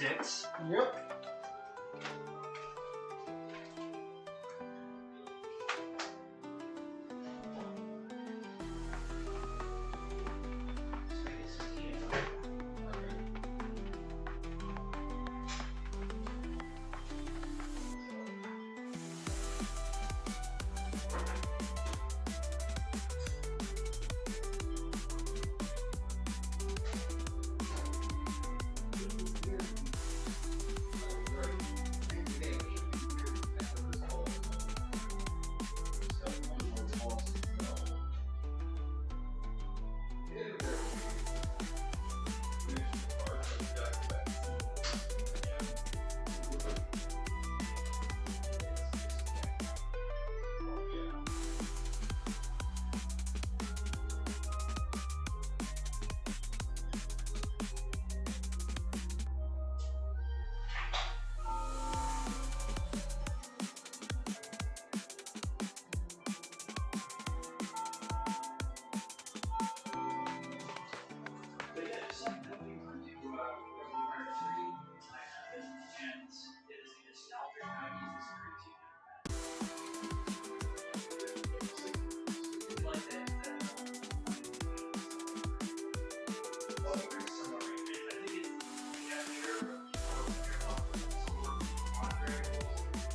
6. Yep.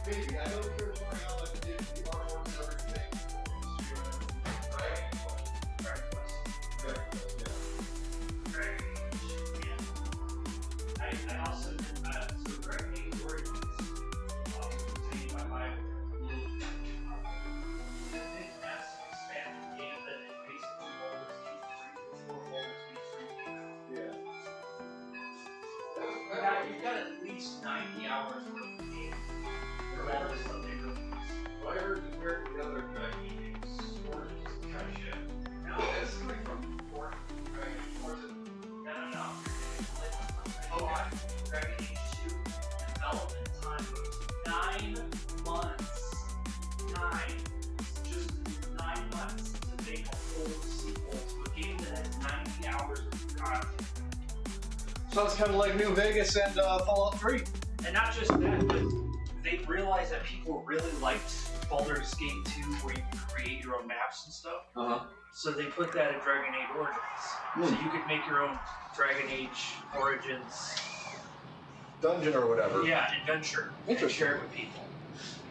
Maybe. I know Pure 20 on like the artwork and everything. Right? I also did so Dragon Age Origins made by BioWare. It has an expanded game that it basically always keeps you've got at least 90 hours worth of game for all this stuff they release. Well, I heard compared to the other Dragon Age storage is kind of shit. No, It's coming from Dragon Age. Or is it? no. Okay. Dragon Age 2 development time was 9 months. 9 months to make a whole sequel to a game that has 90 hours of content. Sounds kind of like New Vegas and Fallout 3. And not just that, but they realized that people really liked Baldur's Gate 2 where you can create your own maps and stuff. So they put that in Dragon Age Origins. So you could make your own Dragon Age Origins Dungeon or whatever. adventure and Interesting. share it with people.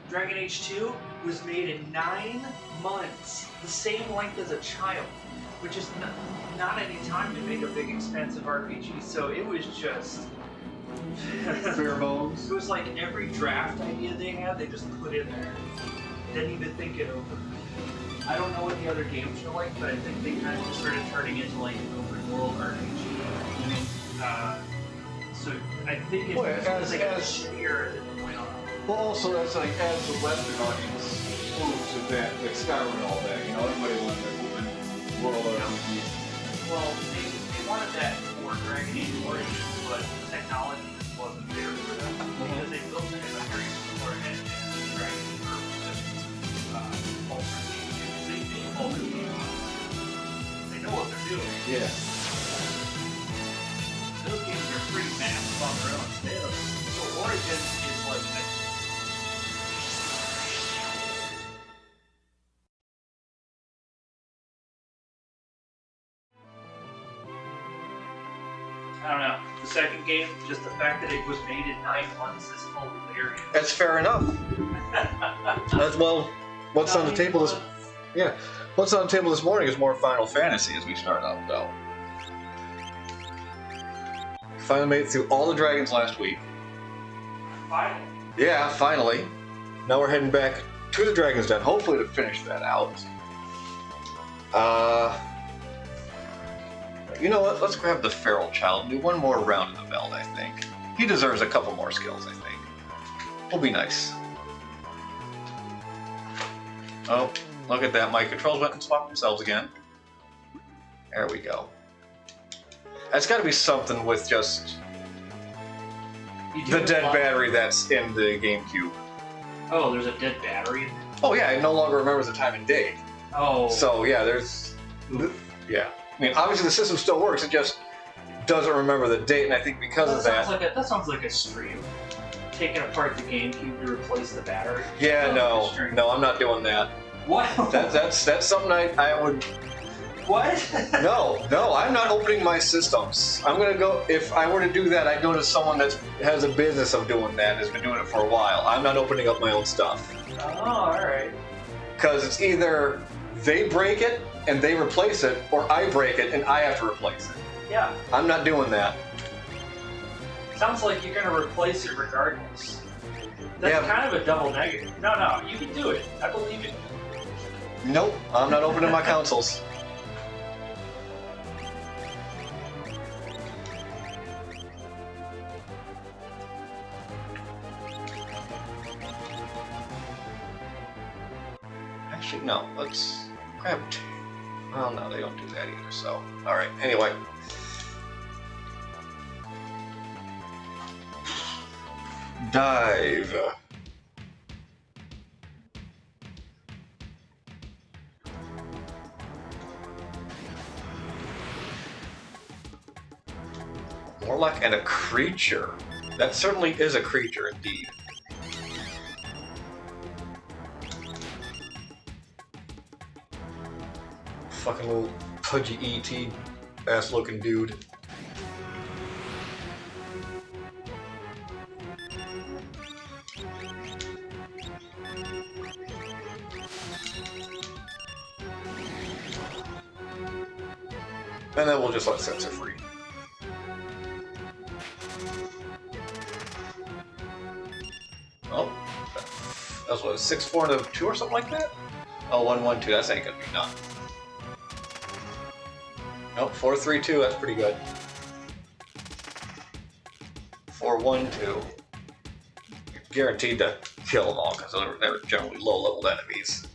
Dragon Age 2 was made in 9 months, the same length as a child, which is not any time to make a big expensive RPG. So it was just Bare bones. It was like every draft idea they had, they just put in there. Didn't even think it over. I don't know what the other games are like, but I think they kind of just started turning into like an open world RPG. So I think it's Well, because they got as- shittier as it went on. Well, also that's like as the Western audience moves to that, like Skyrim and all that. You know, everybody wanted that open world RPG. Well, they wanted that for Dragon Age Origins, but the technology just wasn't there for them. Because they built it in a very similar engine as Dragon Age Ultra Game. They made Ultra Game. They know what they're doing. Yeah. Those games are pretty massive on their own. So Origins is like I don't know. The second game, just the fact that it was made in 9 months is hilarious. That's fair enough. That's well. What's on the table this? Yeah. What's on the table this morning is more Final Fantasy as we start out though. Finally made it through all the dragons last week. Finally. Yeah, finally. Now we're heading back to the Dragon's Den, hopefully to finish that out. You know what? Let's grab the Feral Child and do one more round in the belt, I think. He deserves a couple more skills, I think. Will be nice. Oh, look at that. My controls went and swapped themselves again. There we go. That's got to be something with just the dead battery that's in the GameCube. Oh, there's a dead battery? Oh yeah, it no longer remembers the time and date. Oh. So yeah, there's... Yeah. I mean, obviously the system still works, it just doesn't remember the date, and I think because of that. That sounds like a stream. Taking apart the GameCube to replace the battery. Yeah, no, I'm not doing that. What? That's something I would. What? No, I'm not opening my systems. I'm gonna go. If I were to do that, I'd go to someone that has a business of doing that, has been doing it for a while. I'm not opening up my own stuff. Oh, all right. Because it's either they break it and they replace it, or I break it and I have to replace it. Yeah. I'm not doing that. Sounds like you're gonna replace it regardless. That's kind of a double negative. No, you can do it. I believe in you. Nope, I'm not opening my consoles. Actually, no. Let's grab. Well, no, they don't do that either. So, all right. Anyway. Dive. Warlock and a creature. That certainly is a creature indeed. Fucking little pudgy ET ass looking dude. And then we'll just let Sensor free. Oh, that's what, 6-4 to 2 or something like that? Oh, 1-1-2, that's ain't gonna be none. Nope, 4-3-2, that's pretty good. 4-1-2. You're guaranteed to kill them all because they're generally low-leveled enemies.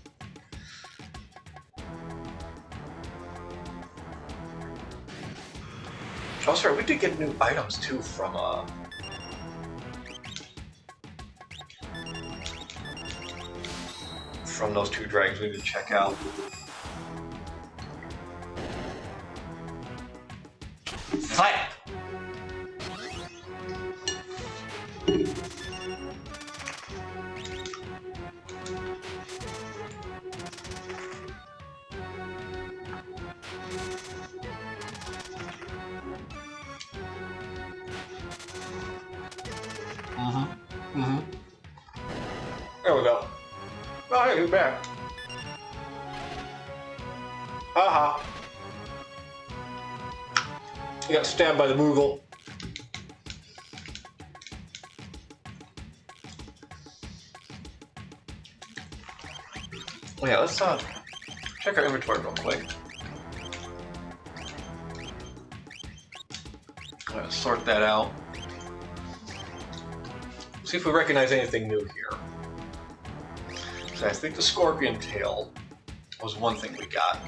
Oh, sorry, we did get new items too from those two dragons we need to check out. Fight! There we go. Oh, hey, he's back. Haha. You got stabbed by the Moogle. Yeah, let's check our inventory real quick. I'm gonna sort that out. See if we recognize anything new here. So I think the scorpion tail was one thing we got.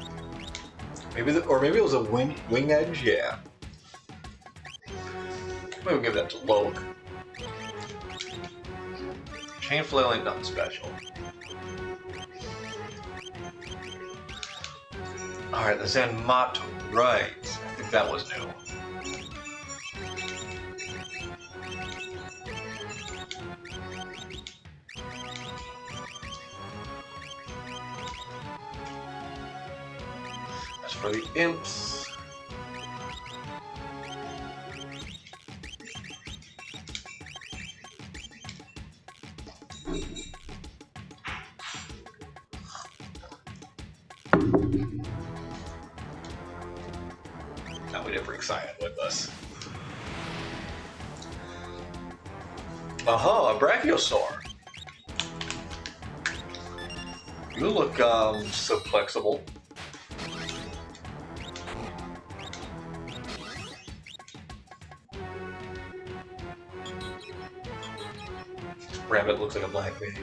Maybe it was a wing edge. Yeah. Maybe we'll give that to Loke. Chain flailing, nothing special. All right, the Zenmatta, right? I think that was new. For the imps. Now we didn't bring Cyan with us. Aha, a Brachiosaur. You look so flexible. Rabbit looks like a black mage.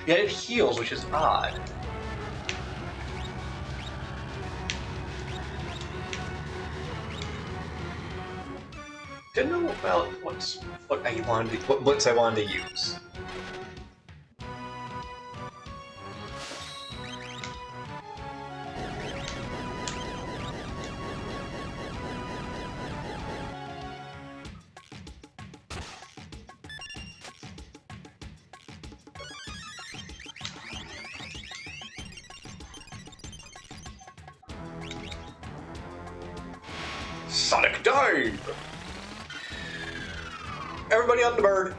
Yeah, it heals, which is odd. Didn't know about what blitz I wanted to use. Sonic dive! Everybody on the bird!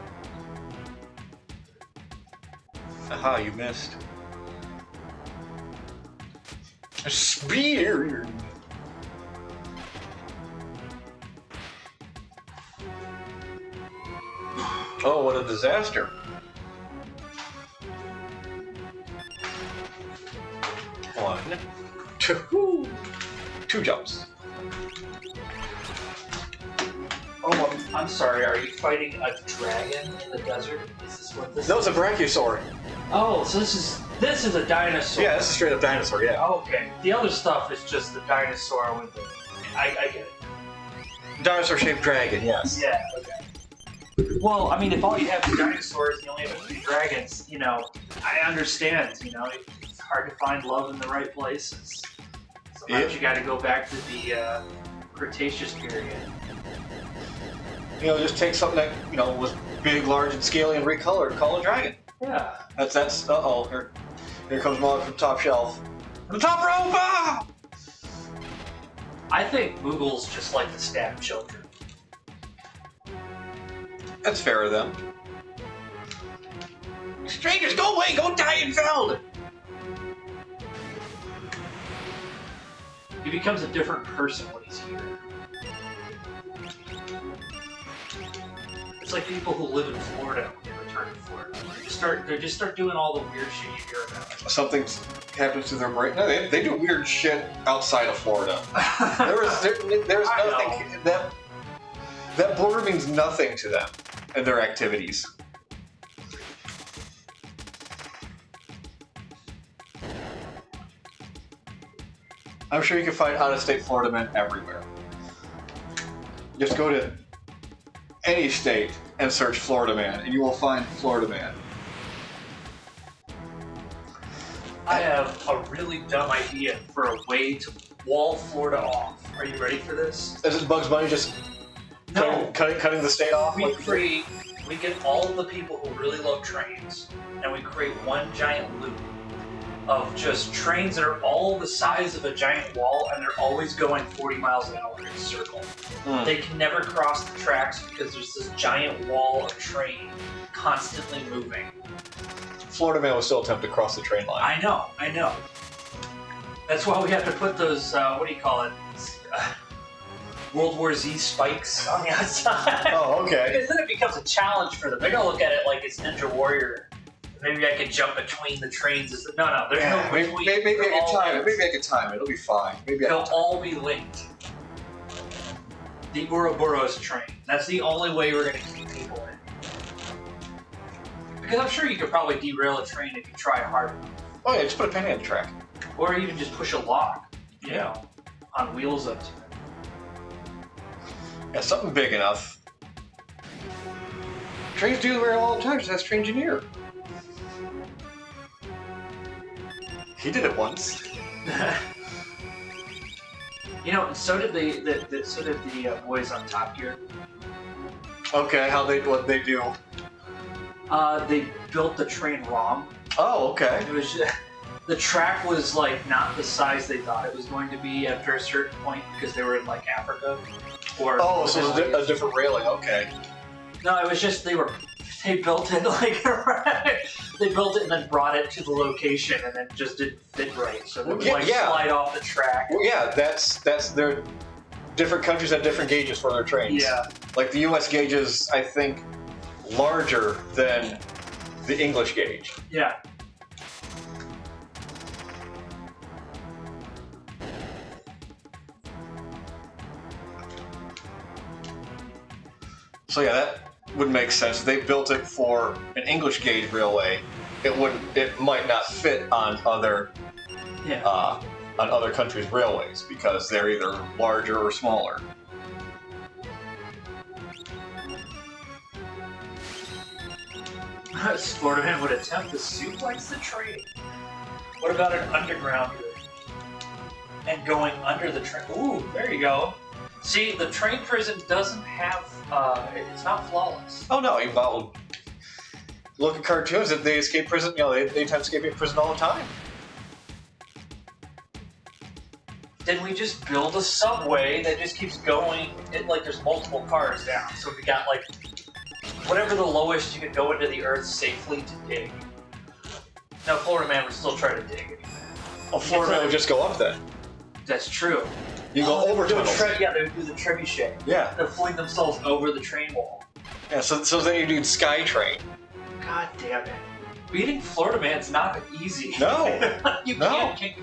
Aha, you missed. A spear! Oh, what a disaster. One, two jumps. Oh, I'm sorry. Are you fighting a dragon in the desert? Is this what this? No, it's a brachiosaur. Oh, so this is a dinosaur. Yeah, this is straight up dinosaur, yeah. Okay. The other stuff is just the dinosaur with the. I get it. Dinosaur shaped dragon, yes. Yeah. Okay. Well, I mean, if all you have is dinosaurs and you only have a few dragons, you know, I understand. You know, it's hard to find love in the right places. Sometimes you got to go back to the Cretaceous period. You know, just take something that, you know, was big, large, and scaly and recolored, call it a dragon. Yeah. That's, uh-oh, here comes Mog from top shelf. The top rope! Ah! I think Moogles just like to stab children. That's fair of them. Strangers, go away! Go die in Feld! He becomes a different person when he's here. It's like people who live in Florida when they return to Florida. They just start doing all the weird shit you hear about. Something happens to their brain. No, they do weird shit outside of Florida. There's nothing that border means nothing to them and their activities. I'm sure you can find out-of-state Florida men everywhere. Just go to any state and search Florida man, and you will find Florida man. I have a really dumb idea for a way to wall Florida off. Are you ready for this? Is it Bugs Bunny just cutting the state off? We get all of the people who really love trains, and we create one giant loop of just trains that are all the size of a giant wall, and they're always going 40 miles an hour in a circle. They can never cross the tracks because there's this giant wall of train constantly moving. Florida man will still attempt to cross the train line. I know. That's why we have to put those, what do you call it? World War Z spikes on the outside. Oh, okay. Because then it becomes a challenge for them. They're going to look at it like it's Ninja Warrior. Maybe I could jump between the trains. No, there's no between. Maybe I can time it. It'll be fine. They'll all be linked. The Ouroboros train. That's the only way we're going to keep people in. Because I'm sure you could probably derail a train if you try hard enough. Oh yeah, just put a penny on the track. Or even just push a lock, you know, on wheels up to it. Yeah, something big enough. Trains do it all the time, just ask Traingineer. He did it once. You know, so did the boys on Top Gear. Okay, what they do? They built the train wrong. Oh, okay. It was the track was like not the size they thought it was going to be after a certain point because they were in like Africa. So it was a different railing. Okay. No, it was just they built it like they built it and then brought it to the location and then just didn't fit right. So they would slide off the track. Well, yeah, that's their different countries have different gauges for their trains. Yeah. Like the U.S. gauge is, I think, larger than the English gauge. Yeah. So yeah, that would make sense. If they built it for an English gauge railway, it might not fit on other countries' railways because they're either larger or smaller. Florida man would attempt to suplex the train. What about an undergrounder? And going under the train. Ooh, there you go. See, the train prison doesn't have, it's not flawless. Oh no, well, look at cartoons. If they escape prison, they attempt escaping prison all the time. then we just build a subway that just keeps going. Like there's multiple cars down, so we got like whatever the lowest you could go into the earth safely to dig. Now Florida Man would still try to dig. Oh, Florida Man would just go up then. That's true. You go over tunnels. Yeah, they would do the trebuchet. Yeah. They'd fling themselves over the train wall. Yeah, so then you do SkyTrain. God damn it. Beating Florida Man's not easy. No. you No. can't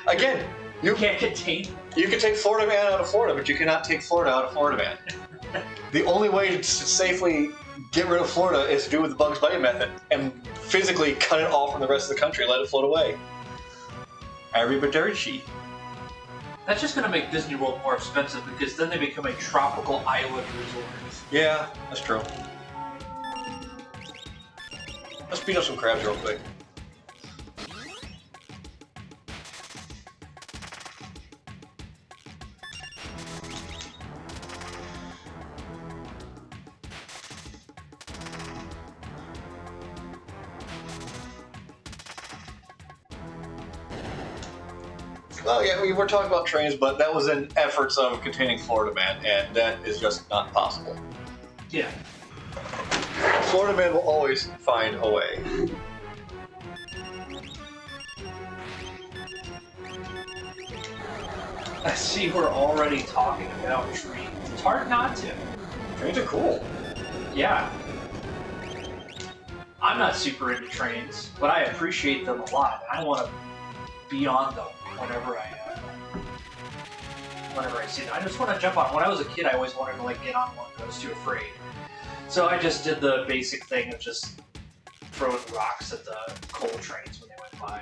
Again, you can't contain. you can take Florida Man out of Florida, but you cannot take Florida out of Florida Man. The only way to safely get rid of Florida is to do it with the Bugs Bunny method and physically cut it off from the rest of the country and let it float away. Arrivederci. That's just going to make Disney World more expensive because then they become a tropical island resort. Yeah, that's true. Let's beat up some crabs real quick. Well, yeah, we were talking about trains, but that was in efforts of containing Florida Man, and that is just not possible. Yeah. Florida Man will always find a way. I see we're already talking about trains. It's hard not to. Trains are cool. Yeah. I'm not super into trains, but I appreciate them a lot, and I want to be on them whenever I see them. I just want to jump on. When I was a kid, I always wanted to like get on one, but I was too afraid. So I just did the basic thing of just throwing rocks at the coal trains when they went by.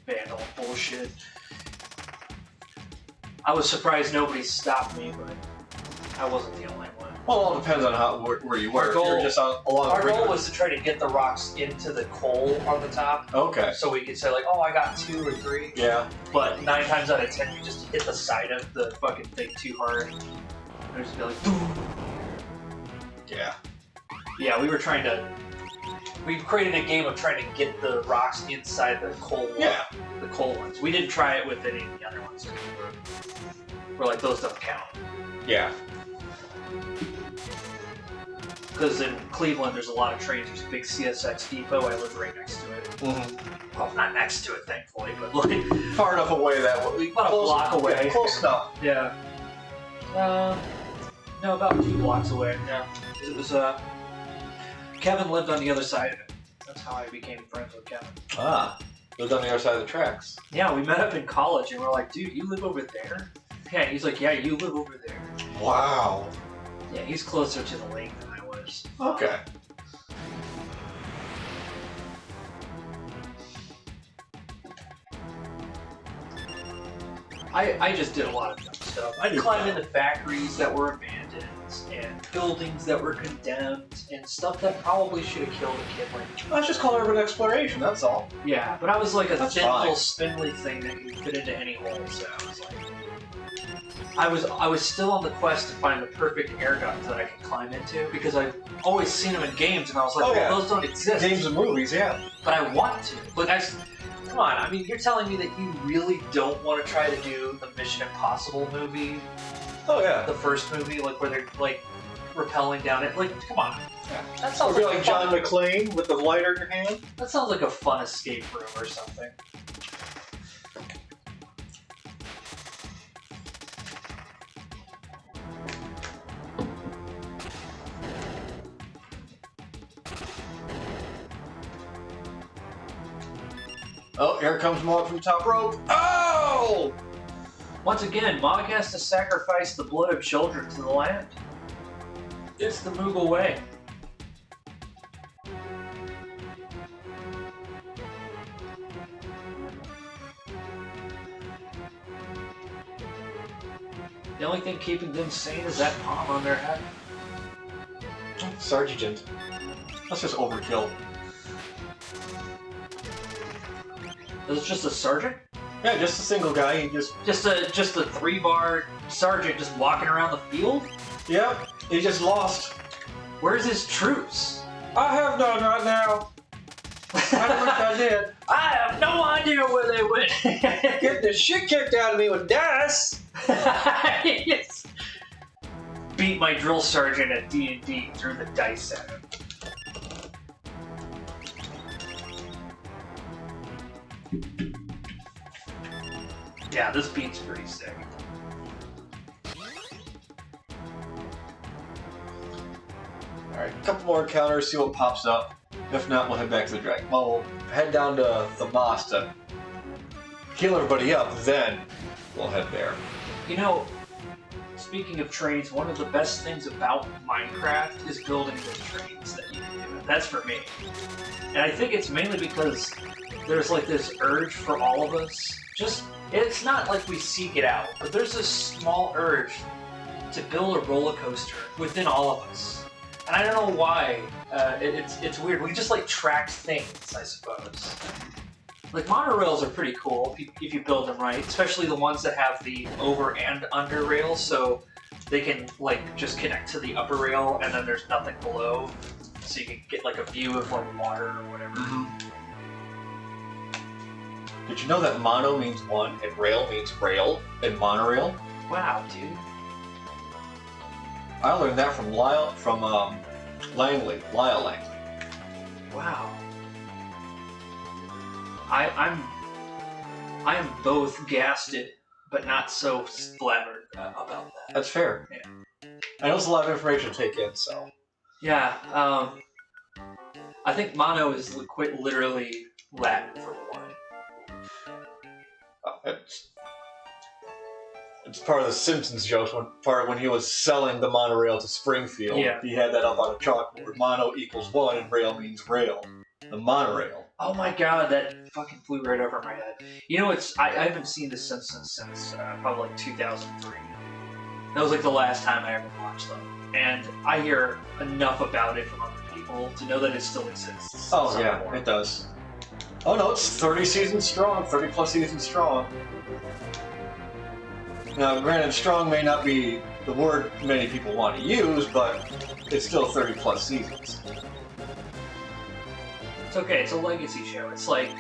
Vandal bullshit. I was surprised nobody stopped me, but I wasn't the only one. Well, it all depends on where you were. Our goal- If you were just along Our the goal was to try to get the rocks into the coal on the top, Okay. so we could say like, oh, I got 2 or 3. Yeah. But 9 times out of 10, you just hit the side of the fucking thing too hard. And just be like, boom. Yeah. Yeah, we created a game of trying to get the rocks inside the coal. Yeah. The coal ones. We didn't try it with any of the other ones. We're like, those don't count. Yeah. Because in Cleveland, there's a lot of trains. There's a big CSX depot. I live right next to it. Mm-hmm. Well, not next to it, thankfully, but like Far enough away that way. about a block away. Yeah, close enough. Yeah. No, about 2 blocks away. Yeah. It was Kevin lived on the other side of it. That's how I became friends with Kevin. Ah. Lived on the other side of the tracks. Yeah, we met up in college and we're like, dude, you live over there? Yeah, he's like, yeah, you live over there. Wow. Yeah, he's closer to the lake than I was. Okay. I just did a lot of dumb stuff. I'd climb into factories that were abandoned and buildings that were condemned and stuff that probably should have killed a kid like me. That's just called urban exploration, that's all. Yeah, but I was like a That's thin fine. little spindly thing that could fit into any hole, so I was like... I was still on the quest to find the perfect air duct that I could climb into because I've always seen them in games and I was like, Oh, well, yeah. those don't exist. Games and movies, yeah. But I want to. But come on, I mean, you're telling me that you really don't want to try to do the Mission Impossible movie, Oh, yeah. the first movie, like where they're like rappelling down it? Like, come on. Yeah. That Or sounds be like, like a John fun, McClane with the lighter in your hand. that sounds like a fun escape room or something. Oh, here comes Mog from the top rope. Oh! Once again, Mog has to sacrifice the blood of children to the land. It's the Moogle way. The only thing keeping them sane is that palm on their head. Sergeant. That's just overkill. Is it just a sergeant? Yeah, just a single guy. He just... Just a 3-bar sergeant just walking around the field? Yeah, he just lost. Where's his troops? I have none right now. I wish I did. I have no idea where they went. Get the shit kicked out of me with dice. Yes. Beat my drill sergeant at D&D threw the dice at him. Yeah, this beat's pretty sick. Alright, a couple more encounters, see what pops up. If not, we'll head back to the dragon. Well, we'll head down to the Moss to heal everybody up, then we'll head there. You know, speaking of trains, one of the best things about Minecraft is building the trains that you can do. That's for me. And I think it's mainly because there's like this urge for all of us. It's not like we seek it out, but there's this small urge to build a roller coaster within all of us. And I don't know why. It's weird. We just like track things, I suppose. Like monorails are pretty cool if you build them right, especially the ones that have the over and under rails, so they can like just connect to the upper rail and then there's nothing below, so you can get like a view of like water or whatever. Did you know that mono means one and rail means rail in monorail? Wow, dude. I learned that from Lyle Langley. Wow. I am both gasted, but not so splattered about that. That's fair. Yeah. I know it's a lot of information to take in, so. Yeah, I think mono is quite literally Latin for one. It's part of the Simpsons jokes. When he was selling the monorail to Springfield, Yeah. He had that up on a chalkboard. Mono equals one, and rail means rail. The monorail. Oh my god, that fucking flew right over my head. You know, I haven't seen The Simpsons since probably like 2003. That was like the last time I ever watched them. And I hear enough about it from other people to know that it still exists. Oh yeah, it does. Oh no, it's 30 seasons strong, 30 plus seasons strong. Now, granted, strong may not be the word many people want to use, but it's still 30 plus seasons. It's okay, it's a legacy show. It's like,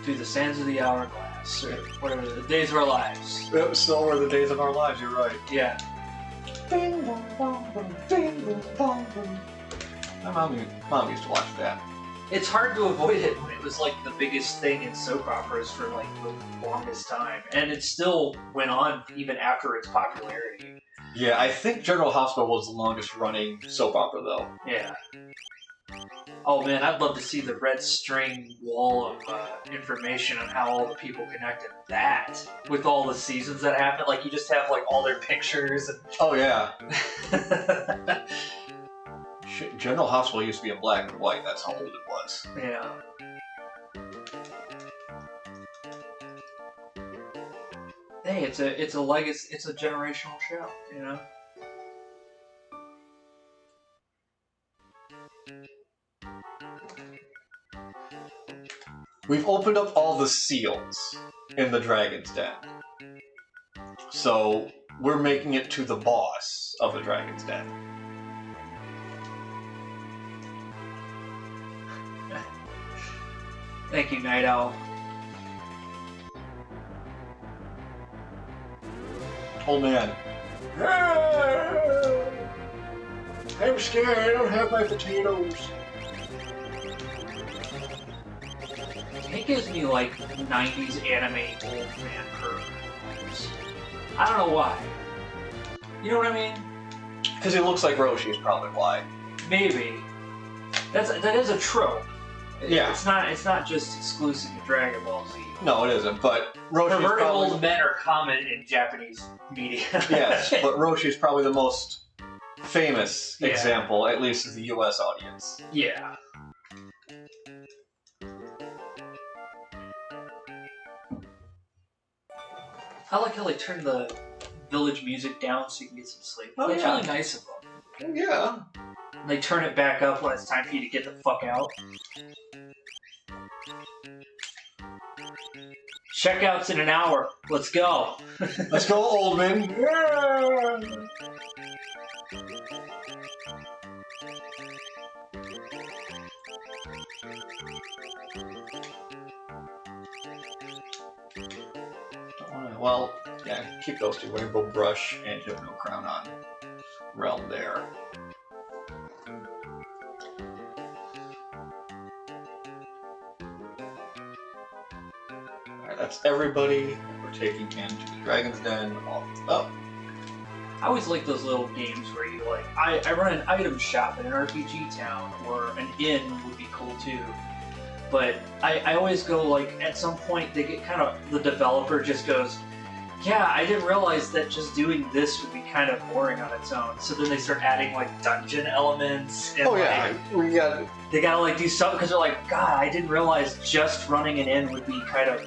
Through the Sands of the Hourglass, or whatever, The Days of Our Lives. Yep, still were the days of our lives, you're right. Yeah. Bing, boom, boom, boom, bing, boom, boom, boom. My mom used to watch that. It's hard to avoid it when it was like the biggest thing in soap operas for like the longest time. And it still went on even after its popularity. Yeah, I think General Hospital was the longest running soap opera, though. Yeah. Oh man, I'd love to see the red string wall of information on how all the people connected that with all the seasons that happened. Like you just have like all their pictures and. Oh yeah. Shit, General Hospital used to be in black and white. That's how old it was. Yeah. Hey, it's a legacy. It's a generational show. You know. We've opened up all the seals in the Dragon's Den. So, we're making it to the boss of the Dragon's Den. Thank you, Night Owl. Oh man. I'm scared, I don't have my potatoes. It gives me like 90s anime old man curve. I don't know why. You know what I mean? Because he looks like Roshi is probably why. Maybe. That is a trope. Yeah. It's not just exclusive to Dragon Ball Z. No, it isn't, but Roshi's Perverted probably... old men are common in Japanese media. Yes, but Roshi's probably the most famous Yeah. example, at least to the US audience. Yeah. I like how they turn the village music down so you can get some sleep. Oh, That's yeah. really nice of them. Yeah. And they turn it back up when it's time for you to get the fuck out. Checkout's in an hour. Let's go. Let's go, Oldman. well, yeah, keep those two, Rainbow Brush and Hypno Crown on Realm there. Alright, that's everybody. We're taking into the Dragon's Den. All up. I always like those little games where you like, I run an item shop in an RPG town, or an inn would be cool too. But I always go like, at some point they get kind of, the developer just goes, yeah, I didn't realize that just doing this would be kind of boring on its own. So then they start adding like dungeon elements. And, we got. they gotta like do something because they're like, God, I didn't realize just running an inn would be kind of.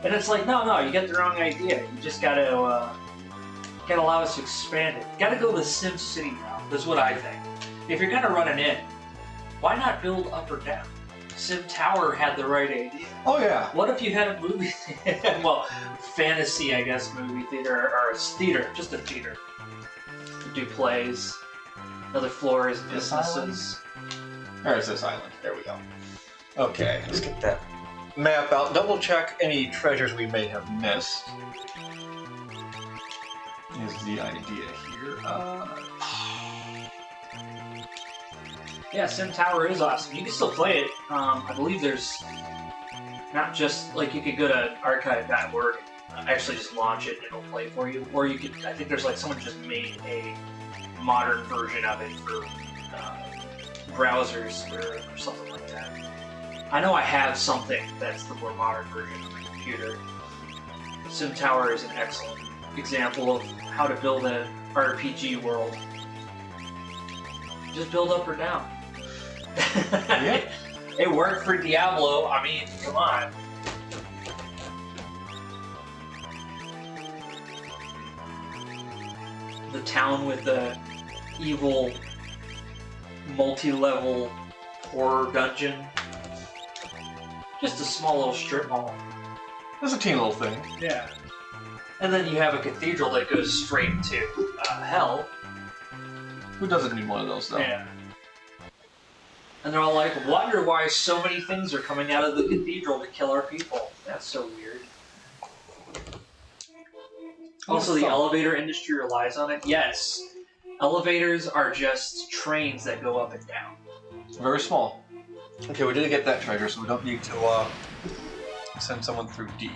And it's like, no, you get the wrong idea. You just gotta allow us to expand it. You gotta go the Sim City route. That's what I think. If you're gonna run an inn, why not build up or down? Sim Tower had the right idea. Oh yeah. What if you had a movie, well, fantasy, I guess, movie theater, or a theater, just a theater. Do plays, other floors, businesses. There's this island. There we go. Okay, let's get that map out. Double check any treasures we may have missed. Is the idea here. Yeah, Sim Tower is awesome. You can still play it. I believe there's not just, like, you could go to archive.org and actually just launch it and it'll play for you. Or you could, I think there's like, someone just made a modern version of it for browsers or something like that. I know I have something that's the more modern version of my computer. Sim Tower is an excellent example of how to build an RPG world. Just build up or down. Yeah. It worked for Diablo. I mean, come on. The town with the evil multi-level horror dungeon. Just a small little strip mall. It's a teeny little thing. Yeah. And then you have a cathedral that goes straight to hell. Who doesn't need one of those though? Yeah. And they're all like, wonder why so many things are coming out of the cathedral to kill our people. That's so weird. Also, the elevator industry relies on it. Yes. Elevators are just trains that go up and down. Very small. Okay, we did get that treasure, so we don't need to send someone through D.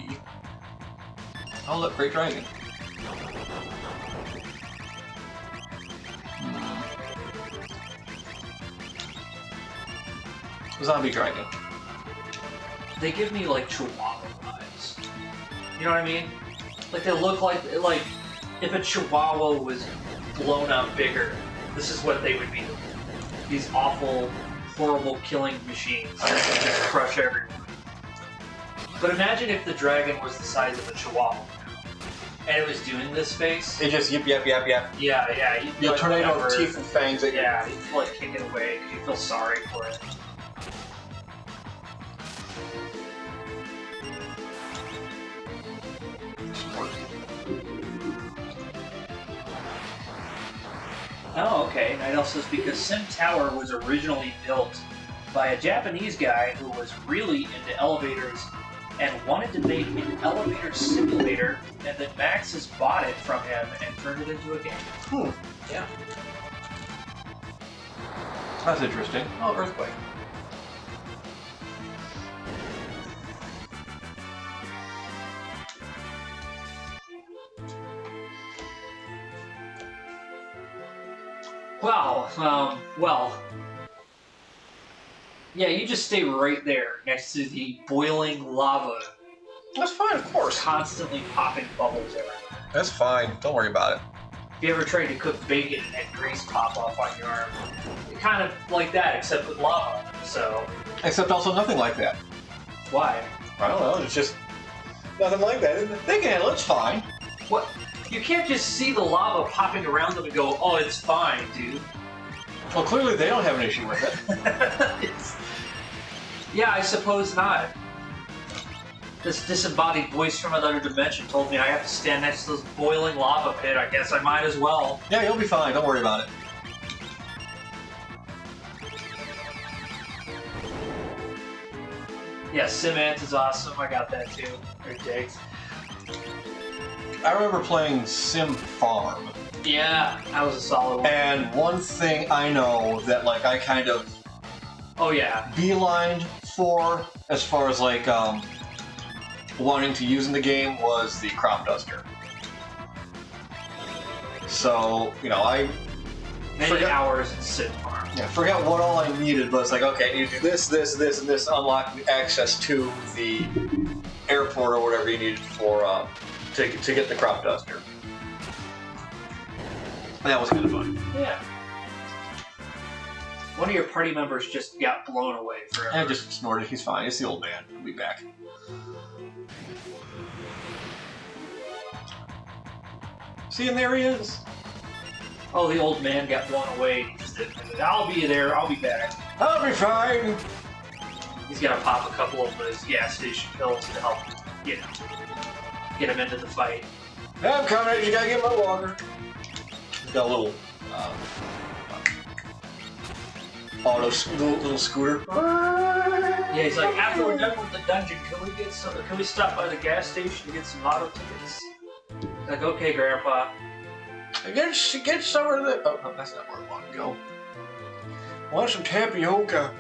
Oh look, Great Dragon. Zombie Dragon. They give me like Chihuahua vibes. You know what I mean? Like they look like if a Chihuahua was blown up bigger, this is what they would be. These awful, horrible killing machines that just crush everyone. But imagine if the dragon was the size of a Chihuahua and it was doing this face. It just yip. Yeah. You'd be The like, tornado whatever. of teeth and fangs at you. Yeah, you'd feel like kick it away because you feel sorry for it. Oh, okay. Night Elf says because Sim Tower was originally built by a Japanese guy who was really into elevators and wanted to make an elevator simulator, and then Max has bought it from him and turned it into a game. Yeah. That's interesting. Oh, Earthquake. Wow. Well. Yeah, you just stay right there next to the boiling lava, That's fine, of course. constantly popping bubbles everywhere. That's fine. Don't worry about it. If you ever tried to cook bacon and had grease pop off on your arm, it's kind of like that, except with lava. So, Except also nothing like that. why? I don't know. It's just nothing like that. They can handle it. It's fine. What? You can't just see the lava popping around them and go, oh, it's fine, dude. Well, clearly they don't have an issue with it. Yeah, I suppose not. This disembodied voice from another dimension told me I have to stand next to this boiling lava pit. I guess I might as well. Yeah, you'll be fine. Don't worry about it. Yeah, Simant is awesome. I got that too. Or Diggs. I remember playing Sim Farm. Yeah, that was a solid one. And one thing I know that like I kind of Oh yeah. beelined for as far as like wanting to use in the game was the crop duster. So, you know, I Many hours in Sim Farm. forgot what all I needed, but it's like, okay, you do this, this, this, and this, unlock access to the airport or whatever you needed for to get the crop duster. And that was kind of fun. Yeah. One of your party members just got blown away forever. I just snorted. He's fine. It's the old man. He'll be back. See, and there he is. Oh, the old man got blown away. He just didn't. I'll be there. I'll be back. I'll be fine. He's gonna pop a couple of those gas station pills to help, you know, get him into the fight. I'm coming. You gotta get my water. He's got a little little scooter. Yeah, he's like, after we're done with the dungeon, can we stop by the gas station to get some lotto tickets? Like, okay, Grandpa. Get some of the. Oh, no, that's not where I want to go. Want some tapioca?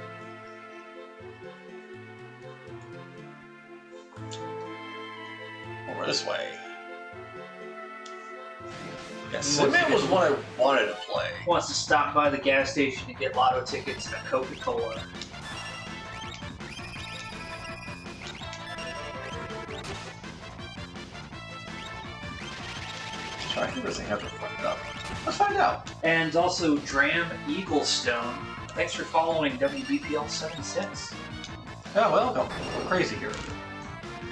Over this way. Yeah, Simman was one I wanted to play. Wants to stop by the gas station to get lotto tickets and a Coca-Cola. I think this thing has to find out. Let's find out. And also Dram Eaglestone. Thanks for following WBPL 76. Oh, welcome. We're crazy here.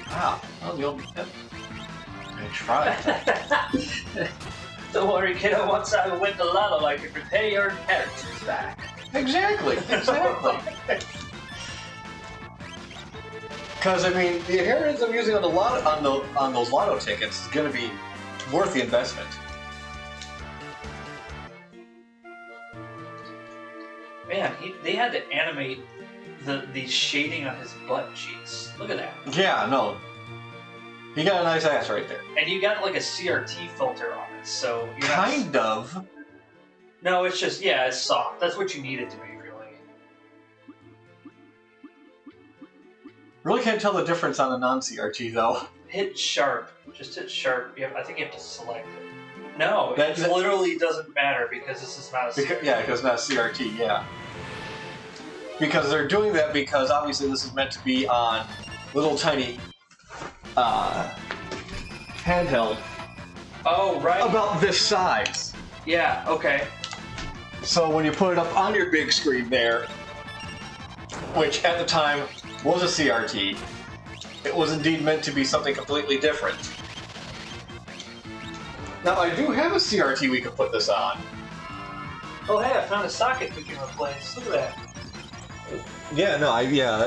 Wow. Well, the old. Yep. I tried. Don't worry, kiddo. Once I win the lotto, I can repay your inheritance back. Exactly. Because I mean, the inheritance I'm using on the on those lotto tickets is going to be worth the investment. Man, they had to animate the shading on his butt cheeks. Look at that. Yeah, no. He got a nice ass right there. And you got like a CRT filter on it, so you're Kind of. No, it's just it's soft. That's what you need it to be, really. Really can't tell the difference on a non-CRT though. Hit sharp. Just hit sharp. I think you have to select it. No, That literally doesn't matter because this is not a CRT. Because it's not a CRT, yeah. Because they're doing that because obviously this is meant to be on little tiny handheld. Oh, right. About this size. Yeah, okay. So when you put it up on your big screen there, which at the time was a CRT, it was indeed meant to be something completely different. Now I do have a CRT we could put this on. Oh, hey, I found a socket we can replace. Look at that. Yeah, no,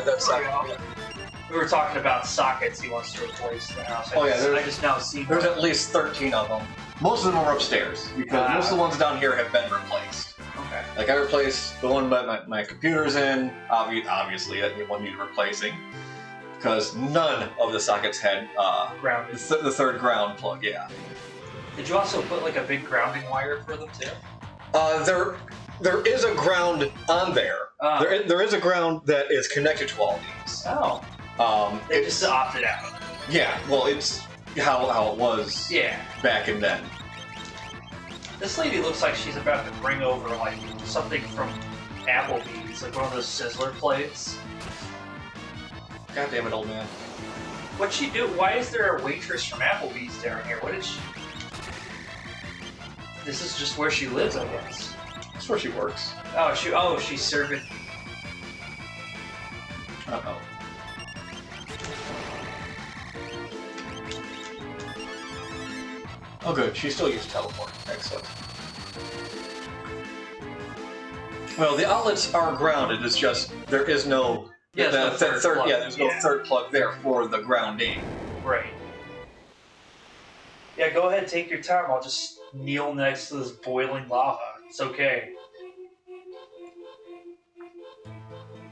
that's There we go. We were talking about sockets he wants to replace in the house. I just now see there's one. at least 13 of them. Most of them are upstairs because most of the ones down here have been replaced. Okay. Like I replaced the one my computer's in. Obviously, that one needed replacing because none of the sockets had Grounded. the third ground plug. Yeah. Did you also put like a big grounding wire for them too? There is a ground on there. There is a ground that is connected to all these. Oh. They just opted out. Yeah, well, it's how it was back in then. This lady looks like she's about to bring over like something from Applebee's, like one of those Sizzler plates. God damn it, old man. What'd she do? Why is there a waitress from Applebee's down here? What did she... This is just where she lives, I guess. That's where she works. Oh, she's serving... Uh-oh. Oh good, she still used teleport. Excellent. Well, the outlets are grounded, it's just there is no there's no third plug. There's no third plug there for the grounding. Right. Yeah, go ahead, take your time. I'll just kneel next to this boiling lava. It's okay.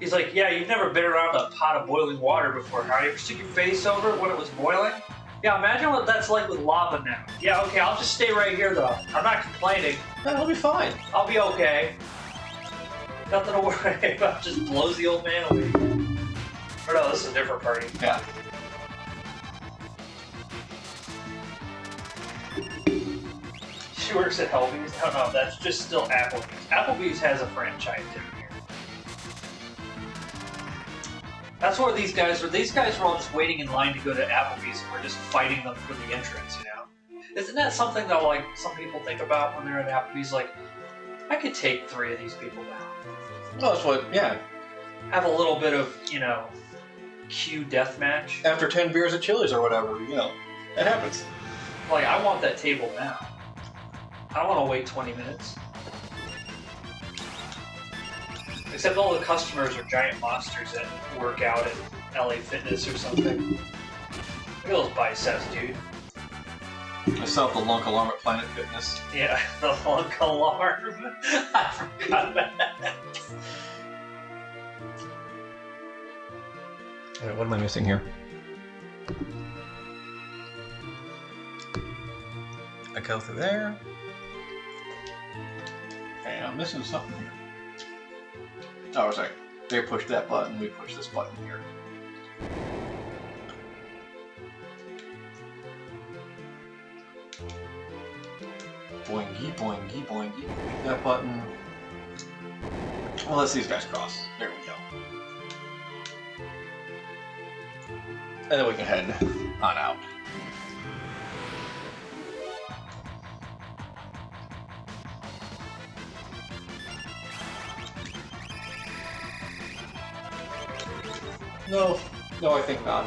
He's like, yeah, you've never been around a pot of boiling water before, huh? You ever stick your face over it when it was boiling? Yeah, imagine what that's like with lava now. Yeah, okay, I'll just stay right here though. I'm not complaining. That'll be fine. I'll be okay. Nothing to worry about. Just blows the old man away. Or no, this is a different party. Yeah. She works at Helby's. Oh no, that's just still Applebee's. Applebee's has a franchise down here. That's where these guys were. These guys were all just waiting in line to go to Applebee's, and we're just fighting them for the entrance. You know, isn't that something that like some people think about when they're at Applebee's? Like, I could take 3 of these people down. Well, that's what. Yeah. Have a little bit of, you know, queue deathmatch. After 10 beers at Chili's or whatever, you know, it happens. Like, I want that table now. I don't want to wait 20 minutes. Except all the customers are giant monsters that work out at LA Fitness or something. Look at those biceps, dude. I saw the Lunk Alarm at Planet Fitness. Yeah, the Lunk Alarm. I forgot about that. Alright, what am I missing here? I go through there. Okay, I'm missing something here. Oh, sorry. They push that button, we push this button here. Boingy, boingy, boingy. That button. Well, let's see these guys cross. There we go. And then we can head on out. No, I think not.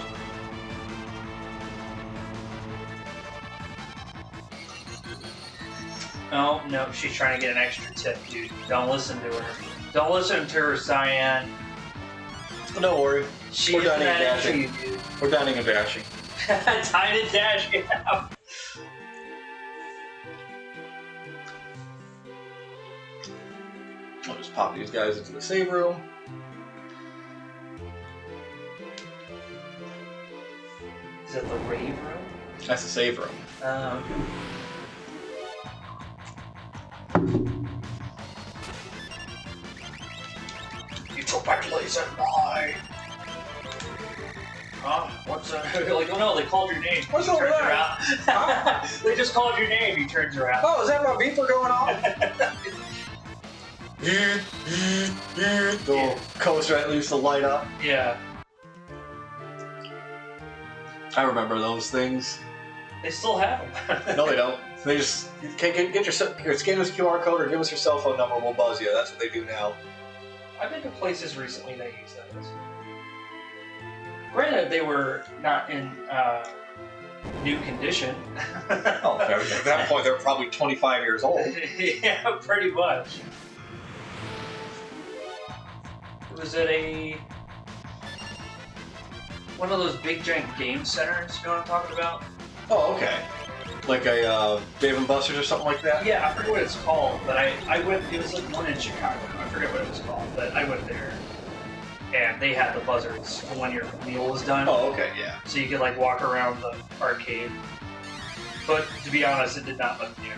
No, she's trying to get an extra tip, dude. Don't listen to her. Don't listen to her, Cyan. Don't worry. She We're is dining and mad at dashing. you, dude. We're dining and dashing. Dine and dash, yeah. I'll just pop these guys into the save room. Is that the rave room? That's the save room. You took my place at mine. What's that? Like, oh no, they called your name. What's He over turns there? around. They just called your name. He turns around. Oh, is that my beeper going on? The coaster at least to light up. Yeah, I remember those things. they still have them. No, they don't. They just get your scan this QR code or give us your cell phone number. We'll buzz you. That's what they do now. I've been to places recently that use those. Granted, they were not in new condition. Oh, at that point they're probably 25 years old. Yeah, pretty much. It was at one of those big giant game centers. You know what I'm talking about? Oh, okay. Like a Dave & Buster's or something like that? Yeah, I forget what it's called, but I went. It was like one in Chicago. I forget what it was called, but I went there, and they had the buzzards for when your meal was done. Oh, okay, yeah. So you could like walk around the arcade. But to be honest, it did not look new.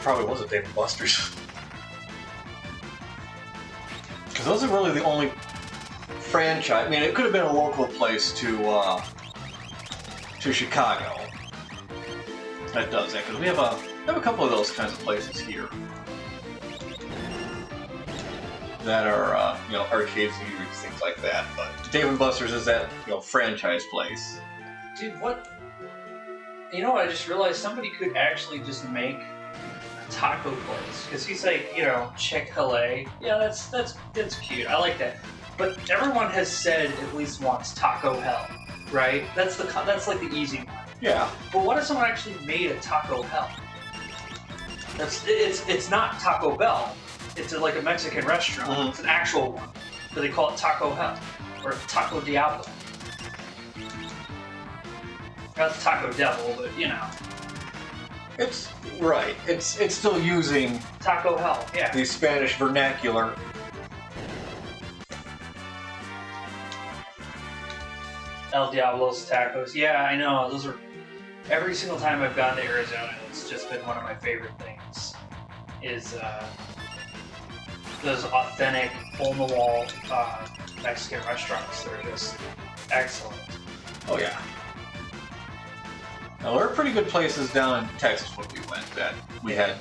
Probably was a Dave & Buster's. Because those are really the only franchise. I mean, it could have been a local place to Chicago that does that. Because we have a couple of those kinds of places here that are arcades and things like that. But Dave & Buster's is that franchise place. Dude, what? You know what? I just realized somebody could actually just make a taco place. Because he's like, Chick-fil-A. Yeah, that's cute. I like that. But everyone has said at least once Taco Hell, right? That's like the easy one. Yeah. But what if someone actually made a Taco Hell? It's not Taco Bell. It's like a Mexican restaurant. Mm-hmm. It's an actual one. But they call it Taco Hell or Taco Diablo. Not the Taco Devil, but It's right. It's still using Taco Hell, yeah. the Spanish vernacular. El Diablo's tacos. Yeah, I know. Those are every single time I've gone to Arizona. It's just been one of my favorite things. Is those authentic, hole-in-the-wall Mexican restaurants. They're just excellent. Oh yeah. Now, there are pretty good places down in Texas when we went that we had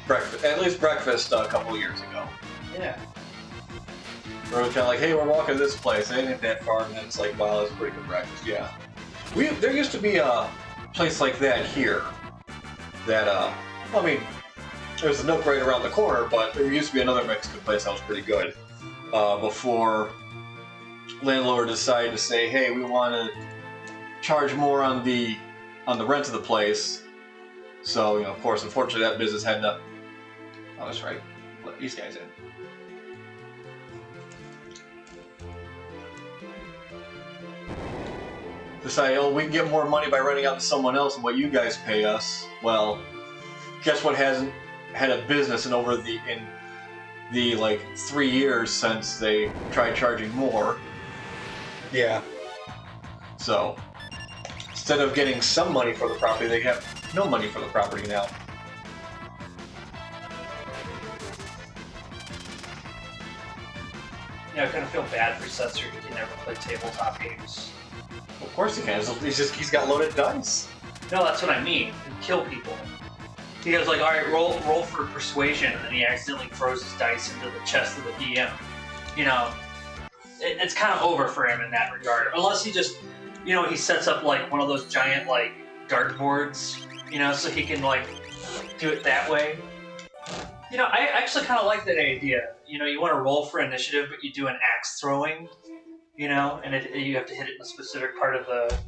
breakfast, at least breakfast a couple of years ago. Yeah. Where it was kind of like, hey, we're walking to this place. It ain't that far, and then it's like, wow, that's pretty good breakfast. Yeah. There used to be a place like that here. That I mean, there's a Nook right around the corner, but there used to be another Mexican place that was pretty good. Before landlord decided to say, hey, we want to charge more on the rent of the place. So, of course, unfortunately, that business had to. Oh, that's right. Let these guys in. Decided, oh, we can get more money by renting out to someone else than what you guys pay us. Well, guess what hasn't had a business in the like 3 years since they tried charging more. Yeah. So instead of getting some money for the property, they have no money for the property now. Yeah, I kind of feel bad for Setzer. He can never play tabletop games. Of course he can. He's got loaded dice. No, that's what I mean. He'd kill people. He goes like, all right, roll for persuasion, and then he accidentally throws his dice into the chest of the DM. It's kind of over for him in that regard. Unless he just, he sets up like one of those giant like dartboards, so he can like do it that way. I actually kind of like that idea. You want to roll for initiative, but you do an axe throwing, and you have to hit it in a specific part of the.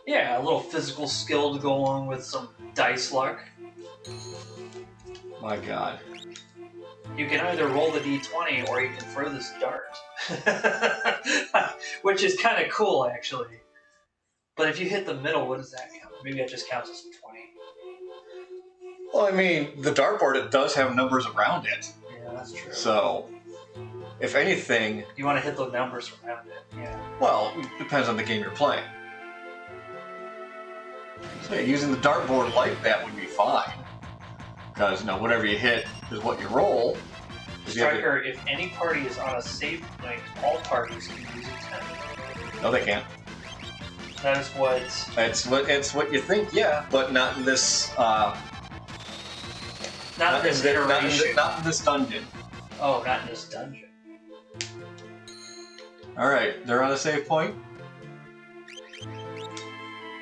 Yeah, a little physical skill to go along with some dice luck. My God. You can either roll the d20 or you can throw this dart. Which is kind of cool, actually. But if you hit the middle, what does that count? Maybe that just counts as a 20. Well, I mean, the dartboard, it does have numbers around it. Yeah, that's true. So, if anything... You want to hit the numbers around it, yeah. Well, it depends on the game you're playing. So yeah, using the dartboard like that would be fine. Because, whatever you hit is what you roll. Striker, if any party is on a save point, all parties can use a 10. No, they can't. That is what... It's what you think, yeah, but not in this... not in this iteration. Not in this dungeon. Oh, not in this dungeon. Alright, they're on a save point.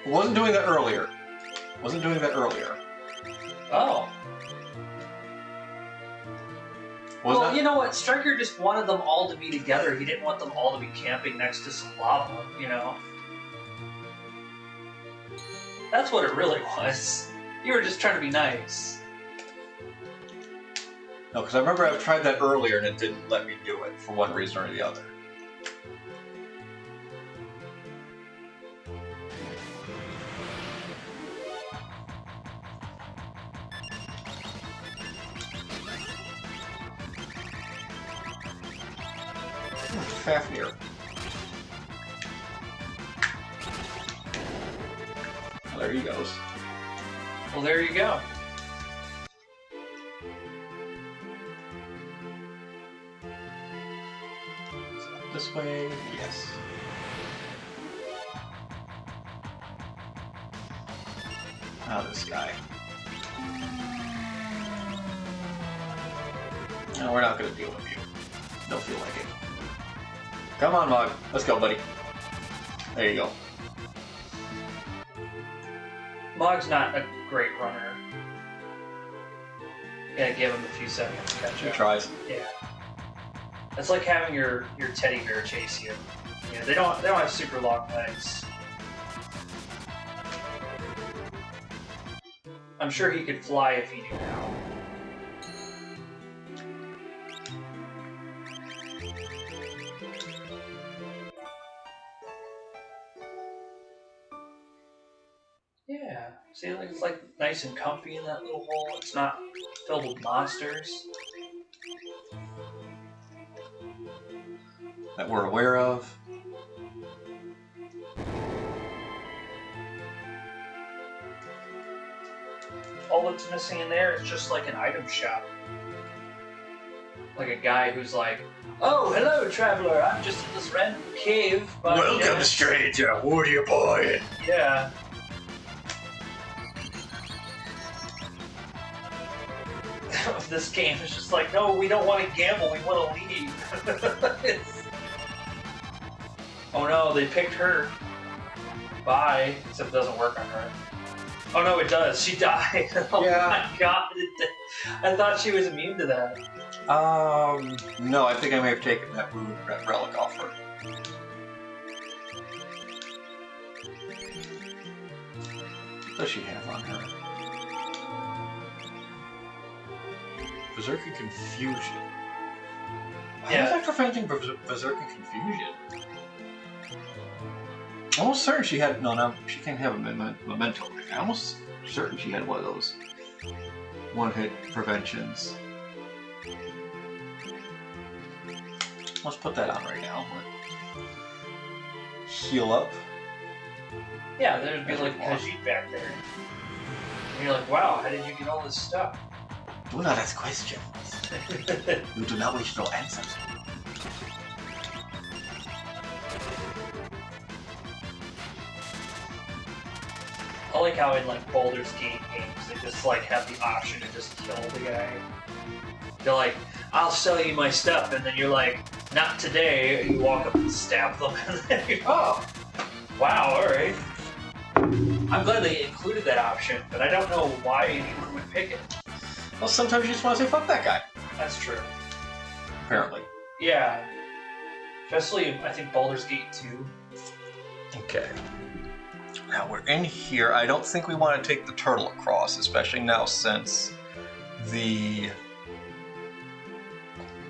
Wasn't doing that earlier. Oh. Well, you know what? Striker just wanted them all to be together. He didn't want them all to be camping next to some lava, That's what it really was. You were just trying to be nice. No, because I remember I tried that earlier and it didn't let me do it for one reason or the other. Fafnir. Well, there he goes. Well, there you go. This way, yes. Now this guy. No, we're not going to deal with you. Don't feel like it. Come on, Mog. Let's go, buddy. There you go. Mog's not a great runner. Gotta give him a few seconds to catch He up. tries. Yeah. It's like having your teddy bear chase you. They don't have super long legs. I'm sure he could fly if he knew how. Yeah, see, it's like nice and comfy in that little hole. It's not filled with monsters That we're aware of. all that's missing in there is just like an item shop. Like a guy who's like, "Oh, hello, traveler. I'm just in this random cave." Welcome, stranger. What are you buying? Yeah. This game is just like, no, we don't want to gamble. We want to leave. Oh no, they picked her. Bye. Except it doesn't work on her. Oh no, it does. She died. Oh Yeah. my god. I thought she was immune to that. No, I think I may have taken that relic off her. What does she have on her? Berserker Confusion. How Yeah. is that preventing Berserker Confusion? Almost certain she had. No, she can't have a memento. I'm almost certain she had one of those one-hit preventions. Let's put that on right now. Heal up. Yeah, there'd be like Khajiit back there. And you're like, wow, how did you get all this stuff? Do not ask questions. You do not wish for answers. I like how in like Baldur's Gate games, they just like have the option to just kill the guy. They're like, I'll sell you my stuff, and then you're like, not today. You walk up and stab them, and then you oh, wow, all right. I'm glad they included that option, but I don't know why anyone would pick it. Well, sometimes you just want to say fuck that guy. That's true. Apparently. Yeah. Especially, I think Baldur's Gate 2. Okay. Now we're in here. I don't think we want to take the turtle across, especially now since the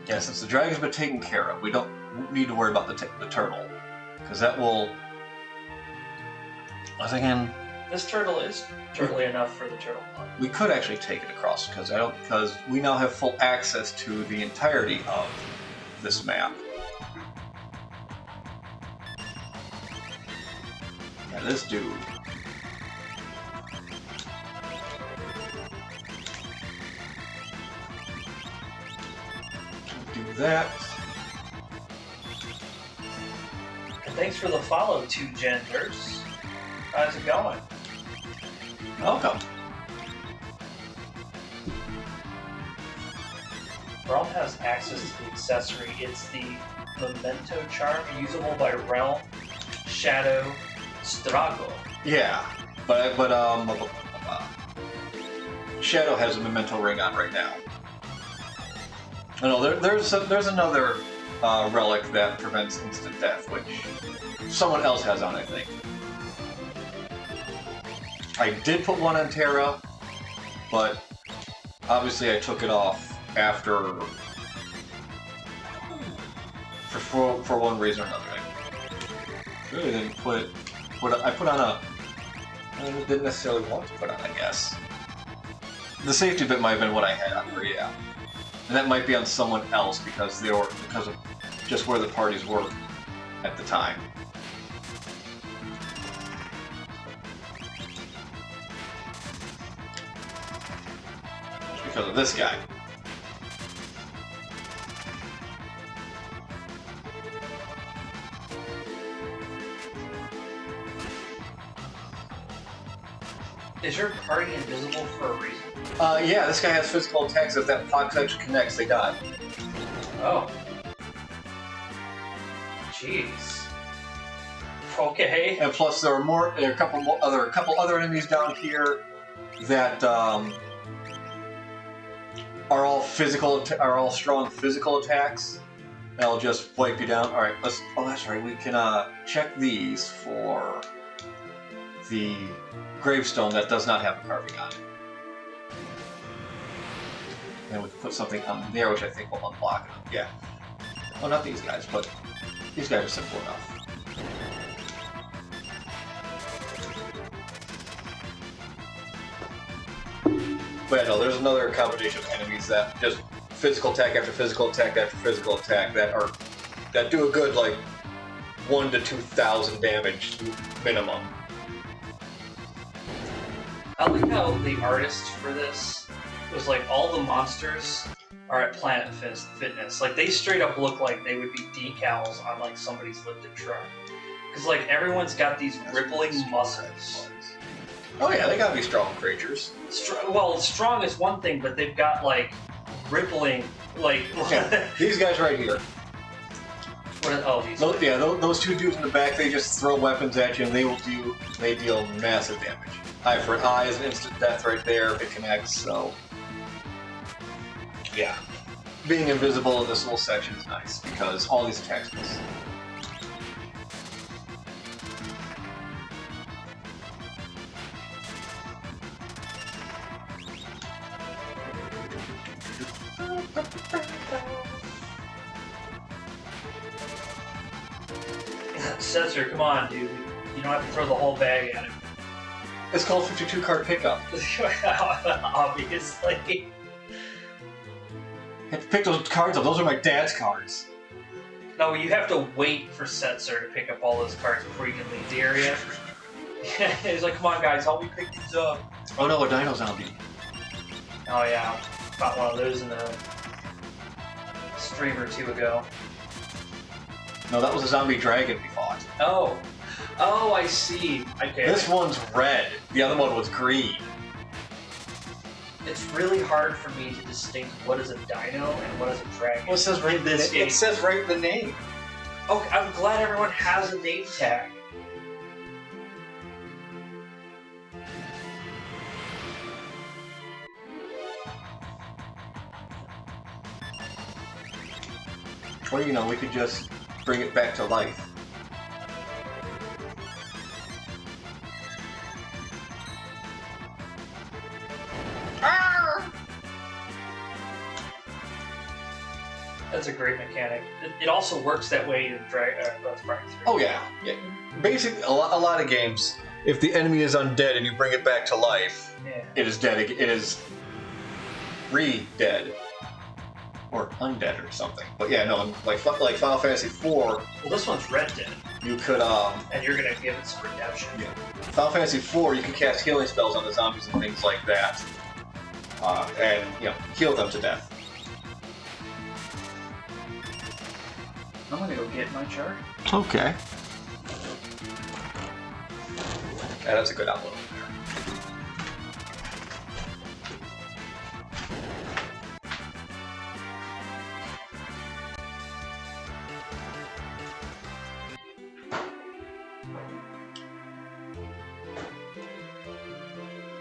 since the dragon's been taken care of. We don't need to worry about the turtle, because that will. I was thinking this turtle is turtly enough for the turtle club. We could actually take it across because we now have full access to the entirety of this map. Yeah, this dude. Do that. And thanks for the follow, Two Genders. How's it going? Welcome. Realm has access to the accessory. It's the Memento Charm, usable by Realm, Shadow, Strago. Yeah, but Shadow has a memento ring on right now. I know there's another relic that prevents instant death, which someone else has on, I think. I did put one on Terra, but obviously I took it off after for one reason or another. I really didn't put I put on a. I didn't necessarily want to put on, I guess. The safety bit might have been what I had on her, yeah. And that might be on someone else because of just where the parties were at the time. Just because of this guy. Is your party invisible for a reason? Yeah, this guy has physical attacks. If that pot actually connects, they die. Oh. Jeez. Okay. And plus, there are a couple other enemies down here that are all strong physical attacks. That'll just wipe you down. All right, let's. Oh, that's right. We can check these for the gravestone that does not have a carving on it. And we can put something on there, which I think will unblock it. Yeah. Well, not these guys, but these guys are simple enough. But yeah, no, there's another combination of enemies that just physical attack after physical attack after physical attack that do a good like 1,000 to 2,000 damage minimum. I like how the artist for this was like all the monsters are at Planet Fitness. Like they straight up look like they would be decals on like somebody's lifted truck. Because like everyone's got these rippling muscles. Oh yeah, they gotta be strong creatures. Well, strong is one thing, but they've got like rippling, like. Yeah, these guys right here. These. Those two dudes in the back, they just throw weapons at you and they deal massive damage. Eye for an eye is an instant death right there if it connects, so. Yeah. Being invisible in this little section is nice because all these attacks miss. Setzer, come on, dude. You don't have to throw the whole bag at him. It's called 52 card pickup. Obviously. I have to pick those cards up. Those are my dad's cards. No, you have to wait for Setzer to pick up all those cards before you can leave the area. He's like, come on, guys, help me pick these up. Oh no, a Dino Zombie. Oh yeah, got one of those in a stream or two ago. No, that was a zombie dragon we fought. Oh, I see. Okay. This one's red. The other one was green. It's really hard for me to distinct what is a dino and what is a dragon. Well, it says right in this game. It says right in the name. Okay, I'm glad everyone has a name tag. Or, you know, we could just bring it back to life. That's a great mechanic. It also works that way in Breath 3. Oh yeah. Basically, a lot of games, if the enemy is undead and you bring it back to life, it is dead. It is re-dead. Or undead or something. But yeah, no, like Final Fantasy IV. Well, this one's red dead. You could and you're gonna give it some redemption. Yeah. Final Fantasy IV, you can cast healing spells on the zombies and things like that, and you know, heal them to death. I'm gonna go get my chart. Okay. Yeah, that's a good outlook.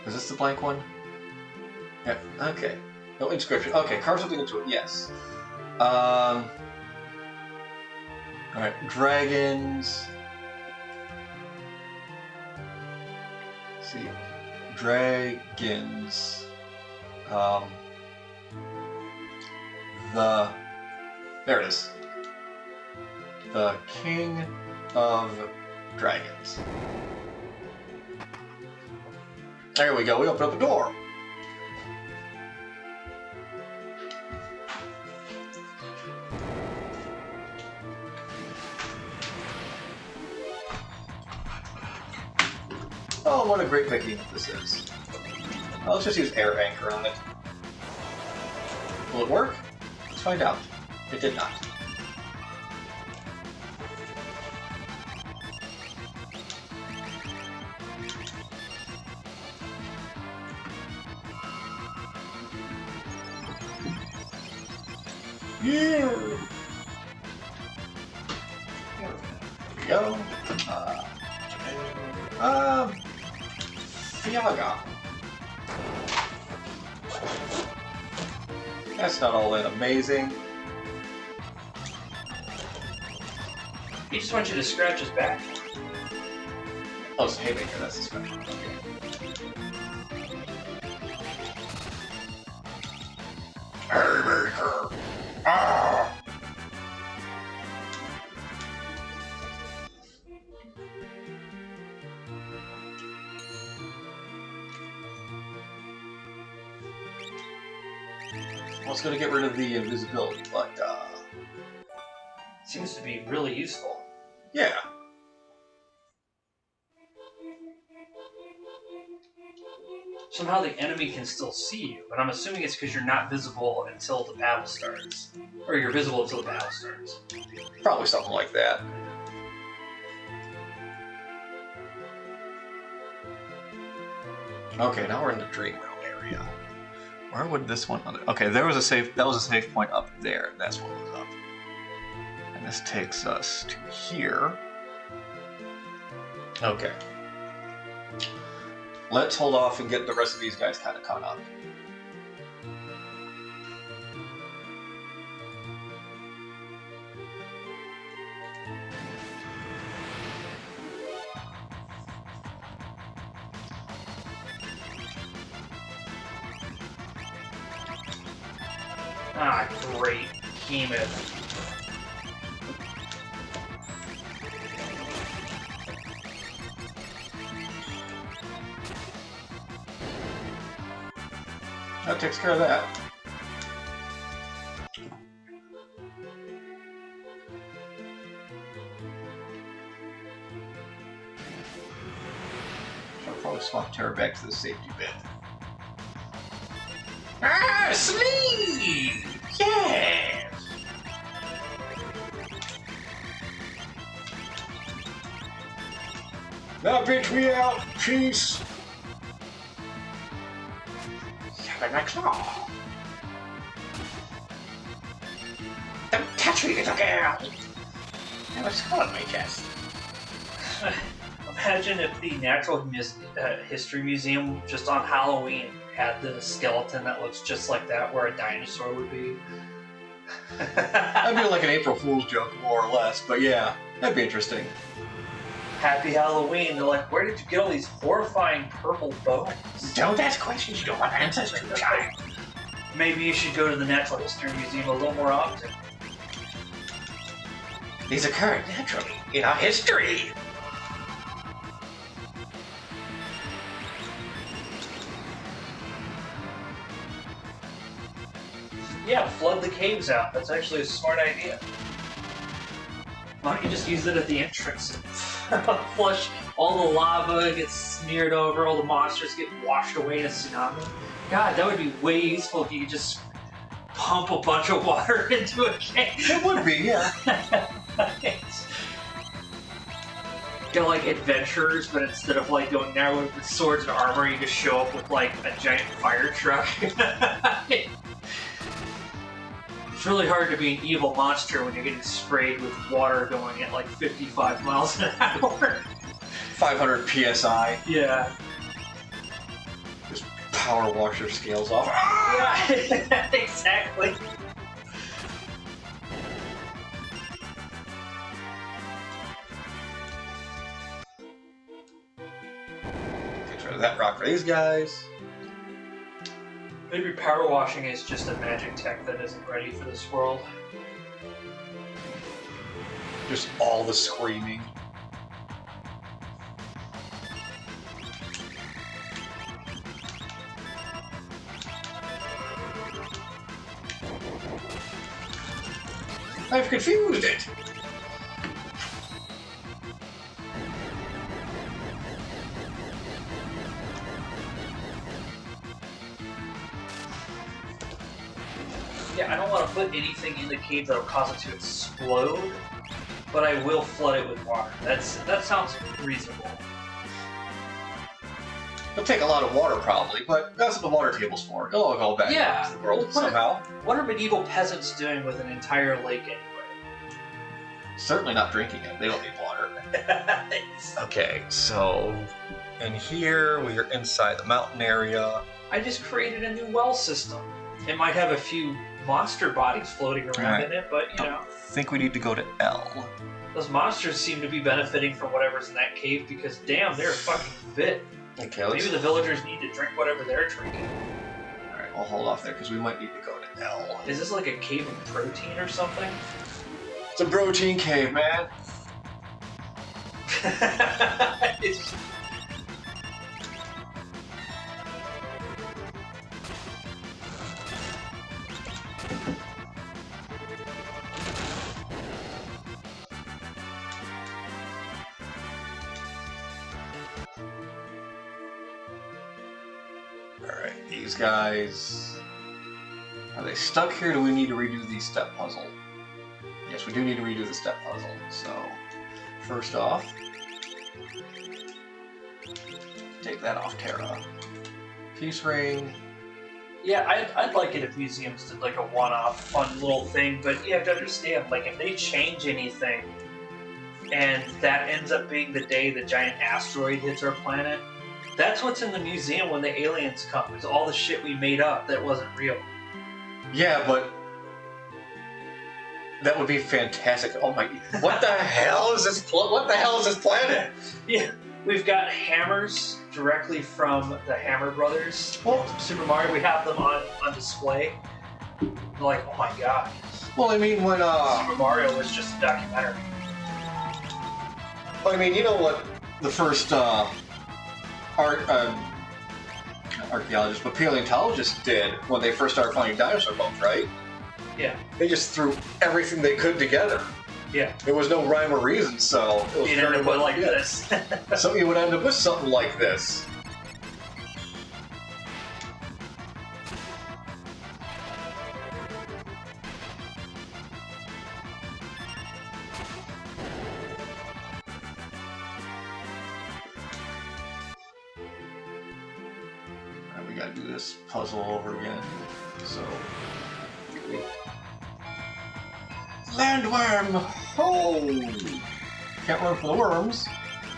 Is this the blank one? Yeah, okay. No inscription. Okay, carve something into it, yes. Alright, dragons. Let's see. Dragons. There it is. The King of Dragons. There we go, we open up the door. Oh, what a great behemoth this is. Well, let's just use air anchor on it. Will it work? Let's find out. It did not. Yeah. There we go. Fiaga. That's not all that amazing. He just wants you to scratch his back. Oh, it's Haymaker, that's the special. Okay. Haymaker! Ah! I was going to get rid of the invisibility, but seems to be really useful. yeah. Somehow the enemy can still see you, but I'm assuming it's because you're not visible until the battle starts. Or you're visible until the battle starts. Probably something like that. Okay, now we're in the dream realm area. Where would this one? Okay, there was a safe. That was a safe point up there. That's what was up. And this takes us to here. Okay. Let's hold off and get the rest of these guys kind of caught up. Ah, great. Behemoth. That takes care of that. I'll probably swap Terra back to the safety bit. Ah, sleep! Yes! Now, bitch, we out. Peace. My claw. Don't touch me, little girl. Now it's on my chest. Imagine if the Natural History Museum just on Halloween had the skeleton that looks just like that, where a dinosaur would be. That'd be like an April Fool's joke, more or less, but yeah, that'd be interesting. Happy Halloween. They're like, where did you get all these horrifying purple bones? Don't ask questions you don't want answers to, child. Maybe you should go to the Natural History Museum a little more often. These occurred naturally in our history. Yeah, flood the caves out. That's actually a smart idea. Why don't you just use it at the entrance? Flush all the lava, gets smeared over, all the monsters get washed away in a tsunami. God, that would be way useful if you could just pump a bunch of water into a cave. It would be, yeah. Get like adventurers, but instead of like going there with swords and armor, you just show up with like a giant fire truck. It's really hard to be an evil monster when you're getting sprayed with water going at like 55 miles an hour. 500 PSI. Yeah. Just power wash your scales off. Yeah, exactly. Get rid of that rock for these guys. Maybe power washing is just a magic tech that isn't ready for this world. Just all the screaming. I've confused it. Yeah, I don't want to put anything in the cave that will cause it to explode, but I will flood it with water. That sounds reasonable. It'll take a lot of water probably, but that's what the water table's for. It'll all go back Yeah, into the world what- somehow. What are medieval peasants doing with an entire lake anyway? Certainly not drinking it. They don't need water. Okay, so in here we are inside the mountain area. I just created a new well system. It might have a few monster bodies floating around Right. in it, but you know, I think we need to go to L. those monsters seem to be benefiting from whatever's in that cave because damn, they're fucking fit. Okay, Maybe the villagers need to drink whatever they're drinking. Alright, I'll hold off there because we might need to go to L. Is this like a cave of protein or something? It's a protein cave, man. It's- these guys. Are they stuck here? Do we need to redo the step puzzle? Yes, we do need to redo the step puzzle. So, first off, take that off, Terra. Peace ring. Yeah, I'd like it if museums did like a one-off fun little thing, but you have to understand, like if they change anything and that ends up being the day the giant asteroid hits our planet, that's what's in the museum when the aliens come. It's all the shit we made up that wasn't real. Yeah, but that would be fantastic. Oh my! What the hell is this? What the hell is this planet? Yeah, we've got hammers directly from the Hammer Brothers. Well, Super Mario, we have them on display. They're like, oh my god. well, I mean, when Super Mario was just a documentary. I mean, you know what the first archaeologists, but paleontologists did when they first started finding dinosaur bones, right? Yeah. They just threw everything they could together. Yeah. There was no rhyme or reason, so it was You very end up much like this. So you would end up with something like this. Alright, we gotta do this puzzle over again. So. Landworm! Oh! Can't run for the worms.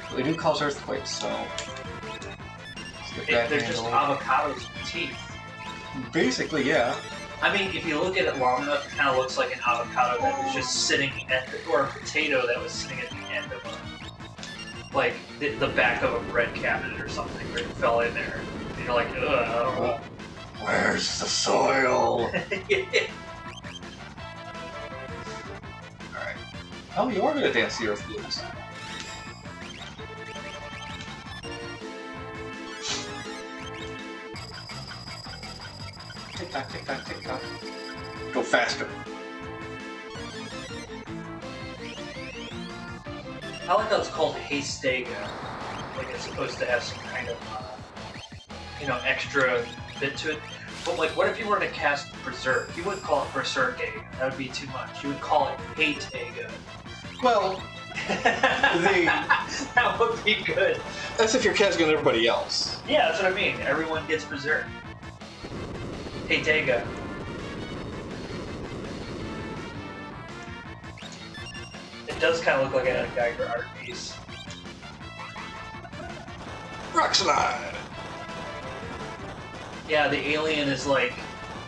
But they do cause earthquakes, so. Let's get that They're just handled. avocados with teeth. Basically, yeah. I mean, if you look at it long enough, it kind of looks like an avocado that was just sitting at or a potato that was sitting at the end of a, like, the back of a bread cabinet or something, where it fell in there. And you're like, ugh. Where's the soil? Alright. Oh, you are gonna dance the earth blues. Tick tock, tick tock, tick tock. Go faster. I like how it's called Haystega. Like it's supposed to have some kind of, extra bit to it. But like, what if you were to cast Berserk? You wouldn't call it Berserkega. That would be too much. You would call it Haytega. Well, that would be good. that's if you're casting on everybody else. Yeah, that's what I mean. Everyone gets Berserk. Haytega. It does kind of look like a Geiger art piece. Rock slide! Yeah, the alien is like,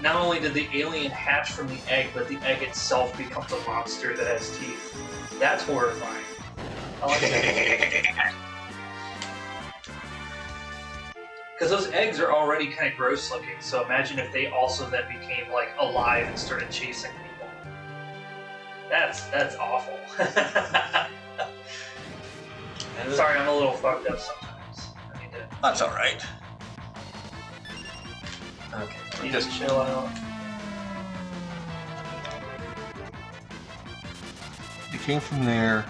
not only did the alien hatch from the egg, but the egg itself becomes a monster that has teeth. That's horrifying. I like that. Because those eggs are already kind of gross looking, so imagine if they also then became like alive and started chasing people. That's awful. Sorry, I'm a little fucked up sometimes. I need to. That's alright. Okay, Need just to chill out. It came from there.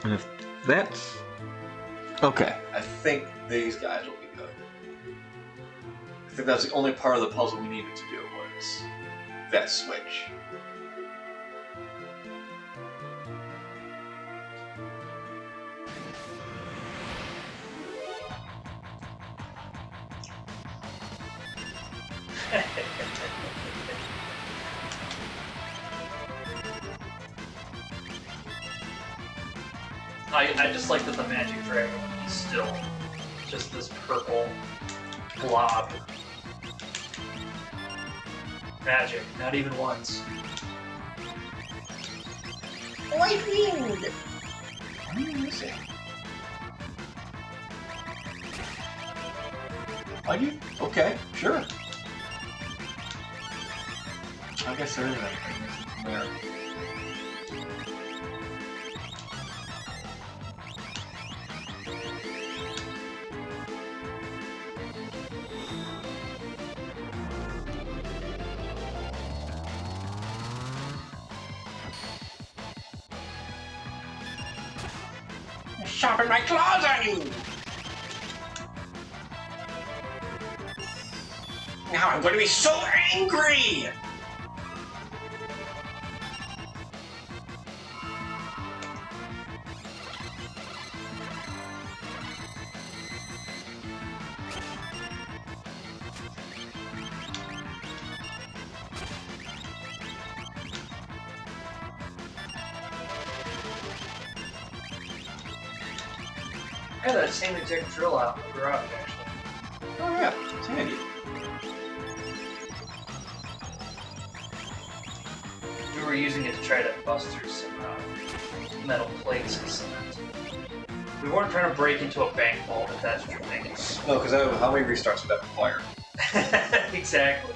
And if that's okay, I think these guys will be good. I think that's the only part of the puzzle we needed to do was that switch. I just like that the magic dragon is still just this purple blob. Magic, not even once. Lightning! What are you missing? Are you? Okay, sure. I guess there is anything there. sharpen my claws on you! Now I'm going to be so angry! I had that same exact drill out in the garage, actually. Oh yeah, it's handy. We were using it to try to bust through some metal plates and cement. We weren't trying to break into a bank vault, if that's what you're thinking. No, because how many restarts would that require? Exactly.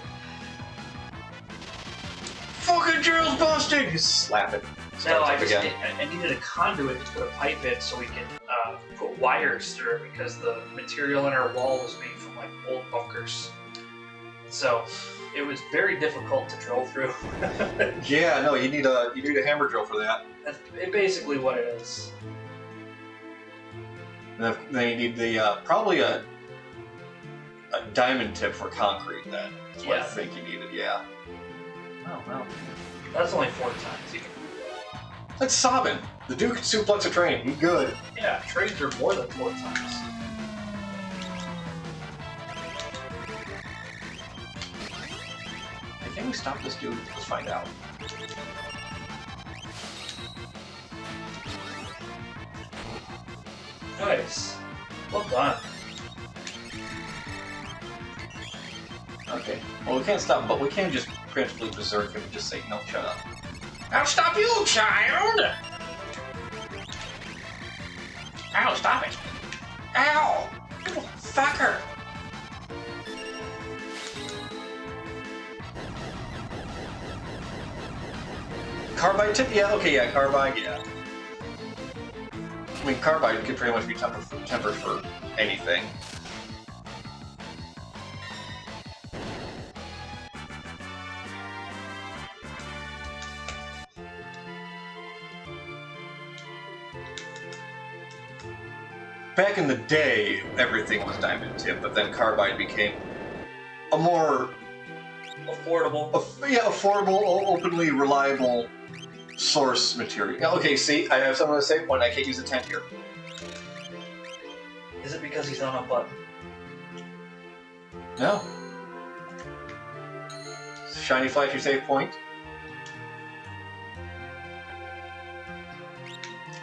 Fucking drill's busted! You slap it. No, Starts I up just again. I needed a conduit to put a pipe in so we can put wires through because the material in our wall was made from like old bunkers. So it was very difficult to drill through. Yeah, no, you need a hammer drill for that. That's basically what it is. And then you need the probably a diamond tip for concrete. Then that's what I Yeah. think you needed. Yeah. Oh well. That's only 4 times. You can, That's Sabin. The dude can suplex a train. He's good. yeah, trains are more than 4 times. Hey, can we stop this dude? Let's find out. Nice. Well done. Okay. Well, we can't stop him, but we can just principally berserk him and just say, no, shut up. I'll stop you, child! Ow, stop it! Ow! You fucker! Carbide tip? Yeah, okay, yeah, carbide, yeah. I mean, carbide could pretty much be tempered for anything. Back in the day, everything was diamond tip, but then carbide became a more Affordable. affordable, openly reliable source material. Yeah, okay, see, I have something to say. Point. I can't use a tent here. Is it because he's on a button? No. Shiny flashy save point.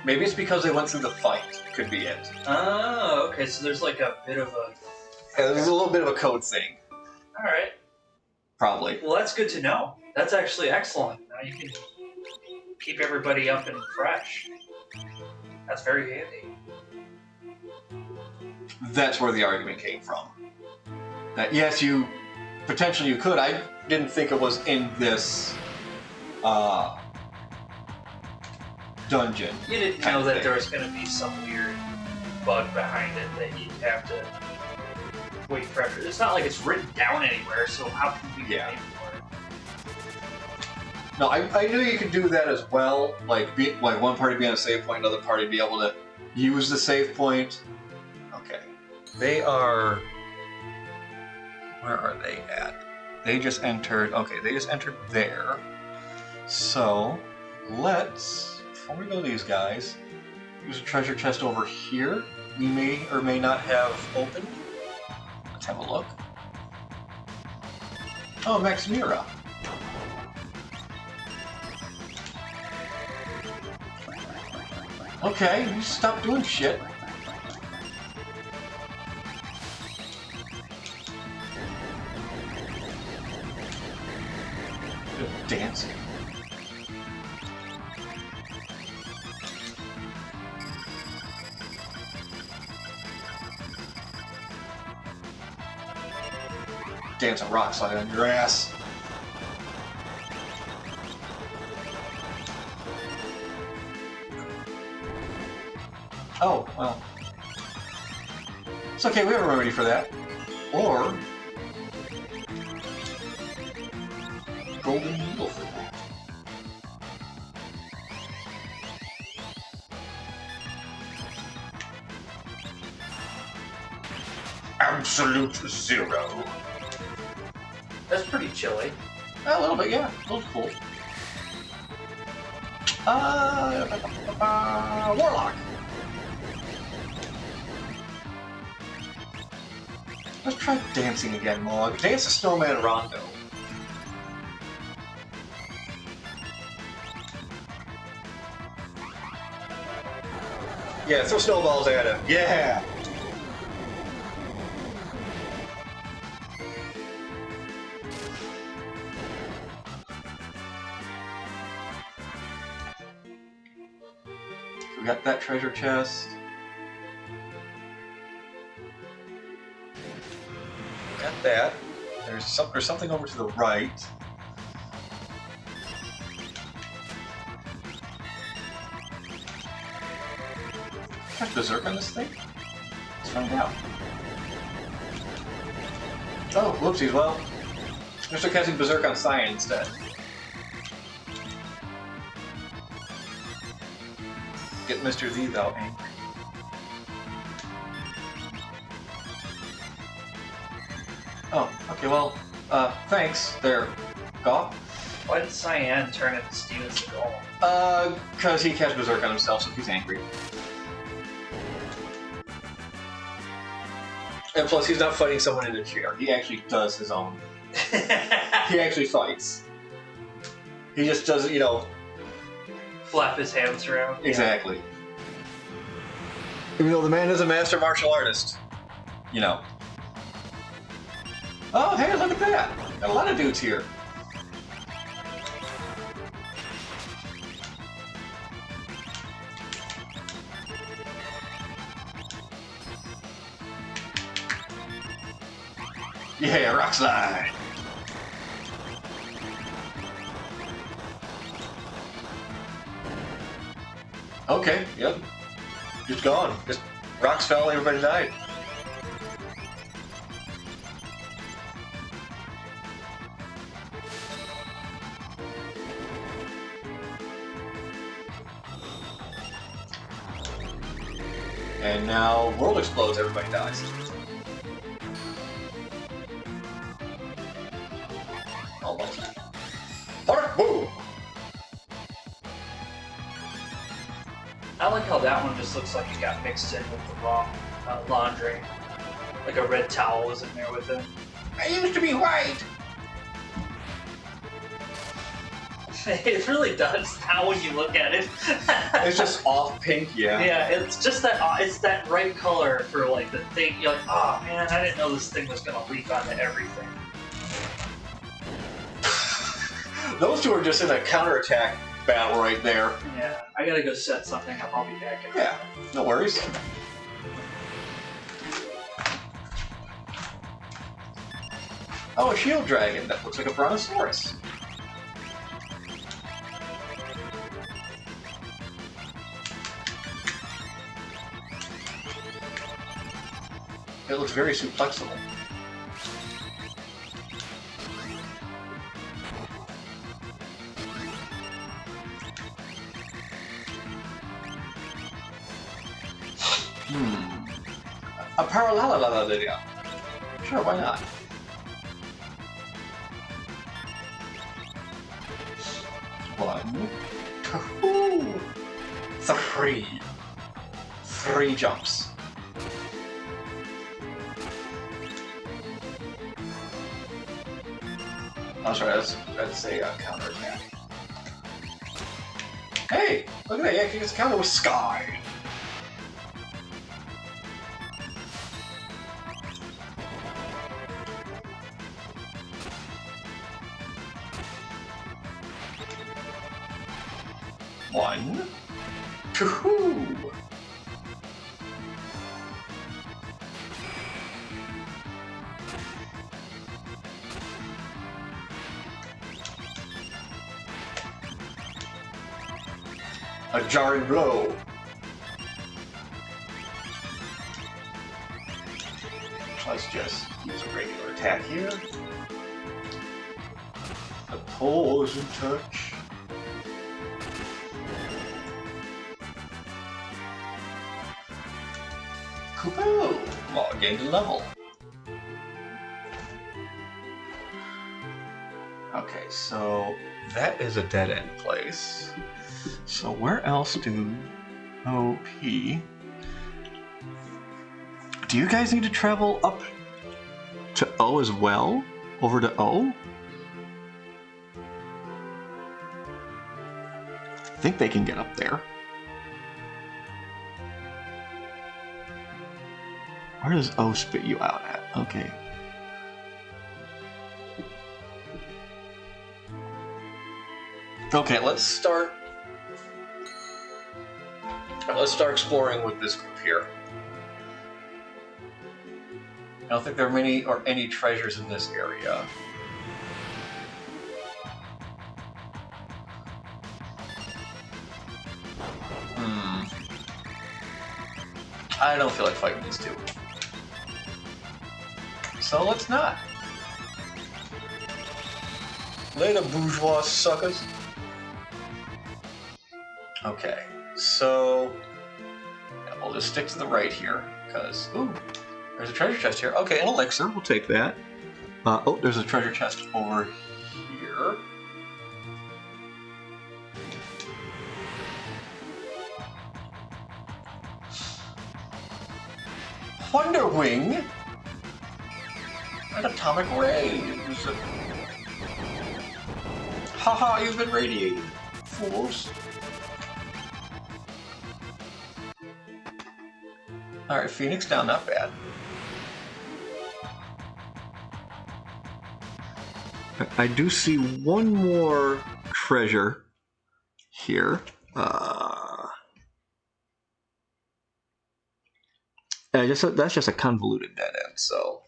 Maybe it's because they went through the fight. Could be it. Oh, okay, so there's like a bit of a... Yeah, there's a little bit of a code thing. Alright. Probably. Well, that's good to know. That's actually excellent. Now you can keep everybody up and fresh. That's very handy. That's where the argument came from. That yes, you potentially you could. I didn't think it was in this dungeon. You didn't kind know of that thing. there was going to be some weird bug behind it that you'd have to wait forever. It's not like it's written down anywhere, so how can we get Yeah. for it? No, I knew you could do that as well. Like one party be on a save point, another party be able to use the save point. Okay, they are. Where are they at? They just entered. Okay, they just entered there. So let's, before we go to these guys, use a treasure chest over here. We may or may not have opened. Let's have a look. Oh, Max Mira. Okay, you stop doing shit. Good dancing. Dancing rock slide on your ass. Oh, well. It's okay, we have a remedy for that. Or golden needle for that. absolute zero. That's pretty chilly. A little bit, yeah. A little cool. Warlock. Let's try dancing again, Mog. Dance a snowman rondo. Yeah, throw snowballs at him. Yeah! We got that treasure chest. Got that. There's something over to the right. Can I berserk on this thing? Let's find out. Oh, whoopsies. Well, Mr. casting berserk on Cyan instead. Get Mr. Z though, angry. Oh, okay, well, thanks there, Goth. Why did Cyan turn into Steven Seagal? Cause he cast berserk on himself, so he's angry. And plus, he's not fighting someone in a chair. He actually does his own. He actually fights. He just doesn't, you know... Flap his hands around. Exactly. Even though the man is a master martial artist. You know. Oh, hey, look at that! Got a lot of dudes here. Yeah, rock slide! Okay, yep. Just gone. Just rocks fell, everybody died. And now world explodes, everybody dies. Almost. Alright, boom! I like how that one just looks like it got mixed in with the wrong laundry. Like a red towel was in there with it. I used to be white! It really does now when you look at it. It's just off pink, yeah. Yeah, it's just that it's that right color for like the thing. You're like, oh man, I didn't know this thing was gonna leak onto everything. Those two are just in a counterattack battle right there. Yeah, I gotta go set something up. I'll be back in a Yeah, no worries. Oh, a shield dragon that looks like a brontosaurus. It looks very suplexable. A parallel. Sure, why not? One, two, three. 3 jumps. Oh, sorry, that's a counterattack. Hey, look at that! Yeah, he gets counter with Sky. One, two. A jarring blow. Let's just use a regular attack here. A poison touch. Kupo! Well, gained a level. Okay, so that is a dead end place. So where else do OP? Do you guys need to travel up to O as well? Over to O? I think they can get up there. Where does O spit you out at? Okay. Okay, let's start exploring with this group here. I don't think there are any treasures in this area. I don't feel like fighting these two. So let's not. Later, bourgeois suckers. Okay, so yeah, we'll just stick to the right here, because, ooh, there's a treasure chest here. Okay, an elixir, we'll take that. Oh, there's a treasure chest over here. Wonder Wing? An atomic ray. Haha, you've been radiated, fools. Alright, Phoenix down, not bad. I do see one more treasure here. That's just a convoluted dead end, so.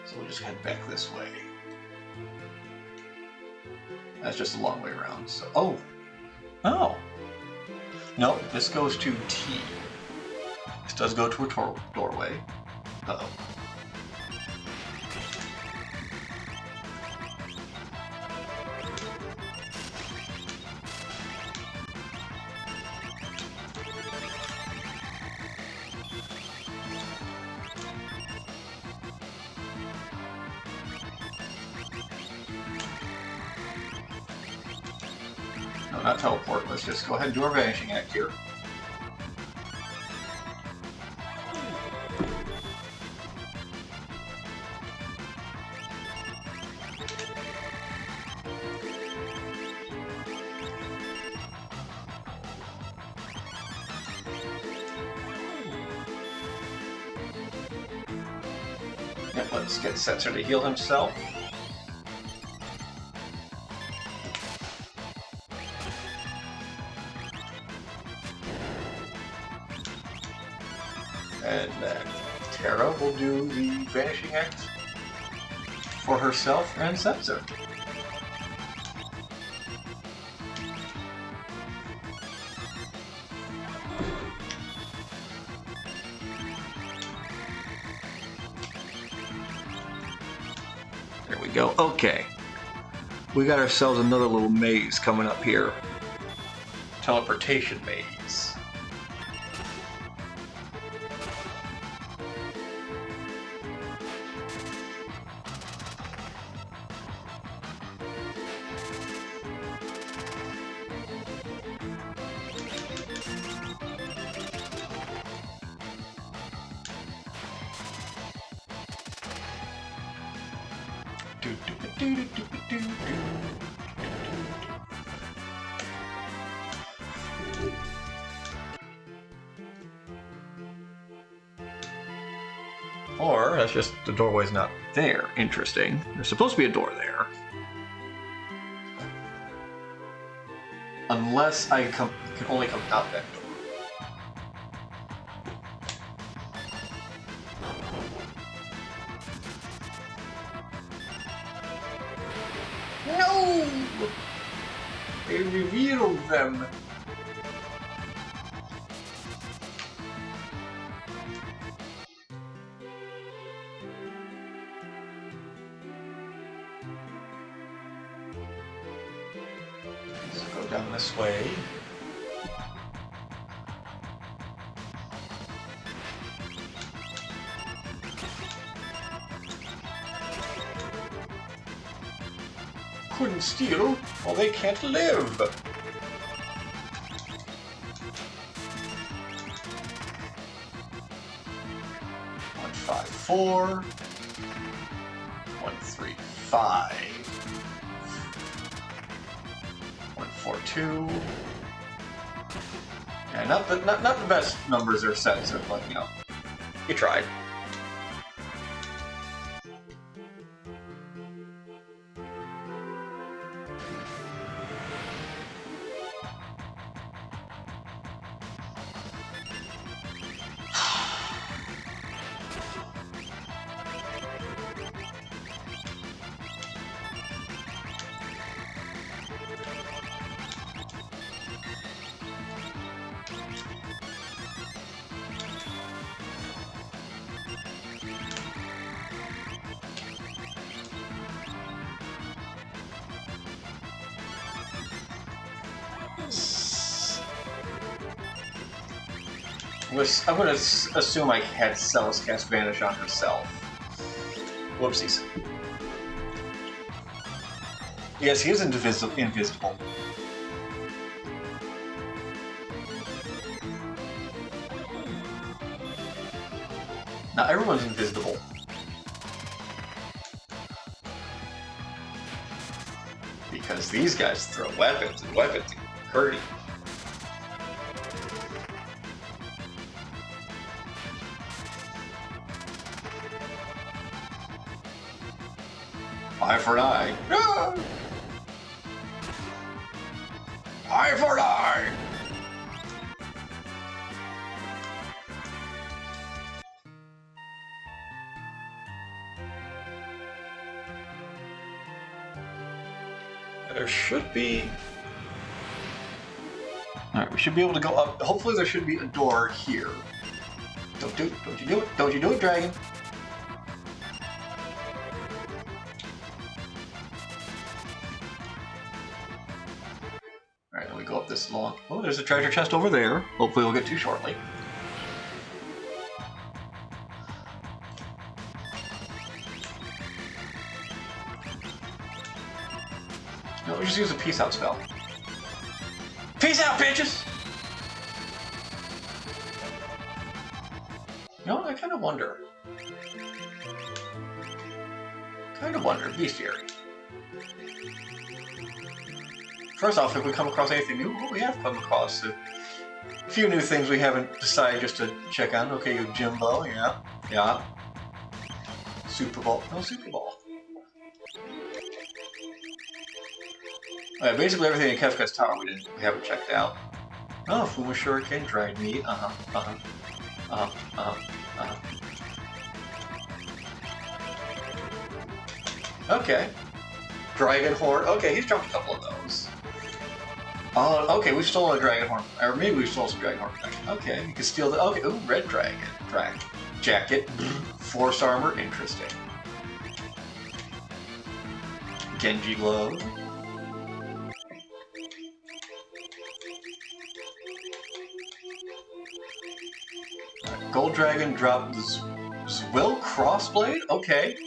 So we'll just head back this way. That's just a long way around, so. Oh! Nope, this goes to T. This does go to a doorway. Uh-oh. No, not teleport. Let's just go ahead and do our vanishing act here. Yep, let's get Setzer to heal himself. And then Terra will do the Vanishing Act for herself and Setzer. There we go. Okay. We got ourselves another little maze coming up here. Teleportation maze. Or that's just the doorway's not there. Interesting. There's supposed to be a door there. Unless I can only come out that door. No! They revealed them. down this way. Couldn't steal, well they can't live. 154, 135, 142. Yeah, not the best numbers or sets, but you know, you tried. I'm gonna assume I had Celis cast Vanish on herself. Whoopsies. Yes, he is invisible. Not everyone's invisible. Because these guys throw weapons, and weapons hurt you. Eye for an eye. Ah! Eye for an eye! There should be... Alright, we should be able to go up. Hopefully there should be a door here. Don't you do it. Don't you do it, dragon. Alright, then we go up this long... Oh, there's a treasure chest over there. Hopefully we'll get to shortly. No, we just use a peace out spell. Peace out, bitches! You know, I kind of wonder. Bestiary. First off, if we come across anything new, well, we have come across a few new things we haven't decided just to check on. Okay, you have Jimbo, yeah. Super Ball, no Super Ball. Basically everything in Kefka's Tower we haven't checked out. Oh, Fuma Shuriken, dried meat, Okay. Dragon Horn, okay, he's dropped a couple of those. Okay, we've stolen a Dragon Horn, or maybe we've stolen some Dragon Horn protection. Okay, you can steal the, okay, ooh, Red Dragon. Jacket, Force Armor, interesting. Genji Glove. Gold Dragon dropped the Zwill Crossblade? Okay.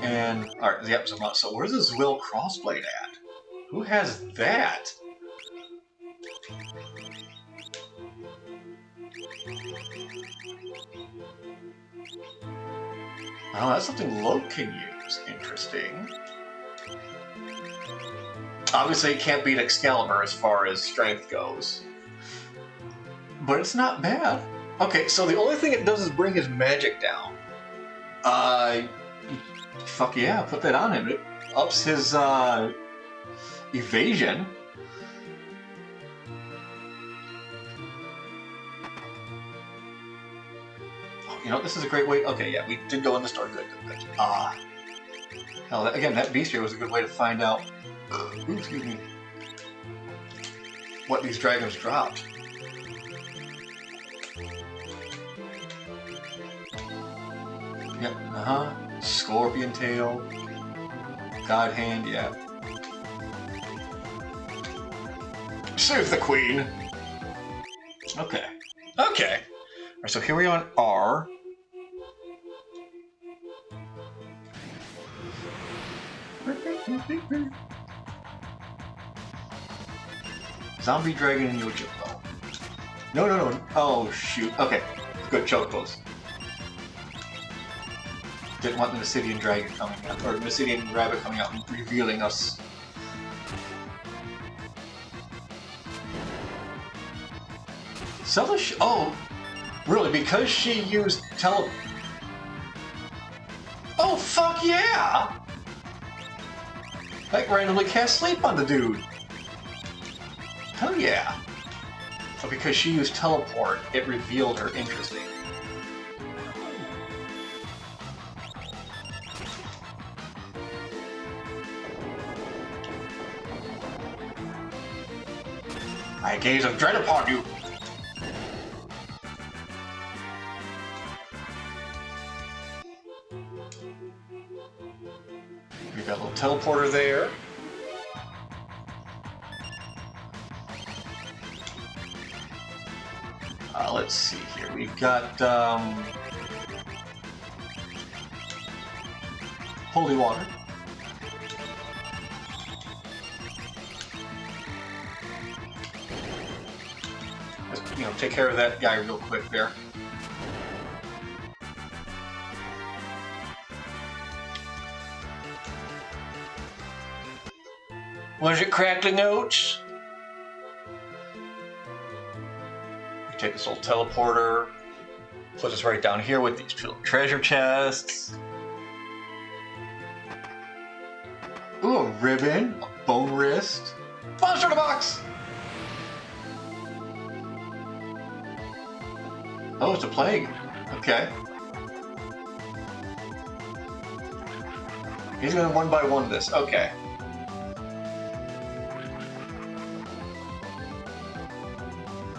And, alright, yep, so where's the Zwill Crossblade at? Who has that? Oh, that's something Loke can use. Interesting. Obviously, it can't beat Excalibur as far as strength goes. But it's not bad. Okay, so the only thing it does is bring his magic down. Fuck yeah, put that on him. It ups his, evasion. Oh, you know, this is a great way... Okay, yeah, we did go in the store. Good. Hell, again, that bestiary was a good way to find out... excuse me. What these dragons dropped. Yep, Scorpion Tail. God Hand, yeah. Save the queen. Okay. Okay. All right, so here we are on R. Zombie dragon and Yojimbo. No. Oh, shoot. Okay. Good chocobos. Didn't want the Mysidian dragon coming out, or Mysidian rabbit coming out and revealing us. Oh, really? Because she used Oh, fuck yeah! Like randomly cast sleep on the dude. Hell yeah. So because she used teleport, it revealed her. Interesting. I gaze of dread upon you. We got a little teleporter there. Let's see here. We've got holy water. Let's, take care of that guy real quick there. Was it crackling oats? We take this little teleporter, put us right down here with these two little treasure chests. Ooh, a ribbon, a bone wrist. Monster in a box! Oh, it's a plague. Okay. He's gonna one by one this. Okay.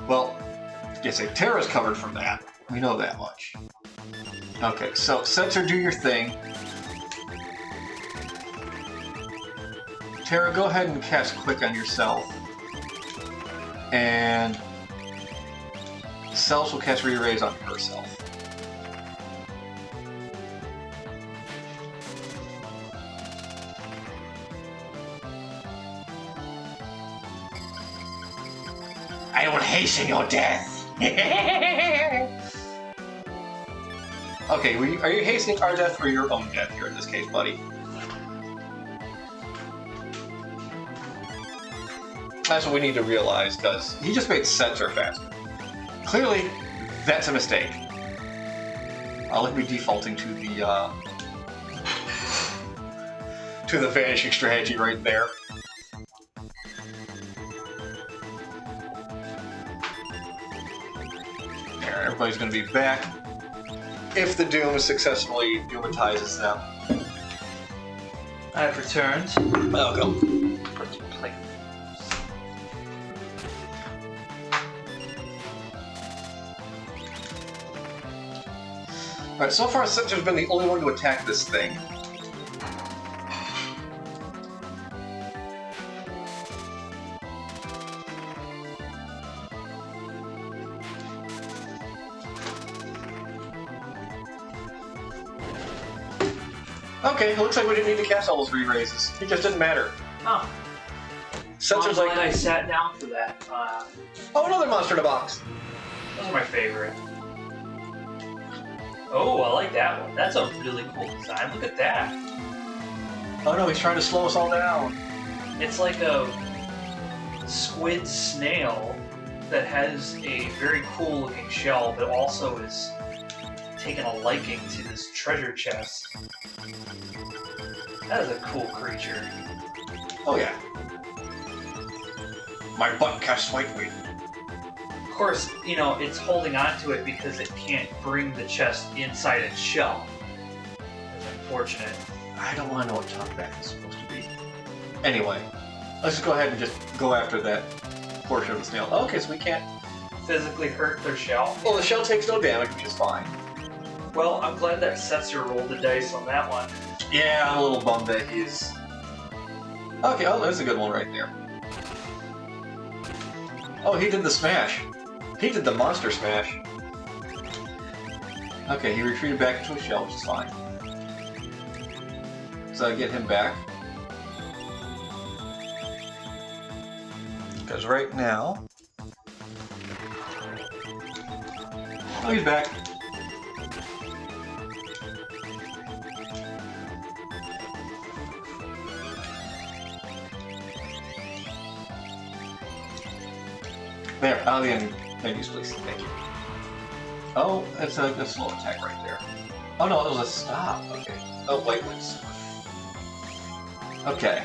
Well, yes, Terra's covered from that. We know that much. Okay, so Censor, do your thing. Terra, go ahead and cast Quick on yourself. And Cells will cast Re-Raise on herself. I will hasten your death. Okay, are you hastening our death or your own death here in this case, buddy? That's what we need to realize, because he just made Censor faster. Clearly, that's a mistake. I'll be defaulting to the vanishing strategy right there. There, everybody's going to be back if the Doom successfully Doomatizes them. I've returned. Welcome. Alright, so far Censor's been the only one to attack this thing. Okay, it looks like we didn't need to cast all those re-raises. It just didn't matter. Oh. Censor's I'm like... glad I sat down for that. Oh, another monster in a box! Those are my favorite. Oh, I like that one. That's a really cool design. Look at that. Oh no, he's trying to slow us all down. It's like a squid snail that has a very cool looking shell, but also is taking a liking to this treasure chest. That is a cool creature. Oh yeah. My butt casts white weight. Of course, you know, it's holding on to it because it can't bring the chest inside its shell. It's unfortunate. I don't want to know what talkback is supposed to be. Anyway, let's just go ahead and just go after that portion of the snail. Okay, so we can't Physically hurt their shell. Well, the shell takes no damage, which is fine. Well, I'm glad that Censor rolled the dice on that one. Yeah, I'm a little bummed that he's... Okay, oh, there's a good one right there. Oh, he did the smash. He did the monster smash. Okay, he retreated back into a shell, which is fine. So I get him back. Because right now... Oh, he's back. There, out of the end menus, please. Thank you. Oh, it's a slow attack right there. Oh no, it was a stop. Okay. Oh, wait, wait. Okay.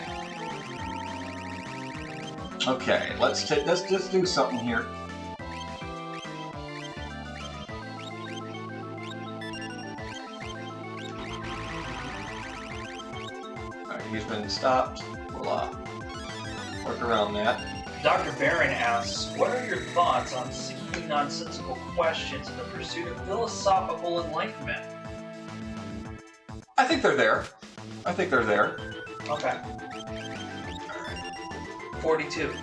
Okay, let's just do something here. Alright, he's been stopped. We'll work around that. Dr. Barron asks, what are your thoughts on seeking nonsensical questions in the pursuit of philosophical enlightenment? I think they're there. I think they're there. Okay. 42.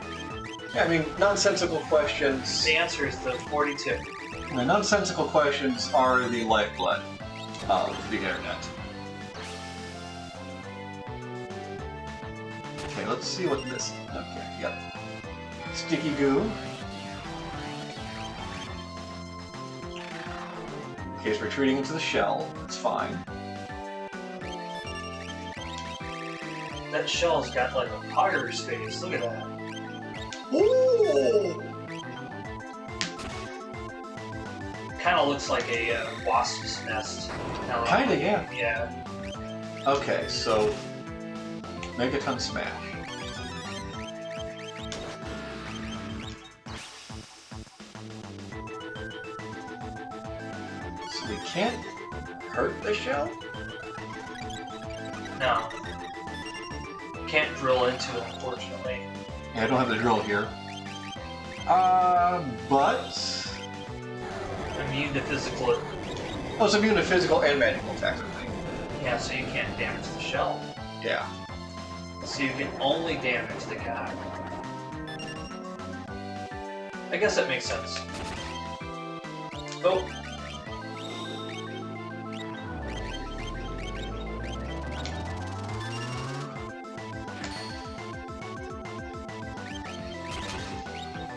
Yeah, I mean, nonsensical questions... The answer is the 42. Nonsensical questions are the lifeblood of the internet. Okay, let's see what this... Okay, yep. Sticky goo. Okay, it's retreating into the shell. That's fine. That shell's got like a pirate's face. Look at that. Ooh! Kind of looks like a wasp's nest. Kinda, yeah. Yeah. Okay, so... Megaton Smash. So we can't hurt the shell? No. Can't drill into it, unfortunately. Yeah, I don't have the drill here. But... Immune to physical. Oh, it's immune to physical and magical attacks, I think. Yeah, so you can't damage the shell. Yeah. So you can only damage the guy. I guess that makes sense. Oh.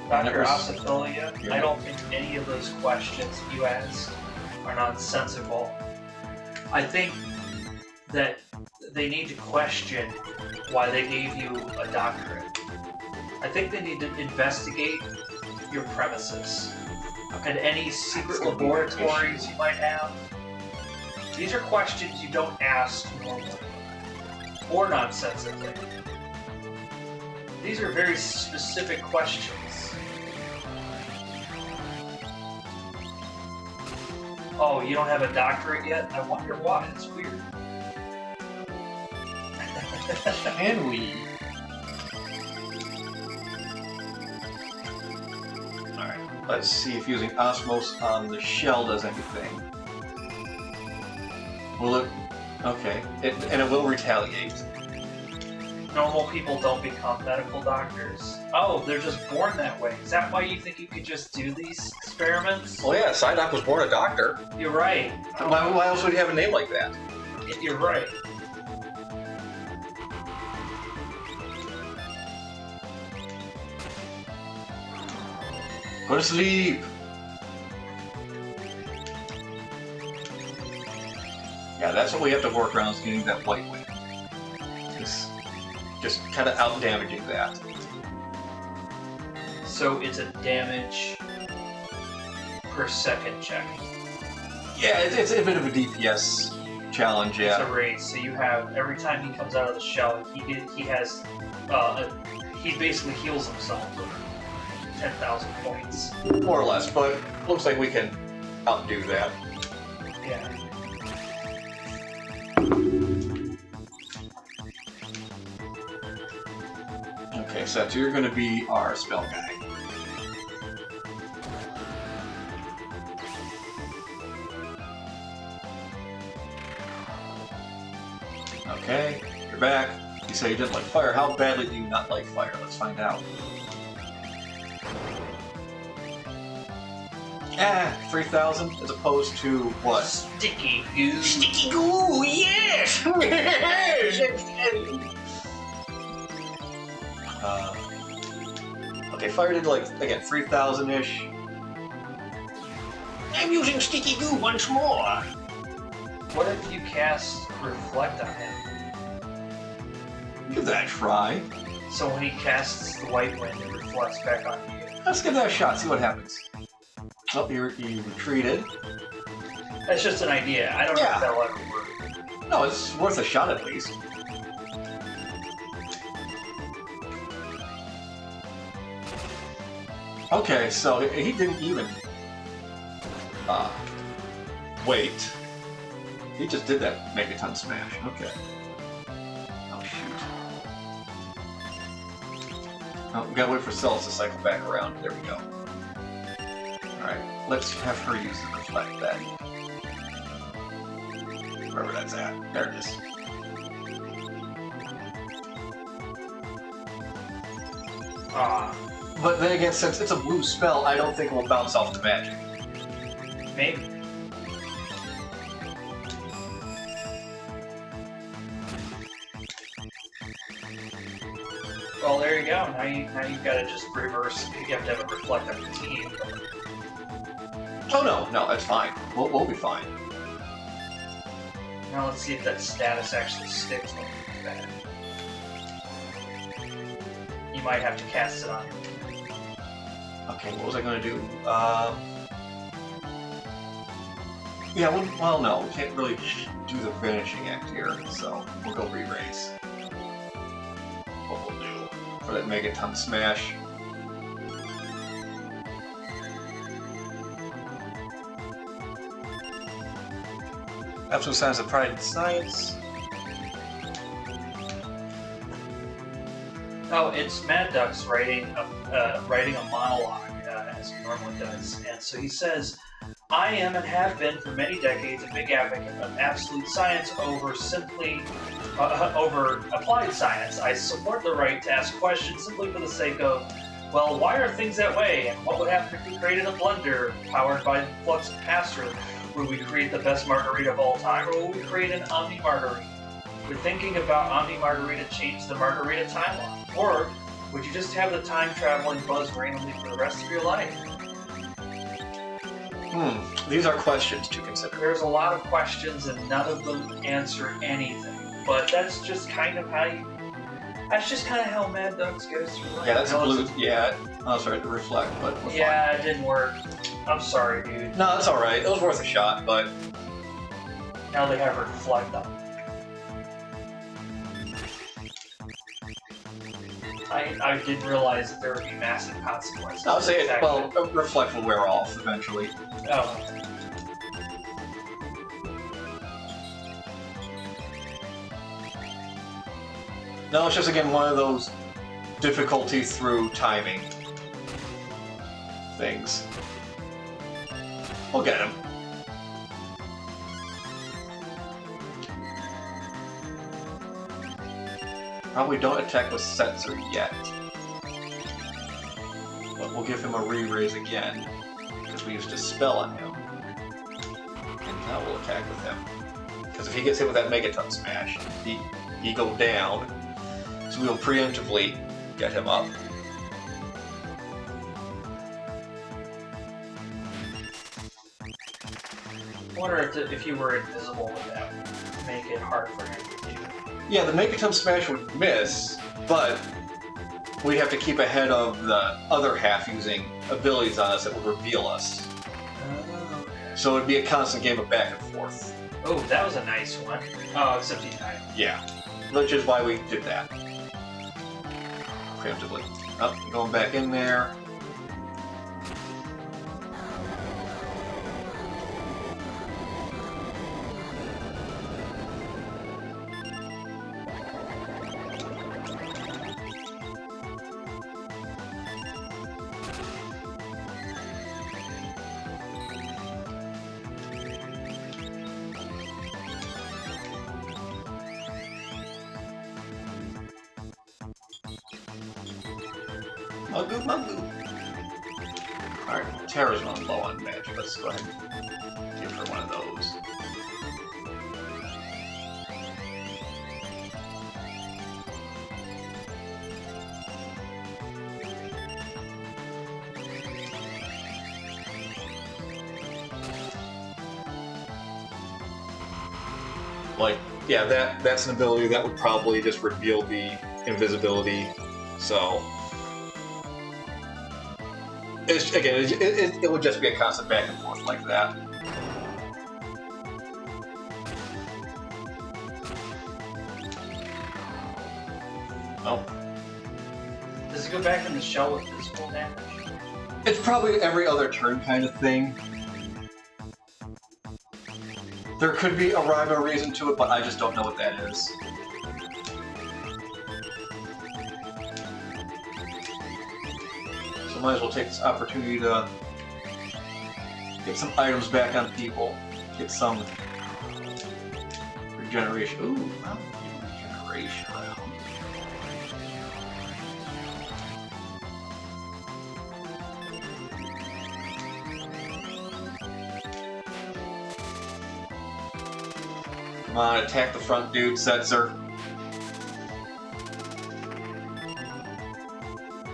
Dr. Ossiphilia, I don't think any of those questions you asked are nonsensical. I think that they need to question why they gave you a doctorate. I think they need to investigate your premises and any secret laboratories you might have. These are questions you don't ask normally or nonsensically. These are very specific questions. Oh, you don't have a doctorate yet? I wonder why. It's weird. Can we? Alright, let's see if using Osmos on the shell does anything. Will it? Okay, and it will retaliate. Normal people don't become medical doctors. Oh, they're just born that way. Is that why you think you could just do these experiments? Well, yeah, Psyduck was born a doctor. You're right. Why else would he have a name like that? You're right. Go to sleep! Yeah, that's what we have to work around, is getting that white wing. Just kind of out-damaging that. So it's a damage per second check. Yeah, it's a bit of a DPS challenge, yeah. It's a raise, so you have, every time he comes out of the shell, he basically heals himself for 10,000 points. More or less, but looks like we can outdo that. Yeah. Okay, so you're going to be our spell guy. Okay, you're back. You say you didn't like fire. How badly do you not like fire? Let's find out. 3,000 as opposed to what? Sticky goo. Sticky goo, yes! Okay, fire did like, again, 3,000-ish. I'm using sticky goo once more. What if you cast Reflect on him? Give that a try. So when he casts the White Wind, it reflects back on you. Let's give that a shot, see what happens. Oh, you retreated. That's just an idea. I don't know if that'll ever work. No, it's worth a shot at least. Okay, so he didn't even wait. He just did that Megaton Smash. Okay. Oh shoot. Oh, we gotta wait for Celes to cycle back around. There we go. Alright, let's have her use the Reflect then. Wherever that's at. There it is. But then again, since it's a blue spell, I don't think it will bounce off the magic. Maybe. Well, there you go. Now you've got to just reverse. You have to have a Reflect on your team. Oh no, that's fine. We'll be fine. Now let's see if that status actually sticks when you do that. You might have to cast it on him. Okay, what was I going to do? Yeah, well, no, we can't really do the Vanishing Act here, so we'll go re-raise. What we'll do for that Megaton Smash. Absolute Science of Pride and Science. Oh, it's Mad Duck's writing a monologue, as he normally does. And so he says, I am and have been for many decades a big advocate of absolute science over applied science. I support the right to ask questions simply for the sake of, well, why are things that way? And what would happen if we created a blender powered by flux capacitor? Would we create the best margarita of all time, or would we create an Omni Margarita? Would thinking about Omni Margarita change the Margarita timeline? Or would you just have the time traveling buzz randomly for the rest of your life? These are questions to consider. There's a lot of questions and none of them answer anything. But that's just kind of how Mad Ducks get us through life. Yeah, that's a blue. Yeah, oh, sorry, to Reflect, but we're fine. Yeah, it didn't work. I'm sorry, dude. No, that's alright. It was worth a shot, but Now they have Reflect on. I didn't realize that there would be massive consequences. I'll say it. Well, Reflect will wear off eventually. Oh. No, it's just again one of those difficulty through timing things. We'll get him. Probably don't attack with Setzer yet. But we'll give him a re-raise again, because we used a spell on him. And now we'll attack with him. Because if he gets hit with that Megaton Smash, he go down. So we'll preemptively get him up. I wonder if you were invisible, would that make it hard for him to do? Yeah, the Megaton Smash would miss, but we'd have to keep ahead of the other half using abilities on us that would reveal us. Oh, okay. So it'd be a constant game of back and forth. Oh, that was a nice one. Oh, except he died. Yeah, which is why we did that. Preemptively. Up, going back in there. Muggle. Alright, Tara's running low on magic. Let's go ahead and give her one of those. Like, yeah, that's an ability that would probably just reveal the invisibility. So, it would just be a constant back and forth like that. Oh. Does it go back in the shell with physical damage? It's probably every other turn kind of thing. There could be a rhyme or reason to it, but I just don't know what that is. So might as well take this opportunity to get some items back on people, get some regeneration. Ooh, I'm getting regeneration around. Come on, attack the front dude, Setzer.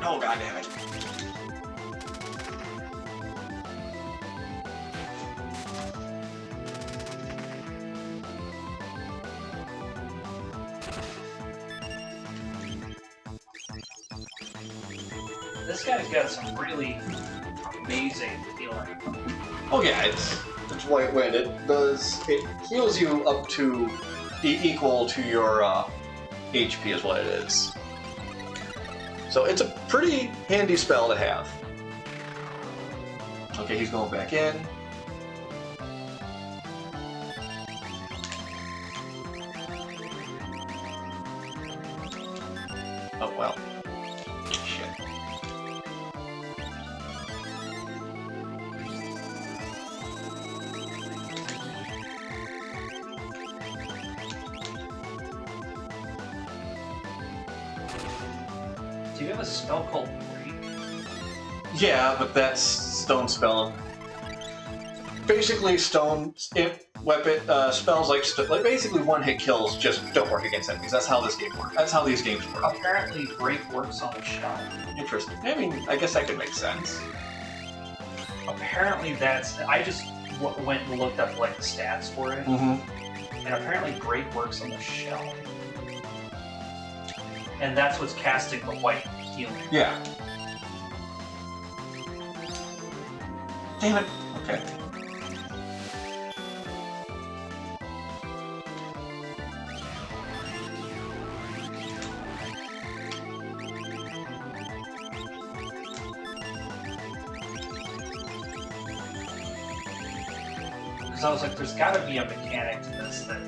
Oh, goddammit. This guy's got some really amazing healing. Oh yeah, it's white wind. It heals you up to equal to your HP is what it is. So it's a pretty handy spell to have. Okay, he's going back in. Oh well. Shit. Do you have a spell called Break? Yeah, but that's stone spell. Basically, stone weapon spells like basically one-hit kills just don't work against enemies. That's how this game works. That's how these games work. Apparently, Break works on the shell. Interesting. I mean, I guess that could make sense. Apparently, that's. I just went and looked up like the stats for it, Mm-hmm. and apparently, Break works on the shell, and that's what's casting the white healing. Yeah. Damn it. Okay. Because I was like, there's got to be a mechanic to this that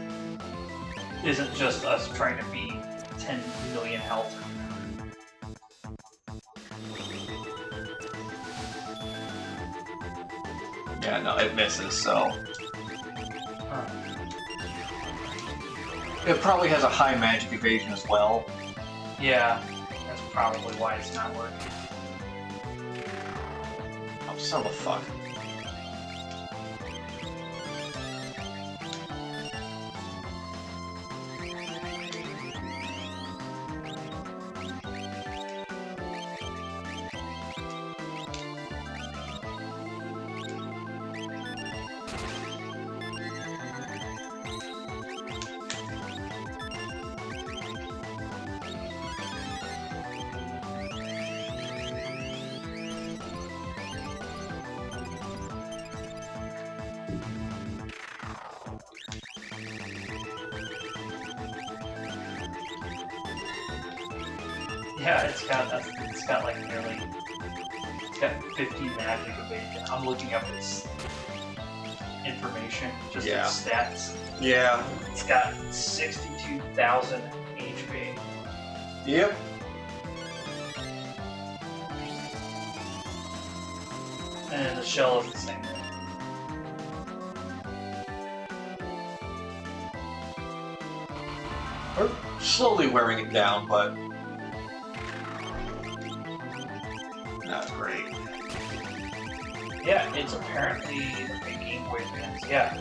isn't just us trying to be 10 million health. Yeah, no, it misses, so... Huh. It probably has a high magic evasion as well. Yeah, that's probably why it's not working. Oh, son of a fuck. Yeah, it's got like nearly, it's got 50 magic evasion. I'm looking up its information, just Yeah. its stats. Yeah. It's got 62,000 HP. Yep. And the shell is the same way. We're slowly wearing it down, but... not great. Yeah, it's apparently a Game Boy Advance. Yeah.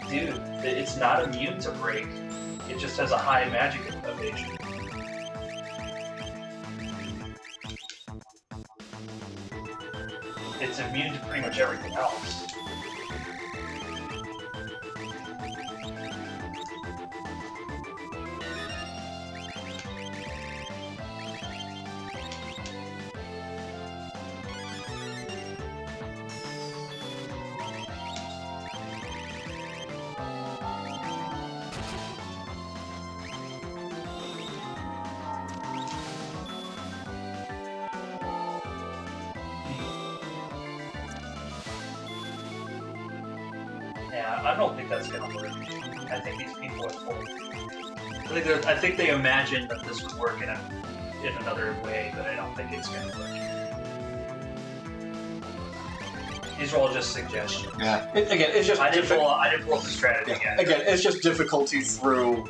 Dude, it's not immune to break. It just has a high magic evasion. It's immune to pretty much everything else. Yeah, I don't think that's gonna work. I think these people are full. I think they imagined that this would work in another way, but I don't think it's gonna work. These are all just suggestions. Yeah. Again, it's just I didn't pull the strategy yet. Again, it's just difficulty through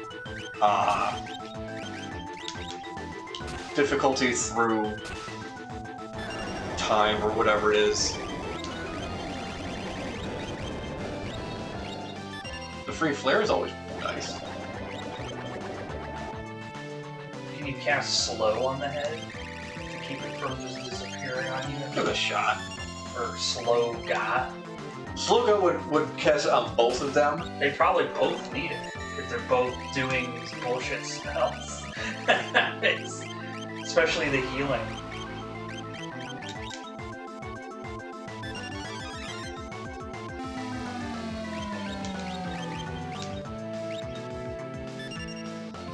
time or whatever it is. The free flare is always nice. Can you cast slow on the head to keep it from just disappearing on you? Give it a shot. Or slow got? Slow Go would cast it on both of them. They probably both need it if they're both doing these bullshit spells. Especially the healing.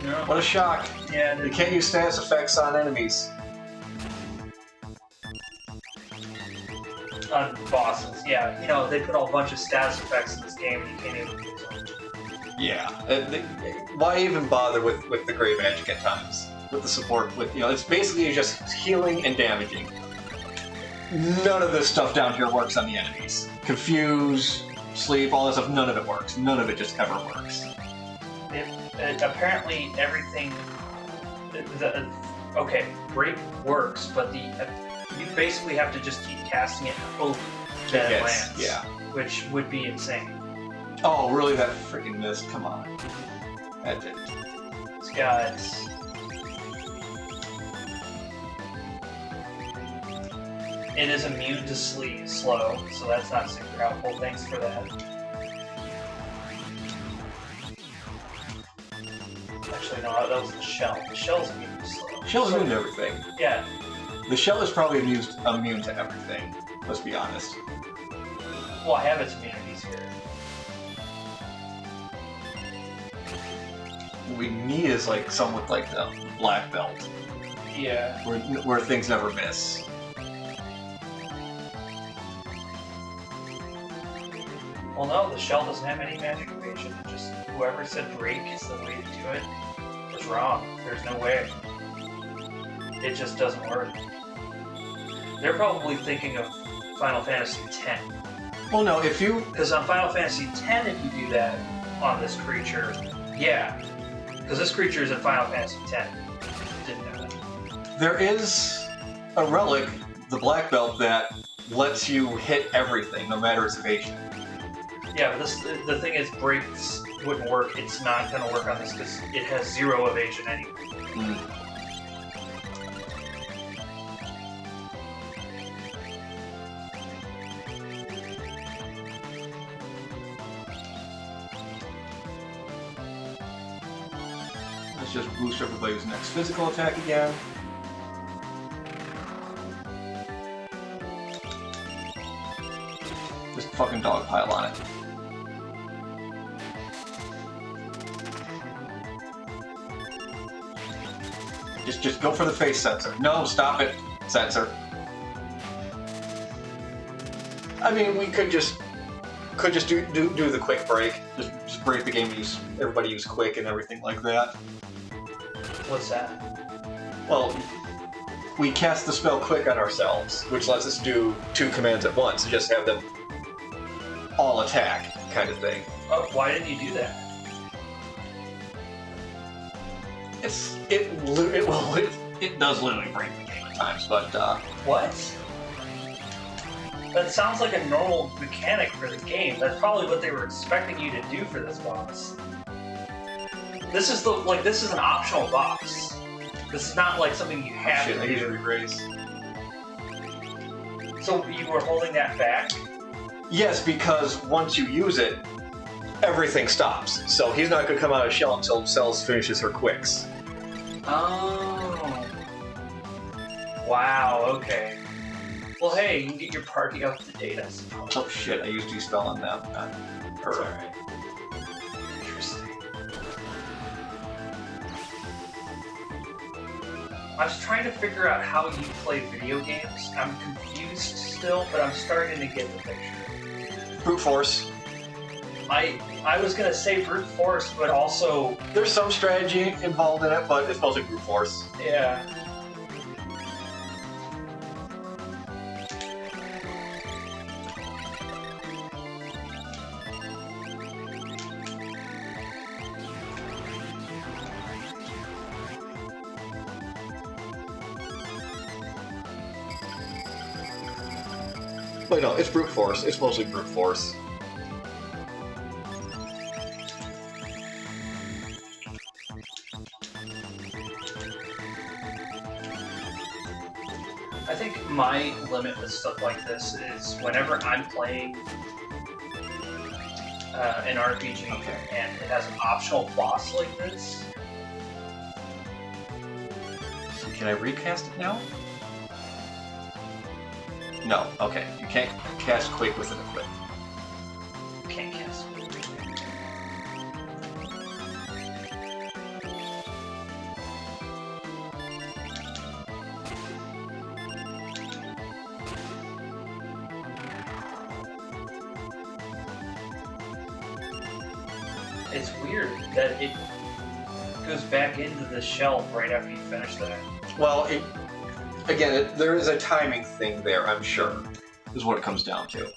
No. What a shock. Yeah, You can't use status effects on enemies. on bosses. Yeah, you know, they put a bunch of status effects in this game and you can't even use them. Yeah. Why even bother with the great magic at times? With the support, it's basically just healing and damaging. None of this stuff down here works on the enemies. Confuse, sleep, all this stuff, none of it works. None of it just ever works. Apparently everything... okay, break works, but you basically have to just keep casting it and hope that it lands. Yeah. Which would be insane. Oh, really? That freaking missed? Come on. That didn't. This guy's... It is immune to slow, so that's not super helpful. Thanks for that. Actually, no, that was the shell. The shell's immune to slow. Shell's immune to everything. Yeah. The shell is probably immune to everything. Let's be honest. Well, I have its immunities here. What we need is like someone with like the black belt, Yeah. where things never miss. Well, no, the shell doesn't have any magic evasion. It just whoever said break is the way to do it was wrong. There's no way. It just doesn't work. They're probably thinking of Final Fantasy X. Well, no, if you... Because on Final Fantasy X, if you do that on this creature, yeah. Because this creature is in Final Fantasy X. Didn't know that. There is a relic, the black belt, that lets you hit everything, no matter its evasion. Yeah, but the thing is, breaks wouldn't work. It's not going to work on this because it has 0 evasion anyway. Mm. Let's just boost everybody's next physical attack again. Just fucking dogpile on it. Just go for the face sensor. No, stop it, sensor. I mean, we could just do the quick break. Just break the game. Everybody use quick and everything like that. What's that? Well, we cast the spell quick on ourselves, which lets us do 2 commands at once and just have them all attack, kind of thing. Oh, why didn't you do that? It does literally break the game at times, but What? That sounds like a normal mechanic for the game. That's probably what they were expecting you to do for this boss. This is this is an optional boss. This is not like something you have to do. I usually race. So you were holding that back? Yes, because once you use it, everything stops. So he's not going to come out of shell until Cells finishes her quicks. Oh. Wow, okay. Well, hey, you can get your party up to date, I suppose. Oh shit, I used D-Spell on them. On her. Alright. Interesting. I was trying to figure out how you play video games. I'm confused still, but I'm starting to get the picture. Brute force. I was gonna say brute force, but also... There's some strategy involved in it, but it's mostly brute force. Yeah. Wait, no, it's brute force. It's mostly brute force. I think my limit with stuff like this is whenever I'm playing an RPG and it has an optional boss like this. So can I recast it now? No, okay. You can't cast Quake with an equip. Can't cast. It's weird that it goes back into the shelf right after you finish that. Well, there is a timing thing there, I'm sure, is what it comes down to.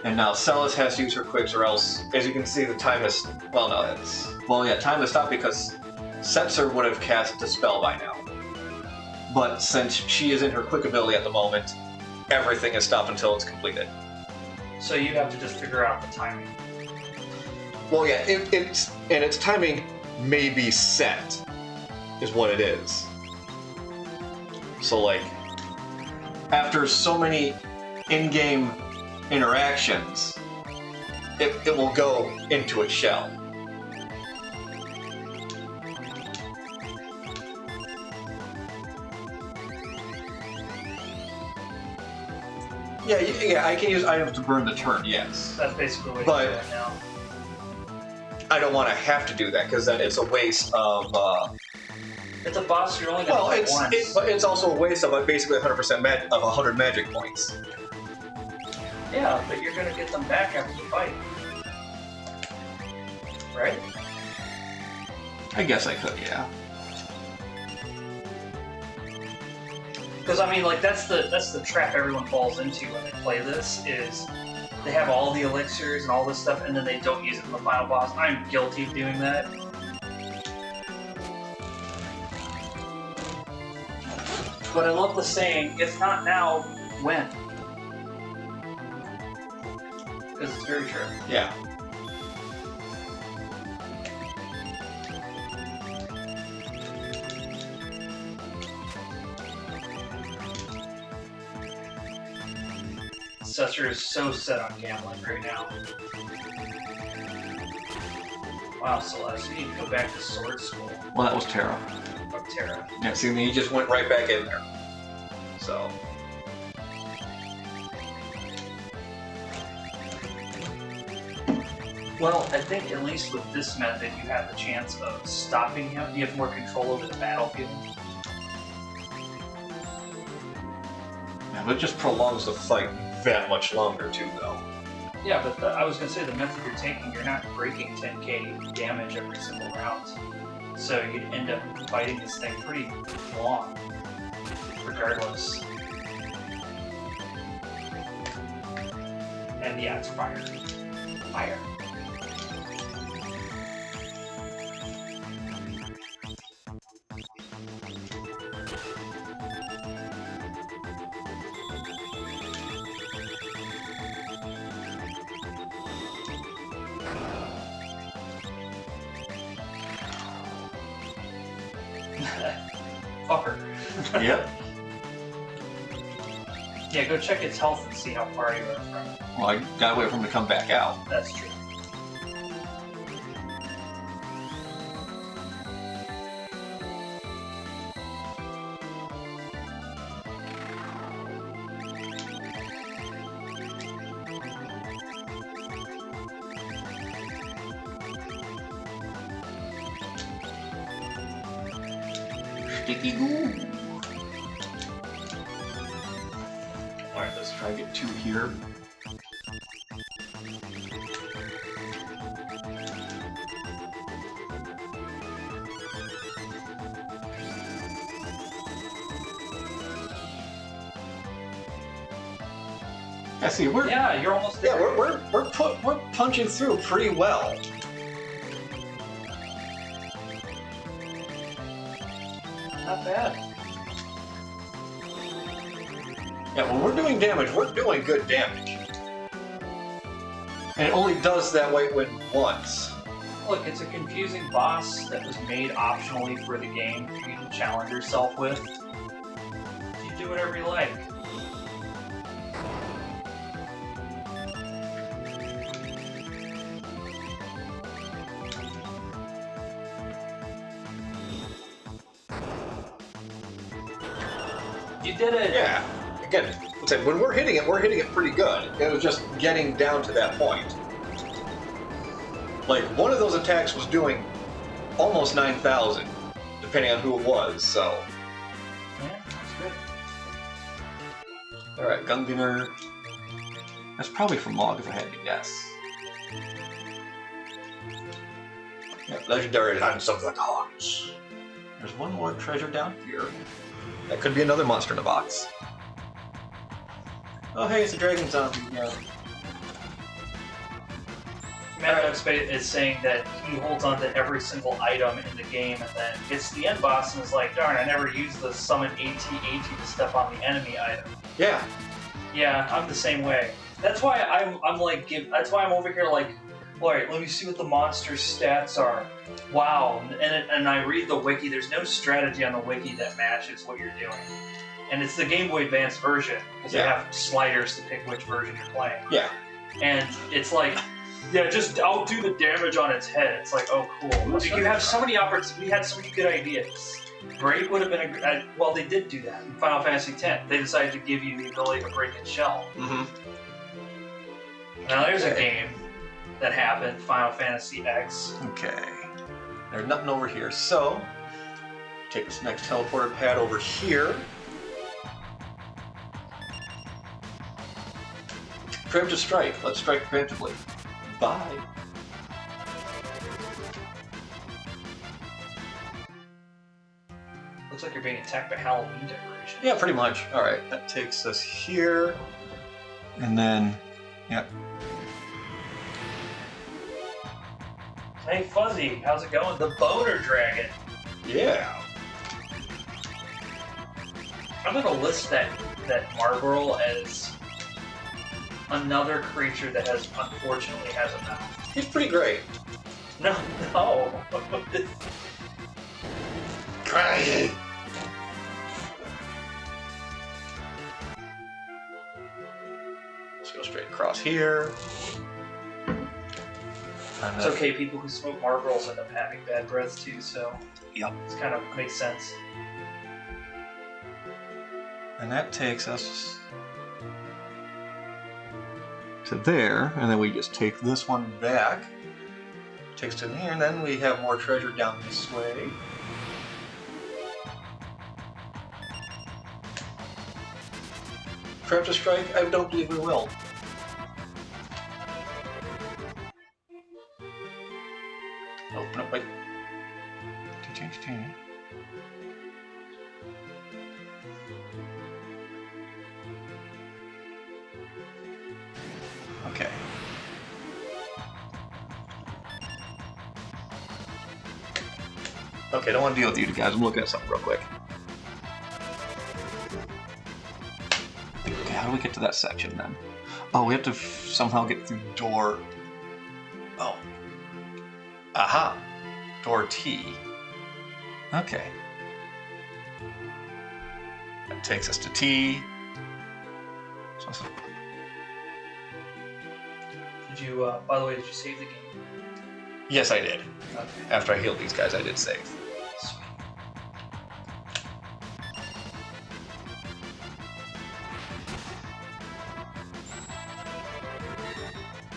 And now Celes has to use her quicks, or else, as you can see, the time has... Well, no, it's... Well, yeah, time has stopped because Setzer would have cast Dispel by now. But since she is in her quick ability at the moment, everything is stopped until it's completed. So you have to just figure out the timing. Well, yeah, its timing may be set, is what it is. So, like, after so many in-game interactions, it will go into its shell. Yeah, I can use items to burn the turn, yes. That's basically what But- you're doing now. I don't want to have to do that, because then it's a waste of... It's a boss you're only gonna fight once. But it's also a waste of basically 100% of 100 magic points. Yeah, but you're gonna get them back after you fight. Right? I guess I could, yeah. Because I mean, like that's the trap everyone falls into when they play this is they have all the elixirs and all this stuff, and then they don't use it in the final boss. I'm guilty of doing that. But I love the saying, if not now, when? Because it's very true. Yeah. Setzer is so set on gambling right now. Wow, Celeste, you need to go back to sword school. Well, that was Terra. Fuck Terra. Yeah, see, he just went right back in there. So. Well, I think at least with this method, you have the chance of stopping him. You have more control over the battlefield. Yeah, but it just prolongs the fight that much longer, too, though. Yeah, but I was going to say, the method you're taking, you're not breaking 10k damage every single round. So you'd end up fighting this thing pretty long, regardless. And yeah, it's fire. Fire. Fucker. Yep. Yeah, go check its health and see how far you are from it. Well, I gotta wait for him to come back out. That's true. Sticky goo. Alright, let's try to get 2 here. Yeah, see, Yeah, you're almost there. we're punching through pretty well. Not bad. Yeah, when we're doing damage, we're doing good damage. And it only does that way when once. Look, it's a confusing boss that was made optionally for the game for you to challenge yourself with. You do whatever you like. You did it! Yeah. Again, when we're hitting it pretty good. It was just getting down to that point. Like, one of those attacks was doing almost 9,000, depending on who it was, so. Yeah, that's good. Alright, Gungunner. That's probably from Mog if I had to guess. Yeah, legendary Lance of the Gods. There's one more treasure down here. That could be another monster in a box. Oh hey, it's a dragon zombie. Yeah. Maddox is saying that he holds on to every single item in the game and then gets to the end boss and is like, darn, I never used the summon AT-AT to step on the enemy item. Yeah. Yeah, I'm the same way. That's why I'm like, that's why I'm over here like, alright, let me see what the monster's stats are. Wow, and I read the wiki, there's no strategy on the wiki that matches what you're doing. And it's the Game Boy Advance version, because they have sliders to pick which version you're playing. Yeah. And it's like, yeah, just outdo the damage on its head. It's like, oh, cool. You have so many opportunities. We had so many good ideas. Break would have been a well, they did do that in Final Fantasy X. They decided to give you the ability to break its shell. Mm-hmm. Now there's a game that happened, Final Fantasy X. Okay. There's nothing over here, so take this next teleporter pad over here. Preemptive strike. Let's strike preemptively. Bye. Looks like you're being attacked by Halloween decoration. Yeah, pretty much. Alright, that takes us here. And then, yeah. Hey Fuzzy, how's it going? The Boner Dragon. Yeah. I'm gonna list that Marlborough as another creature that unfortunately has a mouth. He's pretty great. No. Crazy. Let's go straight across here. And It's okay, people who smoke Marlboros end up having bad breath too, so Yep. it kind of makes sense. And that takes us to there, and then we just take this one back. Takes us in here, and then we have more treasure down this way. Preemptive strike? I don't believe we will. Oh, no, wait. Change. Okay. Okay, don't want to deal with you guys. I'm looking at something real quick. Okay, how do we get to that section then? Oh, we have to somehow get through door... Oh. Aha! Door T. Okay. That takes us to T. Did you, by the way, did you save the game? Yes, I did. Okay. After I healed these guys, I did save. Sweet.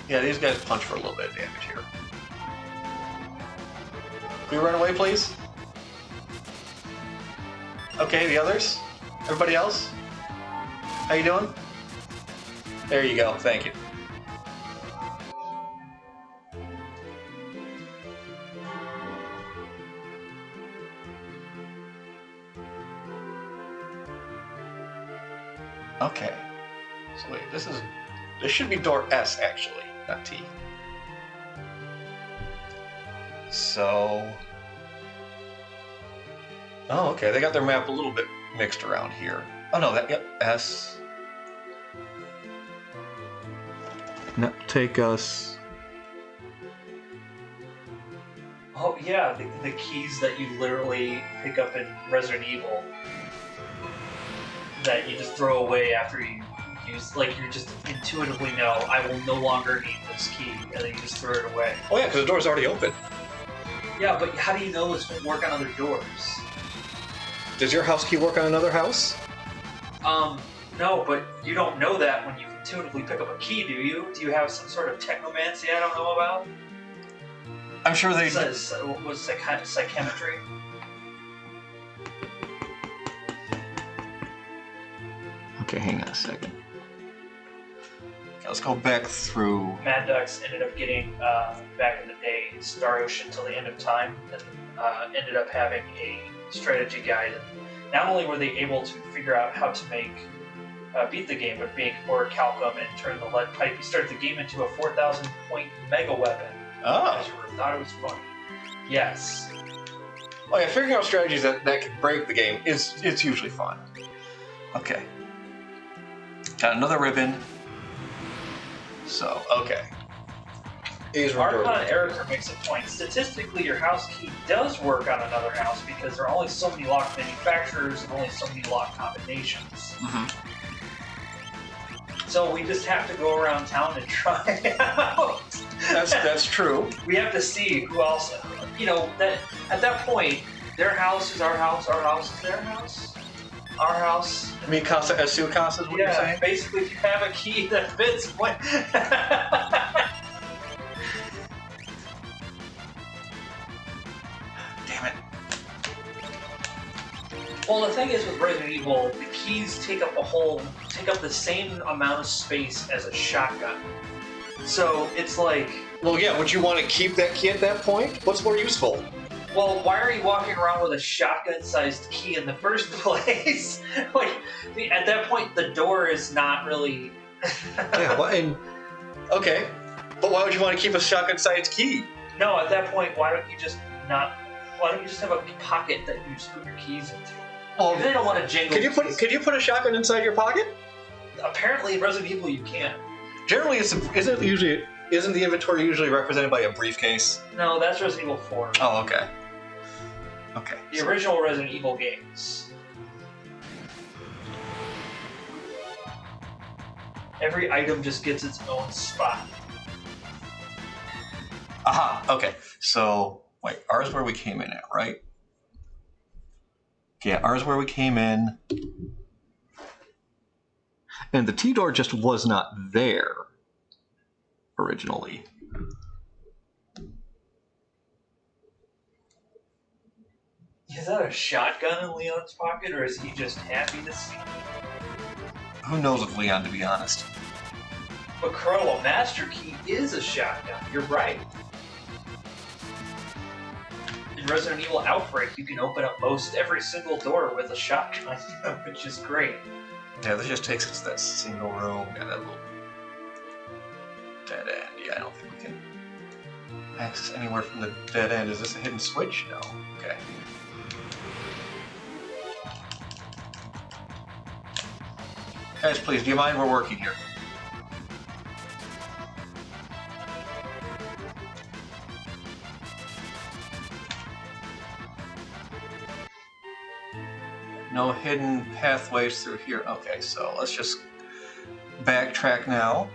Yeah, these guys punch for a little bit of damage here. Can we run away, please? Okay, the others? Everybody else? How you doing? There you go, thank you. Okay. So wait, this should be door S actually, not T. So oh, okay, they got their map a little bit mixed around here. Oh no, yep, S. Now take us. Oh yeah, the keys that you literally pick up in Resident Evil that you just throw away after you use, like you just intuitively know, I will no longer need this key, and then you just throw it away. Oh yeah, because the door's already open. Yeah, but how do you know this won't work on other doors? Does your house key work on another house? No, but you don't know that when you intuitively pick up a key, do you? Do you have some sort of technomancy I don't know about? I'm sure they. What was psychometry? Okay, hang on a second. Okay, let's go back through. Mad Ducks ended up getting, back in the day, Star Ocean till the end of time, and ended up having a strategy guide. And not only were they able to figure out how to make beat the game, but make orichalcum and turn the lead pipe. He started the game into a 4,000 point mega weapon. Oh. Because you thought it was funny. Yes. Oh yeah, figuring out strategies that can break the game it's usually fun. Okay. Got another ribbon. So, okay. Archon Erica makes a point. Statistically, your house key does work on another house because there are only so many lock manufacturers and only so many lock combinations. Mm-hmm. So we just have to go around town and try it out. That's true. We have to see who else, that at that point, their house is our house is their house, our house. Mi casa es su casa is what you're saying? Basically, if you have a key that fits, what? Damn it. Well, the thing is with Resident Evil, the keys take up the same amount of space as a shotgun. So it's like, Well, yeah, would you want to keep that key at that point? What's more useful? well, why are you walking around with a shotgun-sized key in the first place? Like, at that point, the door is not really. Yeah, well, okay, but why would you want to keep a shotgun-sized key? No, at that point, why don't you just have a pocket that you just put your keys into? Well, If they don't want to jingle. could you put a shotgun inside your pocket? Apparently, in Resident Evil, you can. Generally, isn't the inventory usually represented by a briefcase? No, that's Resident Evil 4. Oh, okay. Okay. The original Resident Evil games. Every item just gets its own spot. Aha. Okay. So wait, ours where we came in at, right? Yeah, ours where we came in. And the T door just was not there originally. Is that a shotgun in Leon's pocket, or is he just happy to see me? Who knows with Leon, to be honest. But Crow, a master key is a shotgun. You're right. In Resident Evil Outbreak, you can open up most every single door with a shotgun, which is great. Yeah, this just takes us to that single room and that little dead end. Yeah, I don't think we can access anywhere from the dead end. Is this a hidden switch? No. Okay. Guys, please, do you mind? We're working here. No hidden pathways through here. Okay, so let's just backtrack now.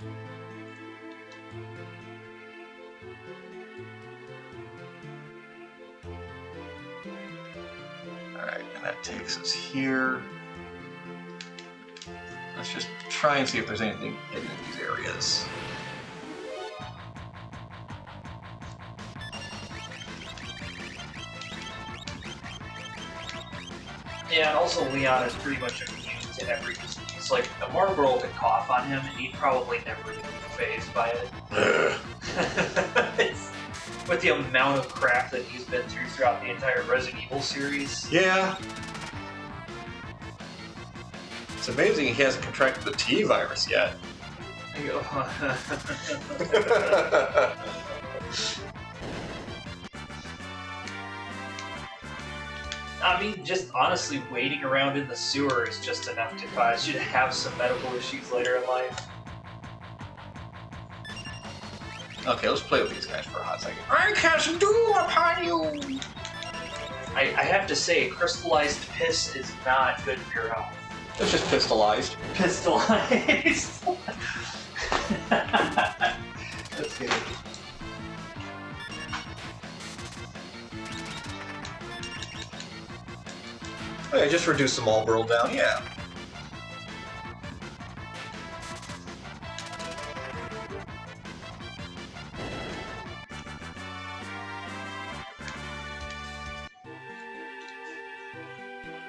Alright, and that takes us here. Let's just try and see if there's anything hidden in these areas. Yeah, and also Leon is pretty much immune to every disease. Like, a Marlboro could cough on him, and he'd probably never even be phased by it. With the amount of crap that he's been through throughout the entire Resident Evil series. Yeah. It's amazing he hasn't contracted the T virus yet. I go, I mean, just honestly, waiting around in the sewer is just enough to cause you to have some medical issues later in life. Okay, let's play with these guys for a hot second. I cast doom upon you! I have to say, crystallized piss is not good for your health. It's just pistolized. Pistolized. That's good. Oh yeah, just reduce the Marlboro down, yeah.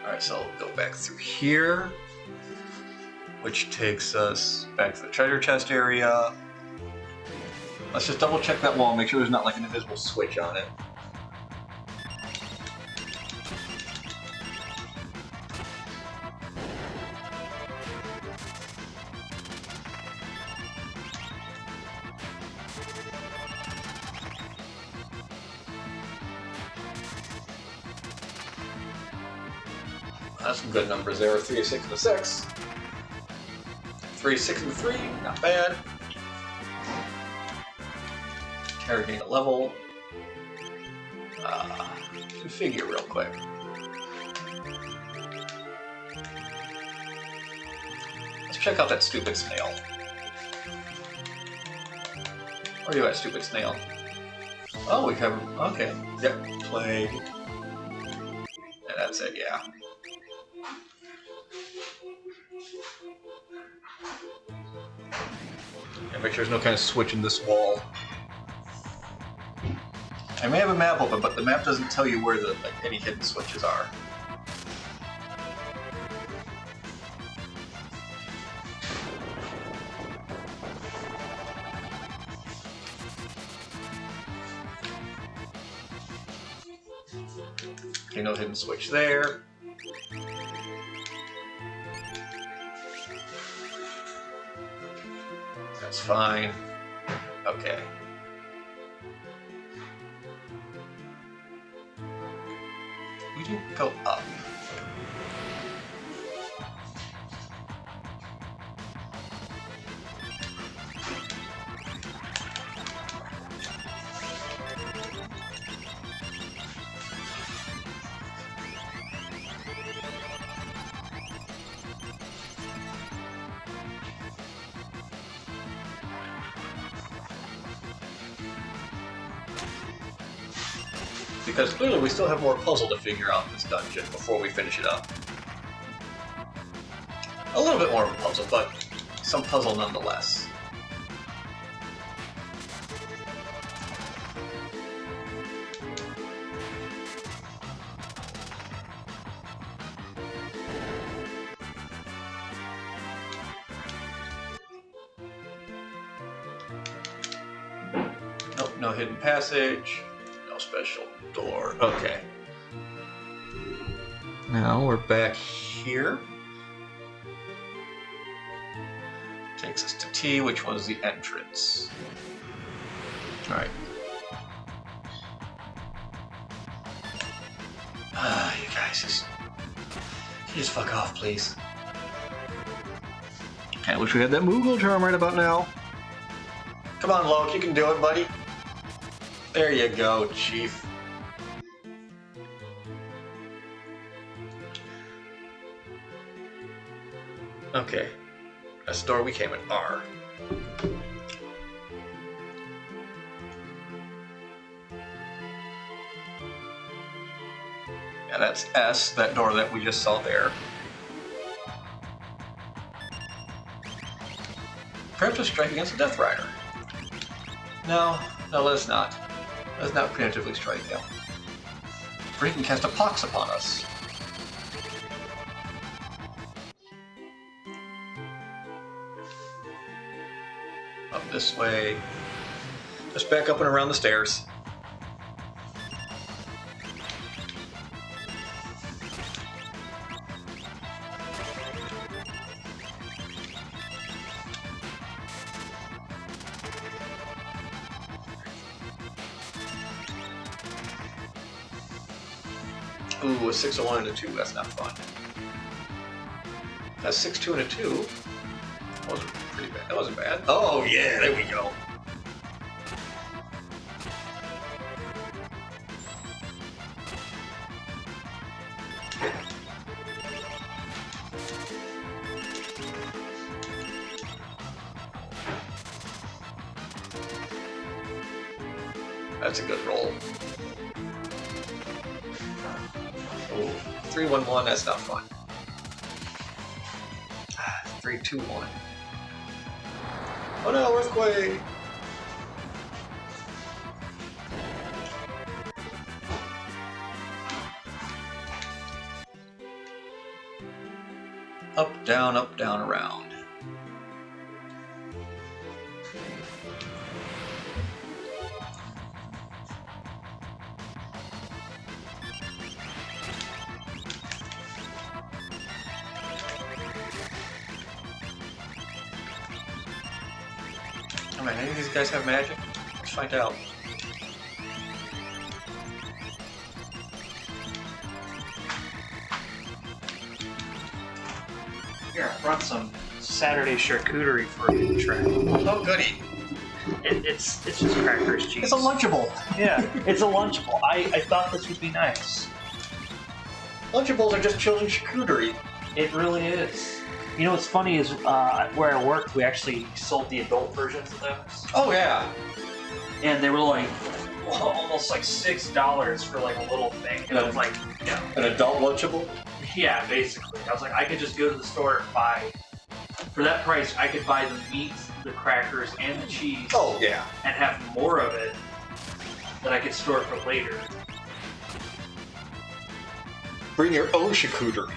Alright, so I'll go back through here, which takes us back to the treasure chest area. Let's just double check that wall, make sure there's not like an invisible switch on it. That's some good numbers there. 3, 6, and a 6. 3, 6, and a 3. Not bad. Interrogate a level. Configure real quick. Let's check out that stupid snail. Where are you at, stupid snail? Oh, we have... Okay. Yep. Plague. And that's it, yeah. And make sure there's no kind of switch in this wall. I may have a map open, but the map doesn't tell you where the any hidden switches are. Okay, no hidden switch there. That's fine. Okay. We didn't go up. Because clearly we still have more puzzle to figure out in this dungeon before we finish it up. A little bit more of a puzzle, but some puzzle nonetheless. Nope, no hidden passage. Special door. Okay. Now we're back here. Takes us to T, which was the entrance. Alright. You guys just... Can you just fuck off, please? I wish we had that Moogle charm right about now. Come on, Loki, you can do it, buddy. There you go, Chief. Okay. That's the door we came in. R. Yeah, that's S, that door that we just saw there. Preemptive strike against the Death Rider. No, let's not. Let's not preemptively strike him. For he can cast a Pox upon us. Up this way. Just back up and around the stairs. Ooh, a 6, a 1, and a 2. That's not fun. That's 6, 2, and a 2. That wasn't pretty bad. That wasn't bad. Oh, yeah, there we go. That's a good roll. Oh, 3, 1, 1, that's not fun. 3, 2, 1. Oh no, earthquake! Up, down, around. Alright, any of these guys have magic? Let's find out. Here, I brought some Saturday charcuterie for you to try. Oh, goody. It's just crackers, cheese. It's a Lunchable. Yeah, it's a Lunchable. I thought this would be nice. Lunchables are just children's charcuterie. It really is. You know what's funny is where I worked, we actually sold the adult versions of those. Oh, yeah. And they were like almost like $6 for like a little thing. And I was like, yeah. An adult Lunchable? Yeah, basically. I was like, I could just go to the store and buy. For that price, I could buy the meat, the crackers, and the cheese. Oh, yeah. And have more of it that I could store for later. Bring your own charcuterie.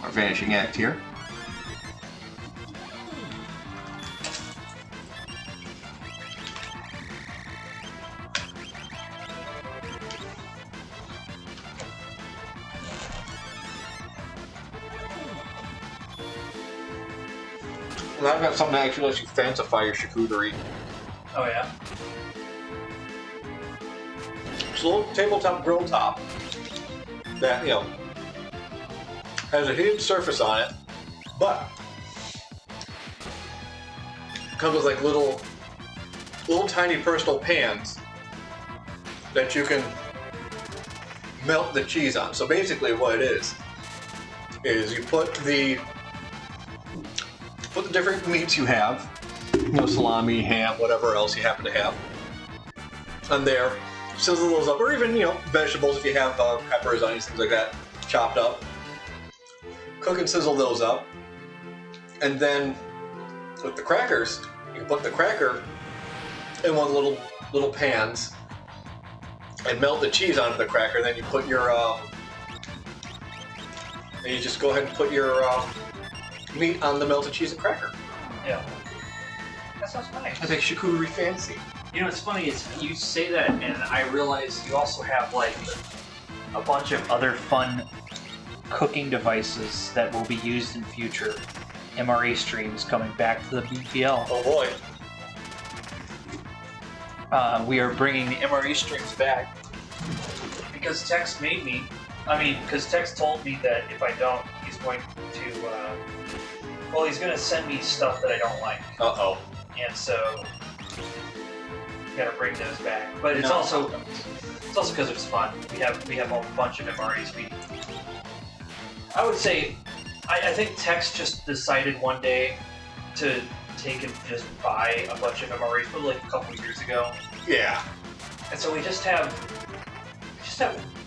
Our vanishing act here. And I've got something that actually lets you fancify your charcuterie. Oh, yeah? It's a little tabletop grill top that, you know, has a hidden surface on it, but comes with like little tiny personal pans that you can melt the cheese on. So basically what it is you put the different meats you have, you know, salami, ham, whatever else you happen to have, on there, sizzle those up, or even, you know, vegetables if you have peppers, onions, things like that, chopped up. Cook and sizzle those up, and then with the crackers, you can put the cracker in one of the little pans and melt the cheese onto the cracker. Then you put your and you just go ahead and put your meat on the melted cheese and cracker. Yeah. That sounds nice. I think charcuterie fancy. You know what's funny is you say that, and I realize you also have like a bunch of other fun cooking devices that will be used in future MRE streams coming back to the BPL. Oh boy. We are bringing the MRE streams back because Tex told me that if I don't, he's going to, he's going to send me stuff that I don't like. Uh-oh. And so gotta bring those back. But it's also because it's fun. We have a bunch of MREs. I would say, I think Tex just decided one day to take and just buy a bunch of MREs, probably like a couple of years ago. Yeah. And so we just have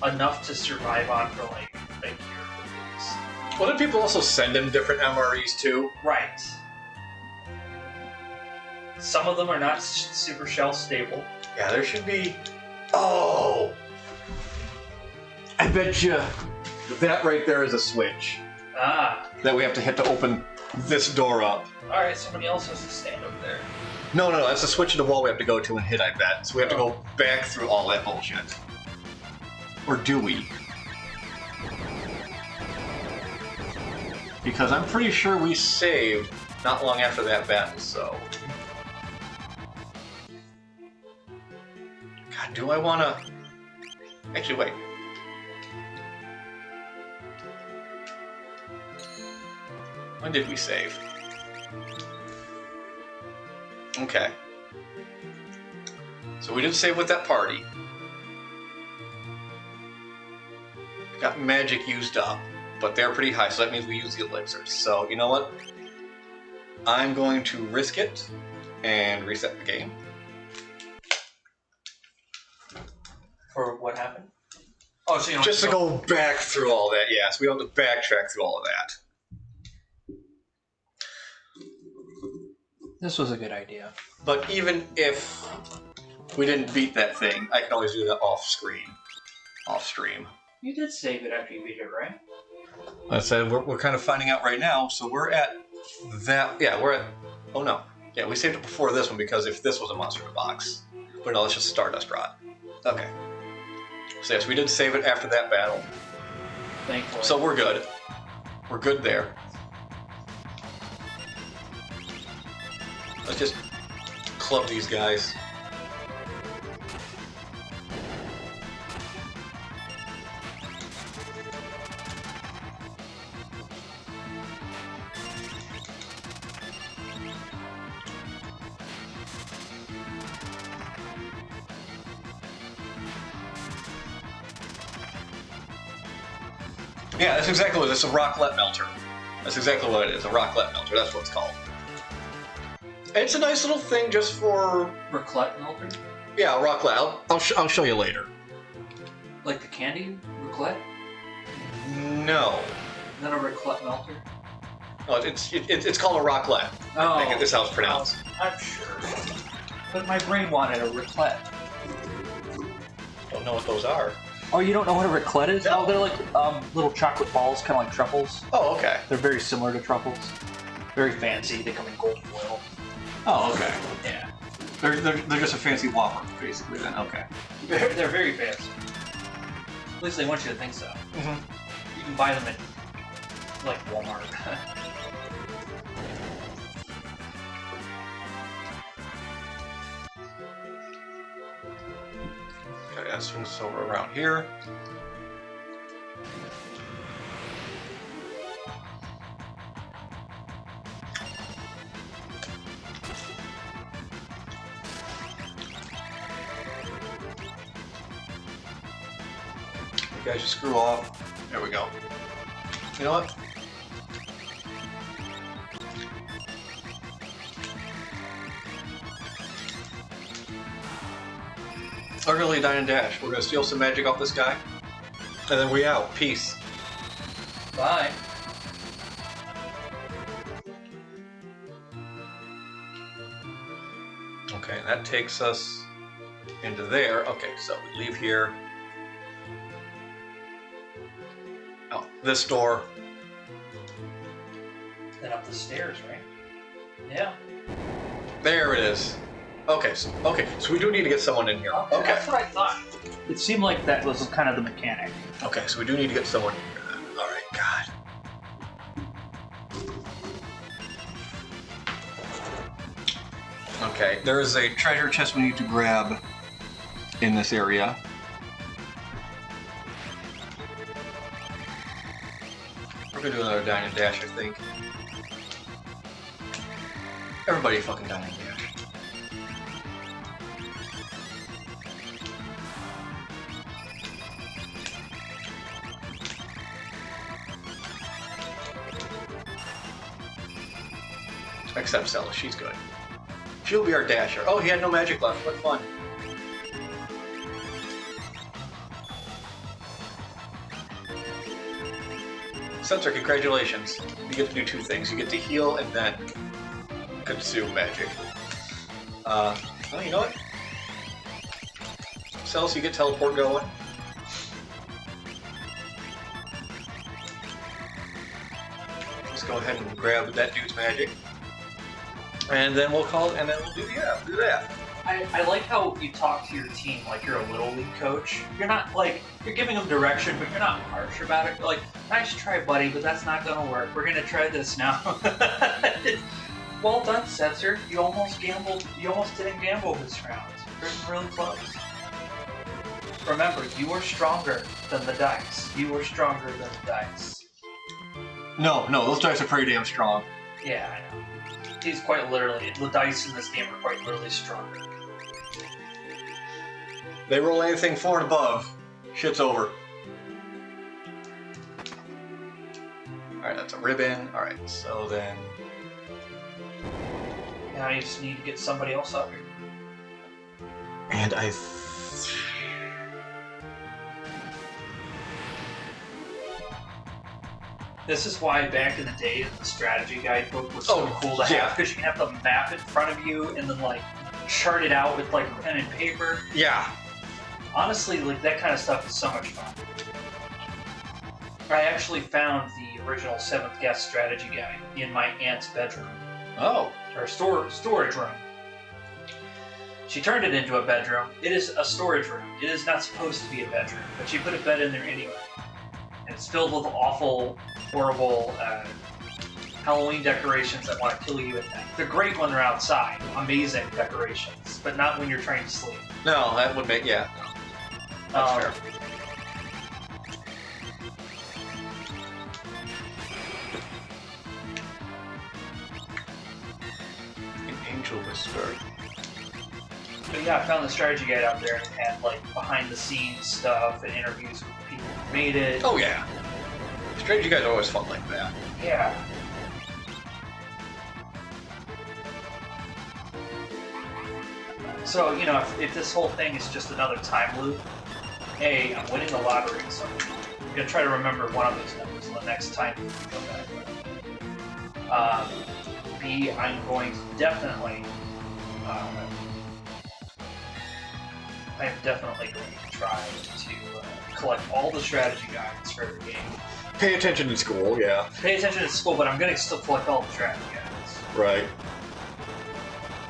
enough to survive on for like a year at least. Well, then people also send him different MREs too. Right. Some of them are not super shelf stable. Yeah, there should be. Oh! I bet you that right there is a switch Ah. that we have to hit to open this door up. Alright, somebody else has to stand over there. No, that's a switch in the wall we have to go to and hit, I bet. So we have to go back through all that bullshit. Or do we? Because I'm pretty sure we saved not long after that battle, so... God, do I want to... Actually, wait. When did we save? Okay. So we did save with that party. Got magic used up, but they're pretty high, so that means we use the elixirs. So, you know what? I'm going to risk it and reset the game. For what happened? Oh, so you don't Just to go back through all that, yes. We don't have to backtrack through all of that. This was a good idea. But even if we didn't beat that thing, I can always do that off stream. You did save it after you beat it, right? I said we're kind of finding out right now, so we're at that. Yeah, we're at. Oh no. Yeah, we saved it before this one because if this was a monster in a box. But no, it's just Stardust Rod. Okay. So yes, we did save it after that battle. Thankfully. So we're good. We're good there. Let's just club these guys. Yeah, that's exactly what it is. It's a rocklet melter. That's exactly what it is. A rocklet melter. That's what it's called. It's a nice little thing just for... Raclette melter? Yeah, rocklet. I'll show you later. Like the candy raclette? No. Not a raclette melter? No, it's called a rocklet. I think this is how it's pronounced. I'm sure. But my brain wanted a raclette. Don't know what those are. Oh, you don't know what a raclette is? No. Oh, they're like little chocolate balls, kind of like truffles. Oh, okay. They're very similar to truffles. Very fancy. They come in gold foil. Oh, okay. Yeah. They're just a fancy Whopper, basically, then. Okay. They're very fancy. At least they want you to think so. Mm-hmm. You can buy them at, like, Walmart. Okay, let's swing this over around here. You guys just screw off. There we go. You know what? Utterly Dine and Dash. We're gonna steal some magic off this guy. And then we out. Peace. Bye. Okay, that takes us into there. Okay, so we leave here. Out this door. Then up the stairs, right? Yeah. There it is. Okay, so we do need to get someone in here. Okay. That's what I thought. It seemed like that was kind of the mechanic. Okay, so we do need to get someone in here then. Alright, God. Okay, there is a treasure chest we need to grab in this area. We're gonna do another Dine and Dash, I think. Everybody fucking Dine and Dash. Except Celis, she's good. She'll be our dasher. Oh, he had no magic left. What fun. Sensor, congratulations. You get to do two things. You get to heal and then consume magic. Oh, you know what? Celis, you get teleport going. Let's go ahead and grab that dude's magic. And then we'll call it, and then we'll do that. I like how you talk to your team like you're a little league coach. You're not like, you're giving them direction, but you're not harsh about it. You're like, nice try, buddy, but that's not gonna work. We're gonna try this now. Well done, Setzer. You almost gambled. You almost didn't gamble this round. You're really close. Remember, you are stronger than the dice. You are stronger than the dice. No, those dice are pretty damn strong. Yeah, I know. He's quite literally, the dice in this game are quite literally stronger. They roll anything 4 and above. Shit's over. Alright, that's a ribbon. Alright, so then... Now you just need to get somebody else up here. And This is why back in the day the strategy guidebook was so cool to have, because you can have the map in front of you and then like chart it out with like pen and paper. Yeah. Honestly, like that kind of stuff is so much fun. I actually found the original 7th Guest strategy guide in my aunt's bedroom. Oh. Or storage room. She turned it into a bedroom. It is a storage room. It is not supposed to be a bedroom, but she put a bed in there anyway. And it's filled with awful, horrible Halloween decorations that want to kill you at night. They're great when they're outside. Amazing decorations. But not when you're trying to sleep. No, that would make... Yeah. That's fair. An Angel Whisper. But yeah, I found the strategy guide out there and it had like behind the scenes stuff and interviews with people who made it. Oh yeah. Strategy guides are always fun like that. Yeah. So, you know, if this whole thing is just another time loop, A, I'm winning the lottery, so I'm going to try to remember one of those numbers the next time we come back. B, I'm going to definitely... I am definitely going to try to collect all the strategy guides for the game. Pay attention in school, yeah. Pay attention in school, but I'm going to still collect all the strategy guides. Right.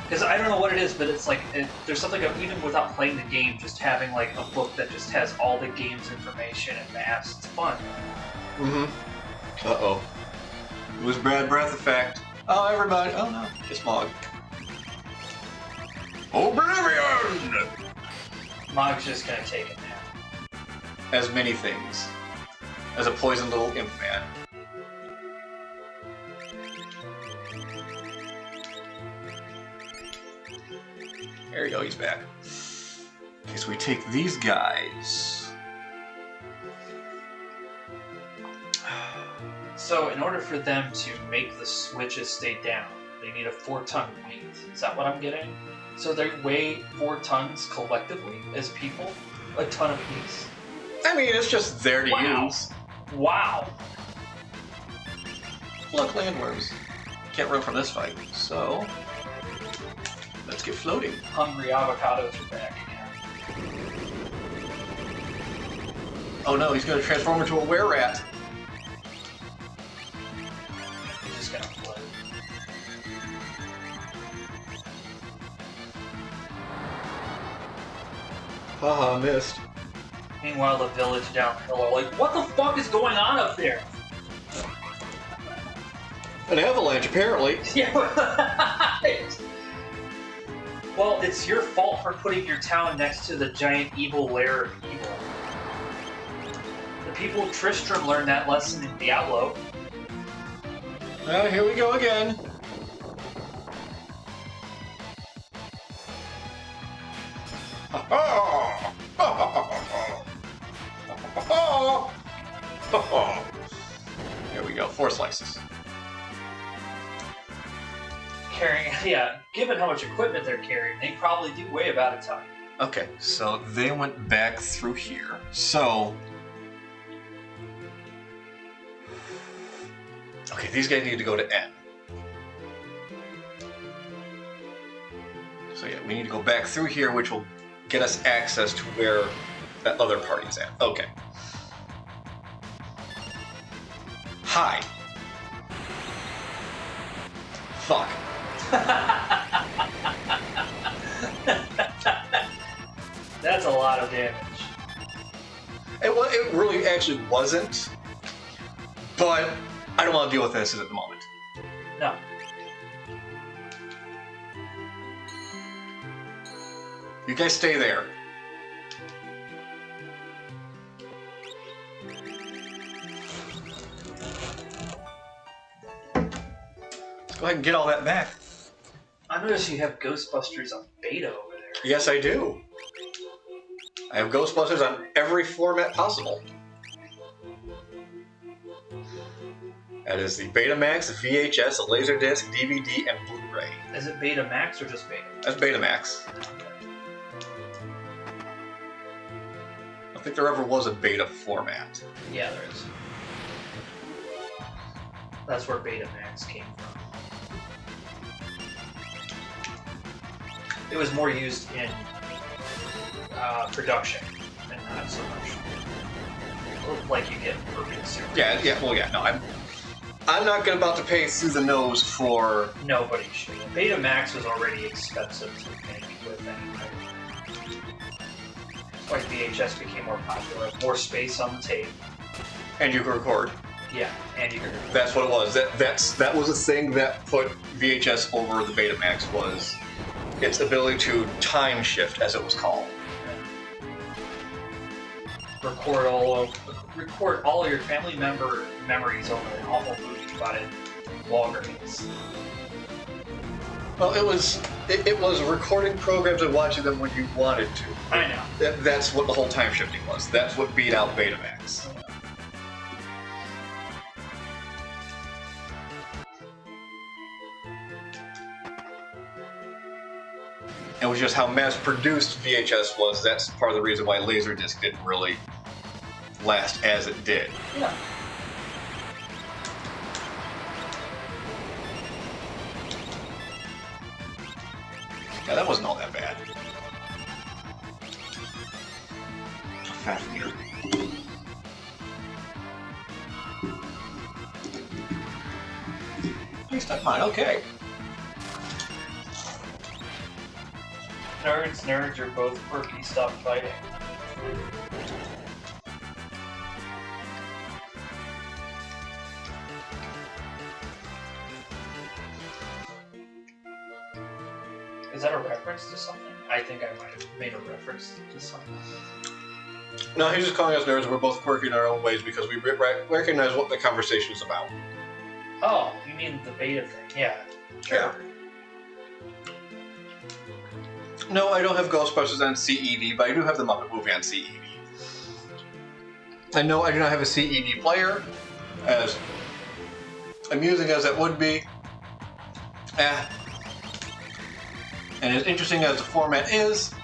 Because I don't know what it is, but it's like, there's something of, even without playing the game, just having like a book that just has all the game's information and maps, it's fun. Mm-hmm. Uh-oh. It was bad breath effect. Oh, everybody. Oh, no. It's Mog. Oblivion! Mog's just gonna take it now. As many things. As a poison little imp man. There you go, he's back. Okay, so we take these guys. So, in order for them to make the switches stay down, they need a 4-ton weight. Is that what I'm getting? So they weigh 4 tons collectively as people? A ton apiece? I mean, it's just there to use. Wow! Look, landworms. Can't run from this fight, so... let's get floating. Hungry avocados are back again. Oh no, he's gonna transform into a were-rat. He's just gonna float. Haha, missed. Meanwhile, the village downhill are like, what the fuck is going on up there? An avalanche, apparently. Yeah, right. Well, it's your fault for putting your town next to the giant evil lair of evil. The people of Tristram learned that lesson in Diablo. Well, here we go again. There we go, 4 slices. carrying, given how much equipment they're carrying, they probably do weigh about a ton. Okay, so they went back through here. So... Okay, these guys need to go to N. So yeah, we need to go back through here, which will get us access to where that other party's at. Okay. Hi. Fuck. That's a lot of damage. It really actually wasn't, but I don't want to deal with this at the moment. No. You guys stay there. Let's go ahead and get all that back. I noticed you have Ghostbusters on beta over there. Yes, I do. I have Ghostbusters on every format possible. That is the Betamax, VHS, a Laserdisc, DVD, and Blu-ray. Is it Betamax or just beta? That's Betamax. I don't think there ever was a beta format. Yeah, there is. That's where Betamax came from. It was more used in production and not so much like you get for big series. No, I'm not about to pay through the nose for... Nobody should. Betamax was already expensive to make with anyway. That's why VHS became more popular. More space on the tape. And you can record. Yeah, and you can record. That's what it was. That was the thing that put VHS over the Betamax, was its ability to time shift, as it was called. Record all your family member memories over an awful movie about it Walgreens. Well, it was recording programs and watching them when you wanted to. I know. That's what the whole time shifting was. That's what beat out Betamax. It was just how mass-produced VHS was. That's part of the reason why Laserdisc didn't really last as it did. Yeah. Yeah, that wasn't all that bad. Fat meter. Step fine, okay. Nerds are both quirky. Stop fighting. Is that a reference to something? I think I might have made a reference to something. No, he's just calling us nerds. We're both quirky in our own ways because we recognize what the conversation is about. Oh, you mean the beta thing? Yeah. Sure. Yeah. No, I don't have Ghostbusters on CED, but I do have the Muppet movie on CED. And no, I do not have a CED player, as amusing as it would be. And as interesting as the format is,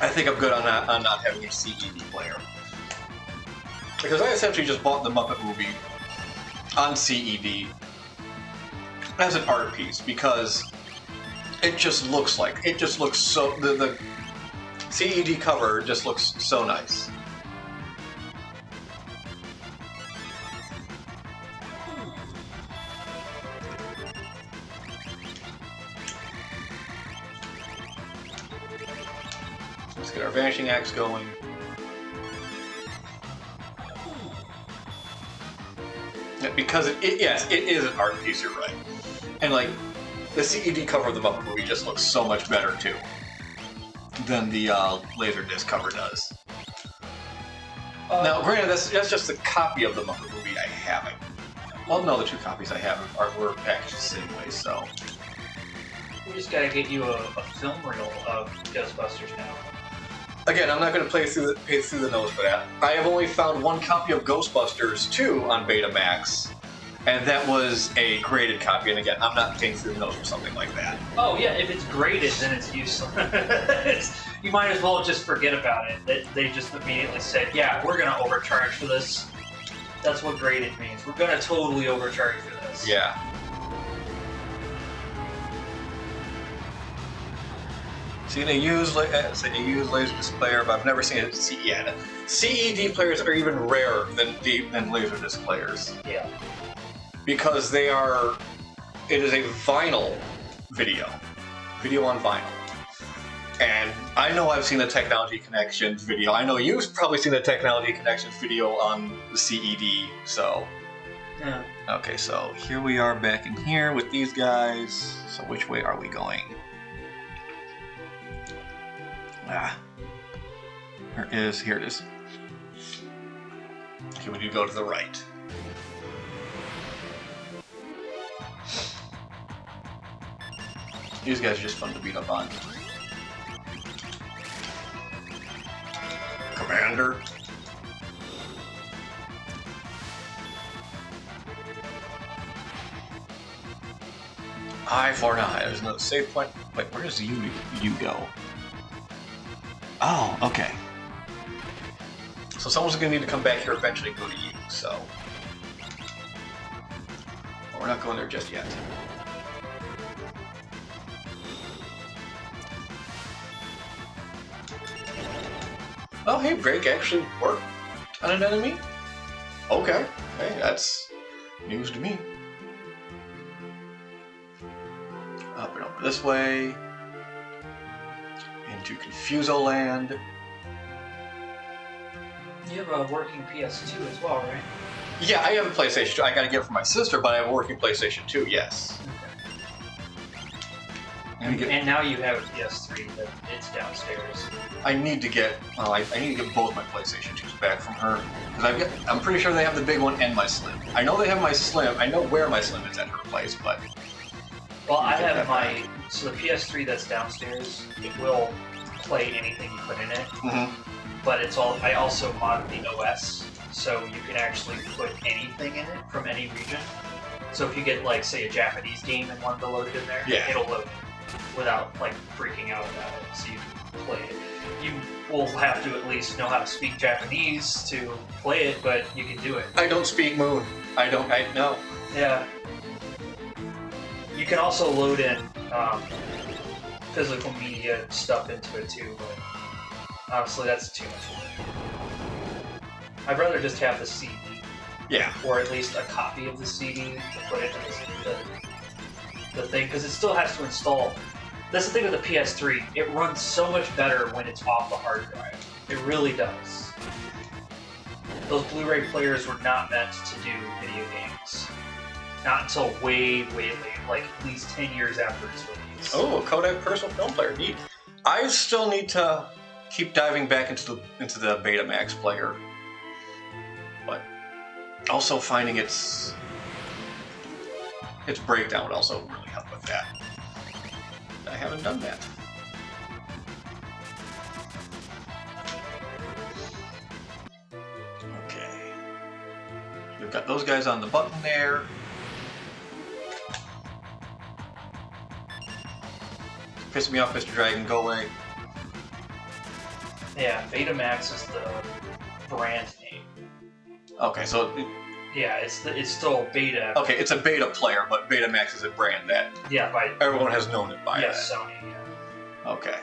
I think I'm good on not having a CED player. Because I essentially just bought the Muppet movie on CED as an art piece, because it just looks so, the CED cover just looks so nice. Let's get our Vanishing Axe going. Yeah, because yes, it is an art piece, you're right. And like, the CED cover of the Muppet movie just looks so much better too than the Laserdisc cover does. Now, granted, that's just a copy of the Muppet movie I haven't. Well, no, the two copies I have were packaged the same way, so. We just gotta get you a film reel of Ghostbusters now. Again, I'm not going to pay through the nose for that. I have only found one copy of Ghostbusters 2 on Betamax, and that was a graded copy. And again, I'm not paying through the nose for something like that. Oh yeah, if it's graded, then it's useless. You might as well just forget about it. They just immediately said, yeah, we're going to overcharge for this. That's what graded means. We're going to totally overcharge for this. Yeah. See, they use Laserdisc player, but I've never seen it. Yeah, CED players are even rarer than Laserdisc players. Yeah. Because it is a vinyl video on vinyl. And I know I've seen the Technology Connections video. I know you've probably seen the Technology Connections video on the CED, so. Yeah. Okay, so here we are back in here with these guys. So which way are we going? Here it is. Okay, we need to go to the right. These guys are just fun to beat up on. Commander. I-4-9. There's another save point. Wait, where does you go? Oh, okay. So someone's gonna need to come back here eventually and go to you, so. But we're not going there just yet. Oh, hey, break actually worked on an enemy? Okay. Hey, that's news to me. Up and over this way. Into Confuso Land. You have a working PS2 as well, right? Yeah, I have a PlayStation 2. I gotta get it for my sister, but I have a working PlayStation 2, yes. And now you have a PS3 that it's downstairs. I need to get I need to get both my PlayStation 2s back from her. Because I'm pretty sure they have the big one and my Slim. I know they have my Slim. I know where my Slim is at her place, but... Well, I have so the PS3 that's downstairs, it will play anything you put in it. Mm-hmm. But I also mod the OS, so you can actually put anything in it from any region. So if you get, like, say, a Japanese game and want to load it in there, it'll load it without, like, freaking out about it, so you can play it. You will have to at least know how to speak Japanese to play it, but you can do it. I don't speak Moon. I know. Yeah. You can also load in physical media stuff into it too, but honestly, that's too much work. I'd rather just have the CD. Yeah. Or at least a copy of the CD to put into the thing, because it still has to install. That's the thing with the PS3. It runs so much better when it's off the hard drive. It really does. Those Blu-ray players were not meant to do video games. Not until way, way late, like at least 10 years after its release. Oh, a Kodak personal film player. Neat. I still need to keep diving back into the Betamax player, but also finding its breakdown would also really help with that. I haven't done that. Okay. We've got those guys on the button there. Pissing me off, Mr. Dragon. Go away. Yeah, Betamax is the brand name. Okay, so... Yeah, it's still Beta. Okay, it's a Beta player, but Betamax is a brand that everyone has known it by. Yes, Sony, yeah. Okay.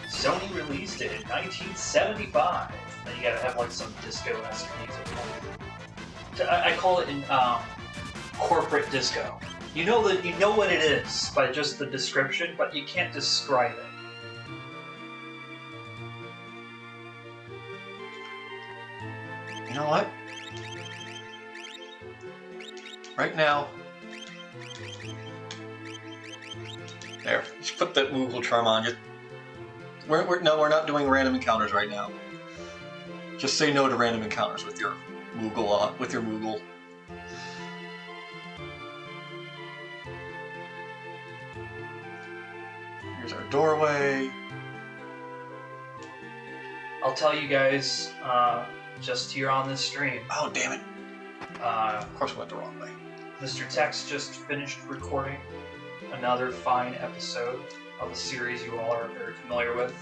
Sony released it in 1975. Then you gotta have like some disco-esque music. I call it in corporate disco. You know what it is by just the description, but you can't describe it. You know what? Right now, there. Just put that Moogle charm on you. We're not doing random encounters right now. Just say no to random encounters with your Moogle. Here's our doorway. I'll tell you guys just here on this stream. Oh, damn it. Of course we went the wrong way. Mr. Tex just finished recording another fine episode of a series you all are very familiar with.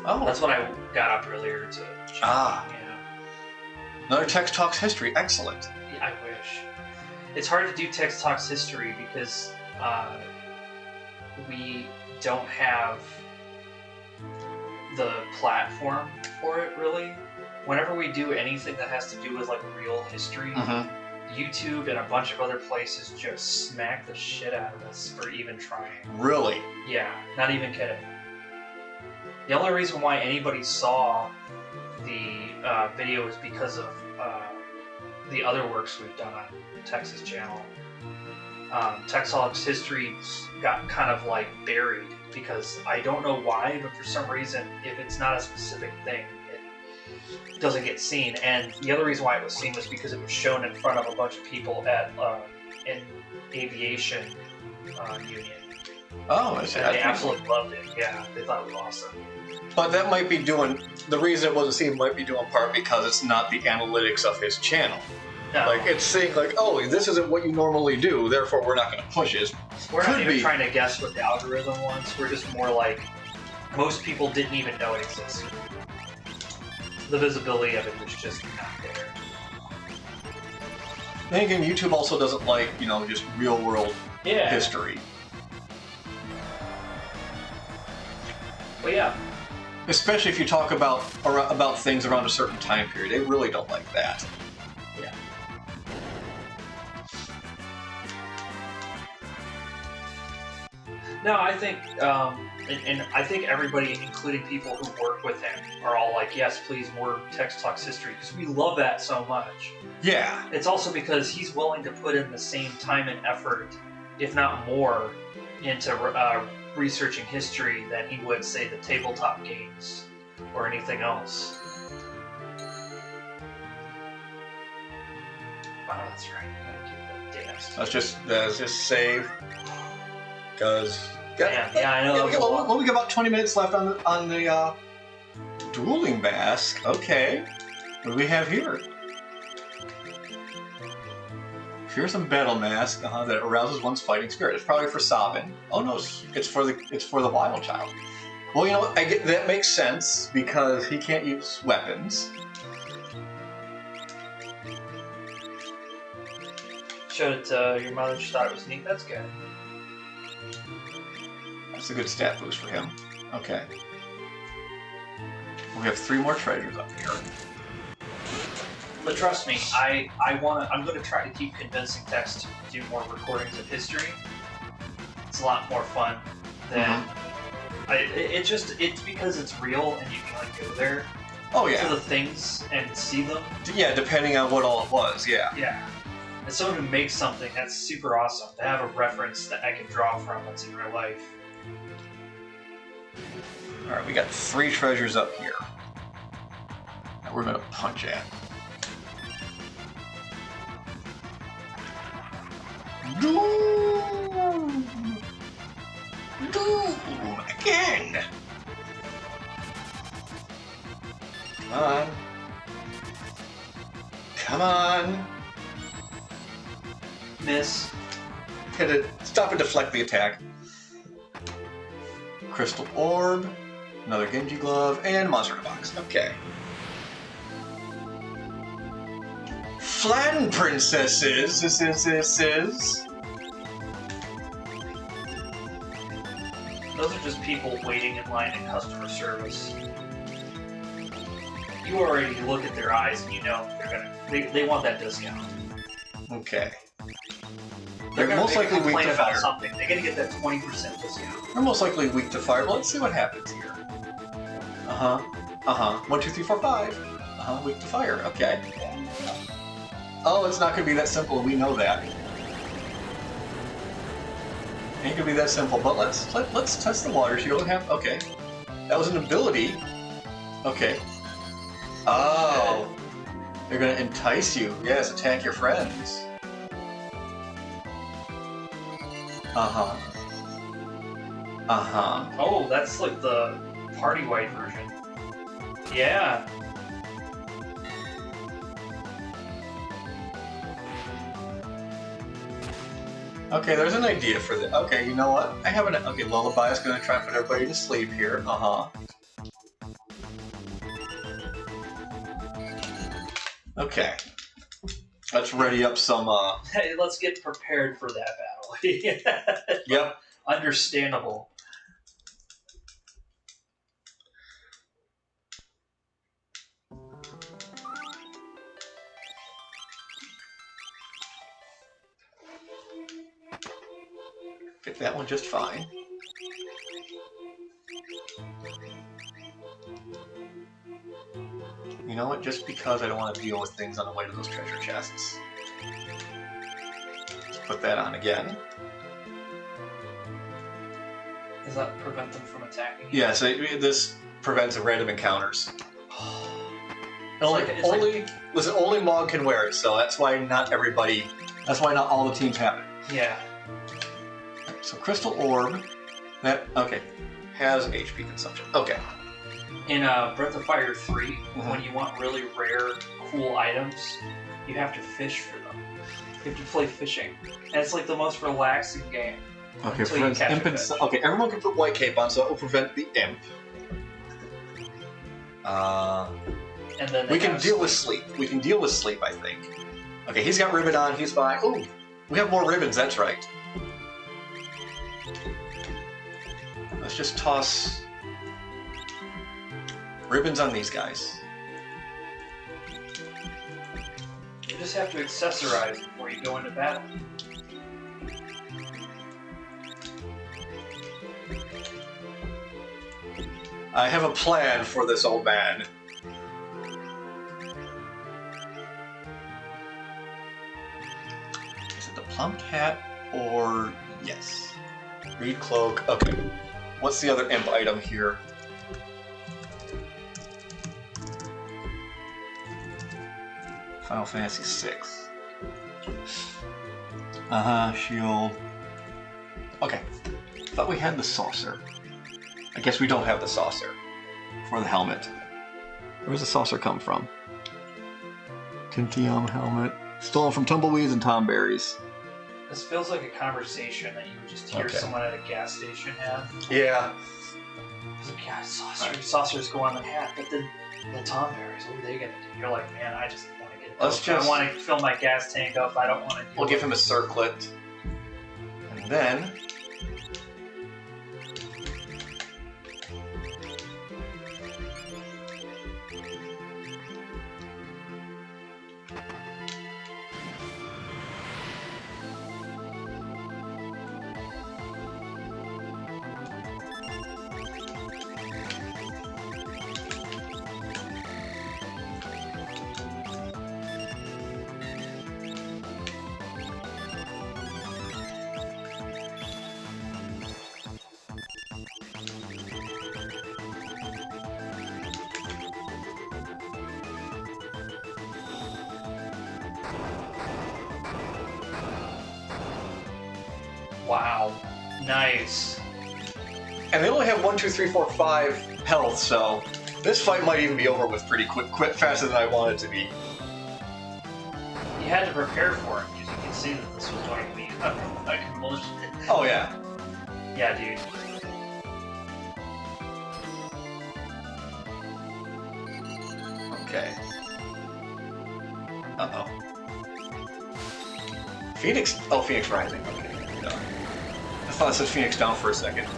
Oh. That's what I got up earlier to check. Ah. Yeah. Another Tex Talks history. Excellent. Yeah, I wish. It's hard to do Tex Talks history because we don't have the platform for it, really. Whenever we do anything that has to do with like real history, YouTube and a bunch of other places just smack the shit out of us for even trying. Really? Yeah, not even kidding. The only reason why anybody saw the video is because of the other works we've done on Tex's channel. Tex Talks history got kind of like buried because I don't know why, but for some reason, if it's not a specific thing, it doesn't get seen. And the other reason why it was seen was because it was shown in front of a bunch of people at an aviation union. Oh, I see. And they absolutely loved it. Yeah, they thought it was awesome. But that might be doing, the reason it wasn't seen might be due in part because it's not the analytics of his channel. No. Like, it's saying, like, oh, this isn't what you normally do, therefore we're not going to push it. We're not Could even be. trying to guess what the algorithm was. We're just more like, most people didn't even know it existed. The visibility of it was just not there. Then again, YouTube also doesn't like, you know, just real-world Yeah. history. But yeah. Especially if you talk about things around a certain time period. They really don't like that. Yeah. No, I think, and I think everybody, including people who work with him, are all like, yes, please, more Tex Talks history, because we love that so much. Yeah. It's also because he's willing to put in the same time and effort, if not more, into researching history than he would, say, the tabletop games or anything else. Wow, that's right. I gotta do that dance. Let's just save. Because Yeah, I know. we got about 20 minutes left on the dueling mask. Okay, what do we have here? Fearsome some battle mask that arouses one's fighting spirit. It's probably for Sabin. Oh no, it's for the wild child. Well, you know what? That makes sense because he can't use weapons. Showed it to your mother. She thought it was neat. That's good. That's a good stat boost for him. Okay. We have 3 more treasures up here. But trust me, I'm going to try to keep convincing Tex to do more recordings of history. It's a lot more fun than it's because it's real and you can like go there. Oh yeah. To the things and see them. Yeah, depending on what all it was. Yeah. Yeah. As someone who makes something, that's super awesome to have a reference that I can draw from that's in real life. All right, we got 3 treasures up here that we're gonna punch at. Doom! Doom! Again! Come on. Come on. Miss. Hit it. Stop and deflect the attack. Crystal Orb, another Genji Glove, and Monster in a Box. Okay. Flan Princesses. This is. Those are just people waiting in line in customer service. You already look at their eyes and you know they want that discount. Okay. They're They're most likely weak complain to about fire. something. They're gonna get that 20% discount. They're most likely weak to fire, but let's see what happens here. 1, 2, 3, 4, 5. Weak to fire. Okay. Oh, it's not gonna be that simple. We know that. Ain't gonna be that simple. But let's test the water shield. Okay. That was an ability. Okay. Oh. They're gonna entice you. Yes, attack your friends. Oh, that's like the party white version. Yeah. Okay, there's an idea for this. Okay, you know what? I have an. Okay, Lullaby is going to try and put everybody to sleep here. Okay. Let's ready up some. Hey, let's get prepared for that battle. Yep. Understandable. Fit that one just fine. You know what? Just because I don't want to deal with things on the way to those treasure chests. Let's put that on again. Does that prevent them from attacking you? Yeah, so this prevents random encounters. Only Mog can wear it, so that's why not everybody. That's why not all the teams have it. Yeah. So Crystal Orb, that has HP consumption. Okay. In Breath of Fire 3, when you want really rare, cool items, you have to fish for them. You have to play fishing, and it's like the most relaxing game. Okay, until you catch imp a fish. okay, everyone can put White Cape on, so it will prevent the imp. And then we can deal with sleep. We can deal with sleep, I think. Okay, he's got ribbon on. He's fine. Ooh, we have more ribbons. That's right. Let's just toss ribbons on these guys. You just have to accessorize before you go into battle. I have a plan for this old man. Is it the plumped hat or yes? Reed cloak. Okay. What's the other imp item here? Final Fantasy VI. Shield. Okay. Thought we had the saucer. I guess we don't have the saucer for the helmet. Where does the saucer come from? Tintium helmet. Stolen from tumbleweeds and tomberries. This feels like a conversation that you would just hear someone at a gas station have. Yeah. It's like, yeah, saucers go on the hat, but then the tomberries, what are they gonna do? You're like, man, I just want to get. I want to fill my gas tank up. I don't want to. We'll give him a circlet, and then. Wow, nice. And they only have 1, 2, 3, 4, 5 health, so this fight might even be over with pretty quick, faster than I want it to be. You had to prepare for it because you can see that this was going to be a convulsion. Oh yeah. Yeah, dude. Okay. Uh-oh. Phoenix... Oh, Phoenix Rising. Okay. No. I thought it said Phoenix Down for a second.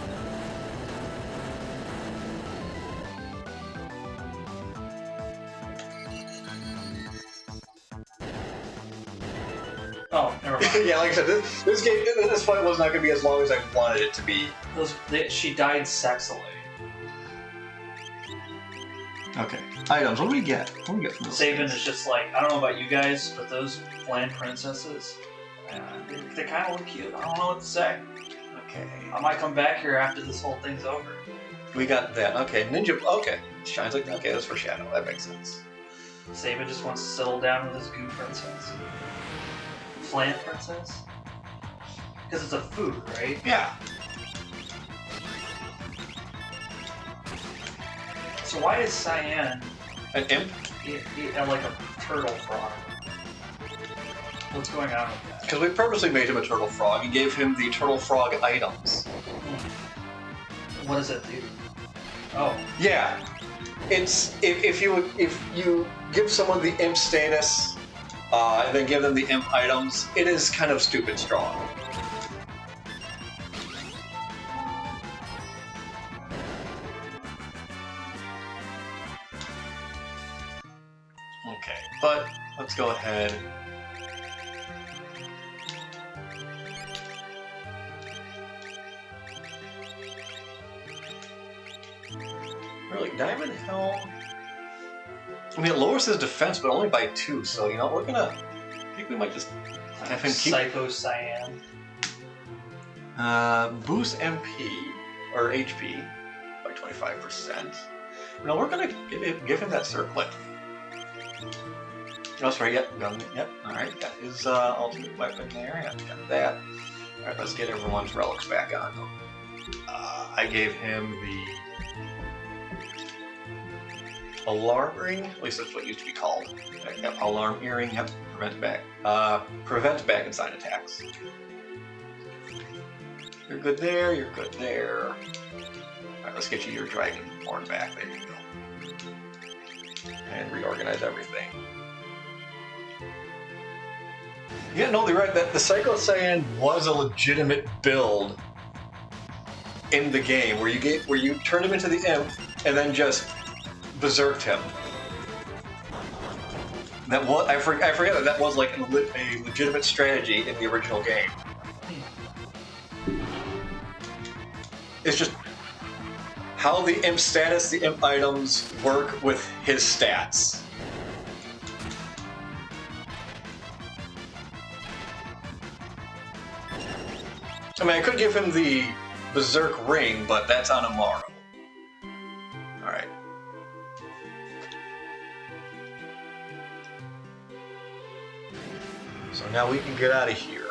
Oh, never mind. Yeah, like I said, this fight was not going to be as long as I wanted it to be. She died sexily. Okay. Items. What do we get? What do we get from those Sabin things? is just like, I don't know about you guys, but those bland princesses, they kind of look cute. I don't know what to say. Okay. I might come back here after this whole thing's over. We got that. Okay. Ninja. Okay. Shines like that. Okay, that's for Shadow. That makes sense. Sabin just wants to settle down with his goo princess. Flan princess? Because it's a food, right? Yeah. So why is Cyan An imp? like a turtle frog? What's going on with that? Because we purposely made him a turtle frog and gave him the turtle frog items. What does it do? Oh. Yeah. It's if you give someone the imp status and then give them the imp items, it is kind of stupid strong. Okay, but let's go ahead. Really, Diamond Helm. I mean, it lowers his defense, but only by 2. So you know, we're gonna. I think we might just have him keep. Psycho Cyan. Boost MP or HP by 25%. No, we're gonna give him that circlet. Oh, sorry. Yep, gun. Yep. All right, got his ultimate weapon there. Yep, got that. All right, let's get everyone's relics back on. I gave him the alarm ring. At least that's what it used to be called. Yep, alarm earring. Yep, prevent back inside attacks. You're good there. You're good there. All right, let's get you your dragon horn back. There you go. And reorganize everything. Yeah, no, they're right. That the Psycho Saiyan was a legitimate build in the game, where you turned him into the imp and then just berserked him. That was I forget that was like a legitimate strategy in the original game. It's just how the imp status, the imp items work with his stats. I mean, I could give him the Berserk Ring, but that's on Amaru. Alright. So now we can get out of here.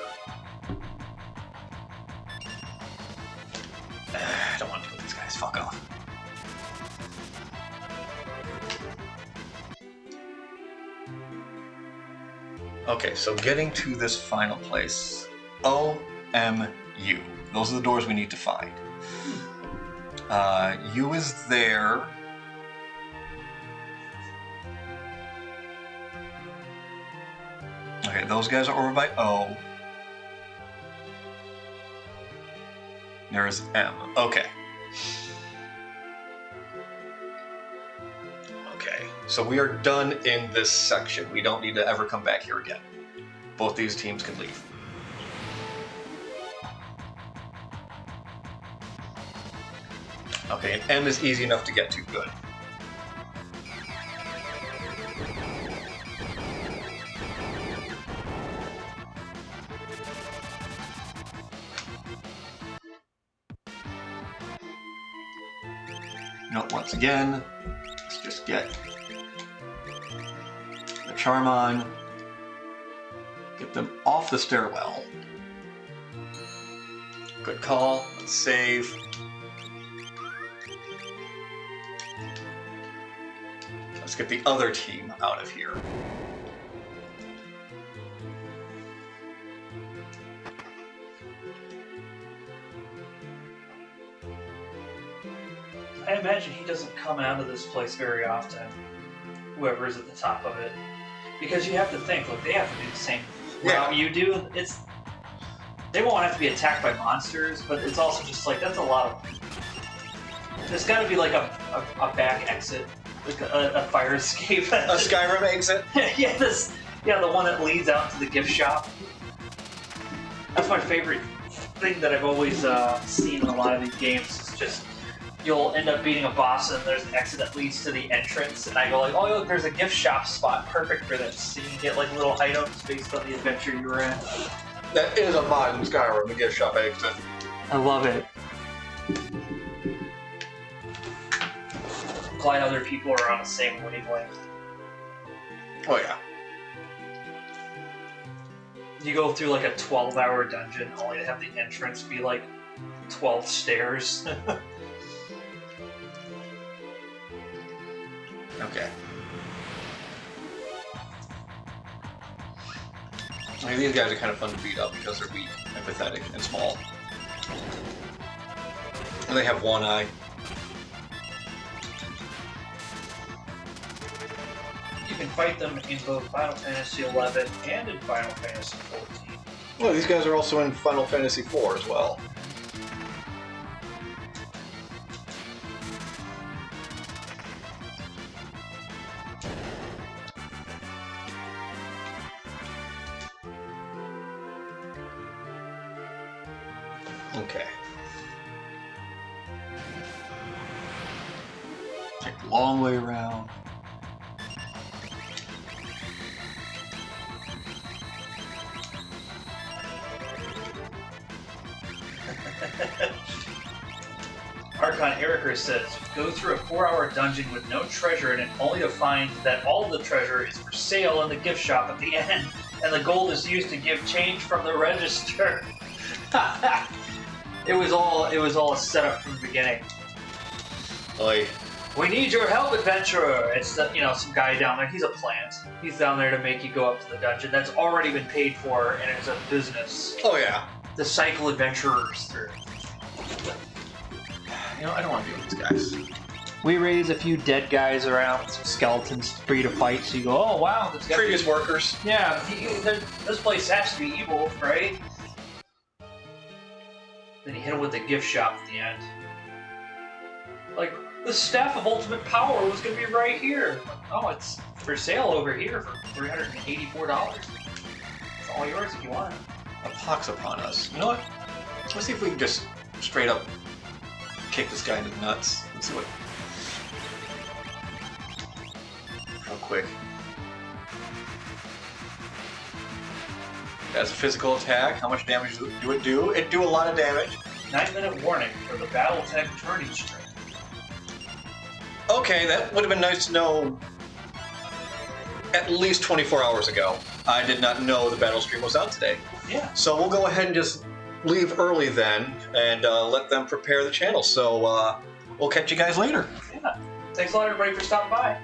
I don't want to deal with these guys. Fuck off. Okay, so getting to this final place. OMU. Those are the doors we need to find. U is there. Okay, those guys are over by O. There's M. Okay. Okay, so we are done in this section. We don't need to ever come back here again. Both these teams can leave. Okay, and M is easy enough to get to. Good. No, once again, let's just get the Charmon, get them off the stairwell. Good call. Let's save. Let's get the other team out of here. I imagine he doesn't come out of this place very often, whoever is at the top of it. Because you have to think, look, they have to do the same route you do. They won't have to be attacked by monsters, but it's also just like, that's a lot of... There's gotta be like a back exit, like a fire escape. A Skyrim exit? Yeah, the one that leads out to the gift shop. That's my favorite thing that I've always seen in a lot of these games, is just... You'll end up beating a boss and there's an exit that leads to the entrance, and I go like, oh look, there's a gift shop spot, perfect for this. So you can get like little items based on the adventure you were in. That is a mod in Skyrim, the gift shop exit. I love it. Glad other people are on the same wavelength. Oh yeah. You go through like a 12-hour dungeon only to have the entrance be like 12 stairs. Okay. Like, these guys are kind of fun to beat up because they're weak and pathetic and small. And they have one eye. You can fight them in both Final Fantasy XI and in Final Fantasy XIV. Well, these guys are also in Final Fantasy IV as well. Okay. Take the long way around. Archon Eriker says, go through a 4-hour dungeon with no treasure in it, only to find that all the treasure is for sale in the gift shop at the end, and the gold is used to give change from the register. It was all a setup from the beginning. Like, We need your help, adventurer! It's some guy down there. He's a plant. He's down there to make you go up to the dungeon that's already been paid for, and it's a business oh yeah. to cycle adventurers through. You know, I don't want to deal with these guys. We raise a few dead guys around, some skeletons for you to fight, so you go, oh wow, this guy. Previous workers. Yeah, this place has to be evil, right? Then you hit him with the gift shop at the end. Like, the Staff of Ultimate Power was going to be right here. Oh, it's for sale over here for $384. It's all yours if you want it. A pox upon us. You know what? Let's see if we can just straight up kick this guy in the nuts. Let's see what. Real quick. That's a physical attack. How much damage do it do? It do a lot of damage. 9-minute warning for the Battletech turning string. Okay, that would have been nice to know at least 24 hours ago. I did not know the battle stream was out today. Yeah. So we'll go ahead and just leave early then and let them prepare the channel. So we'll catch you guys later. Yeah. Thanks a lot, everybody, for stopping by.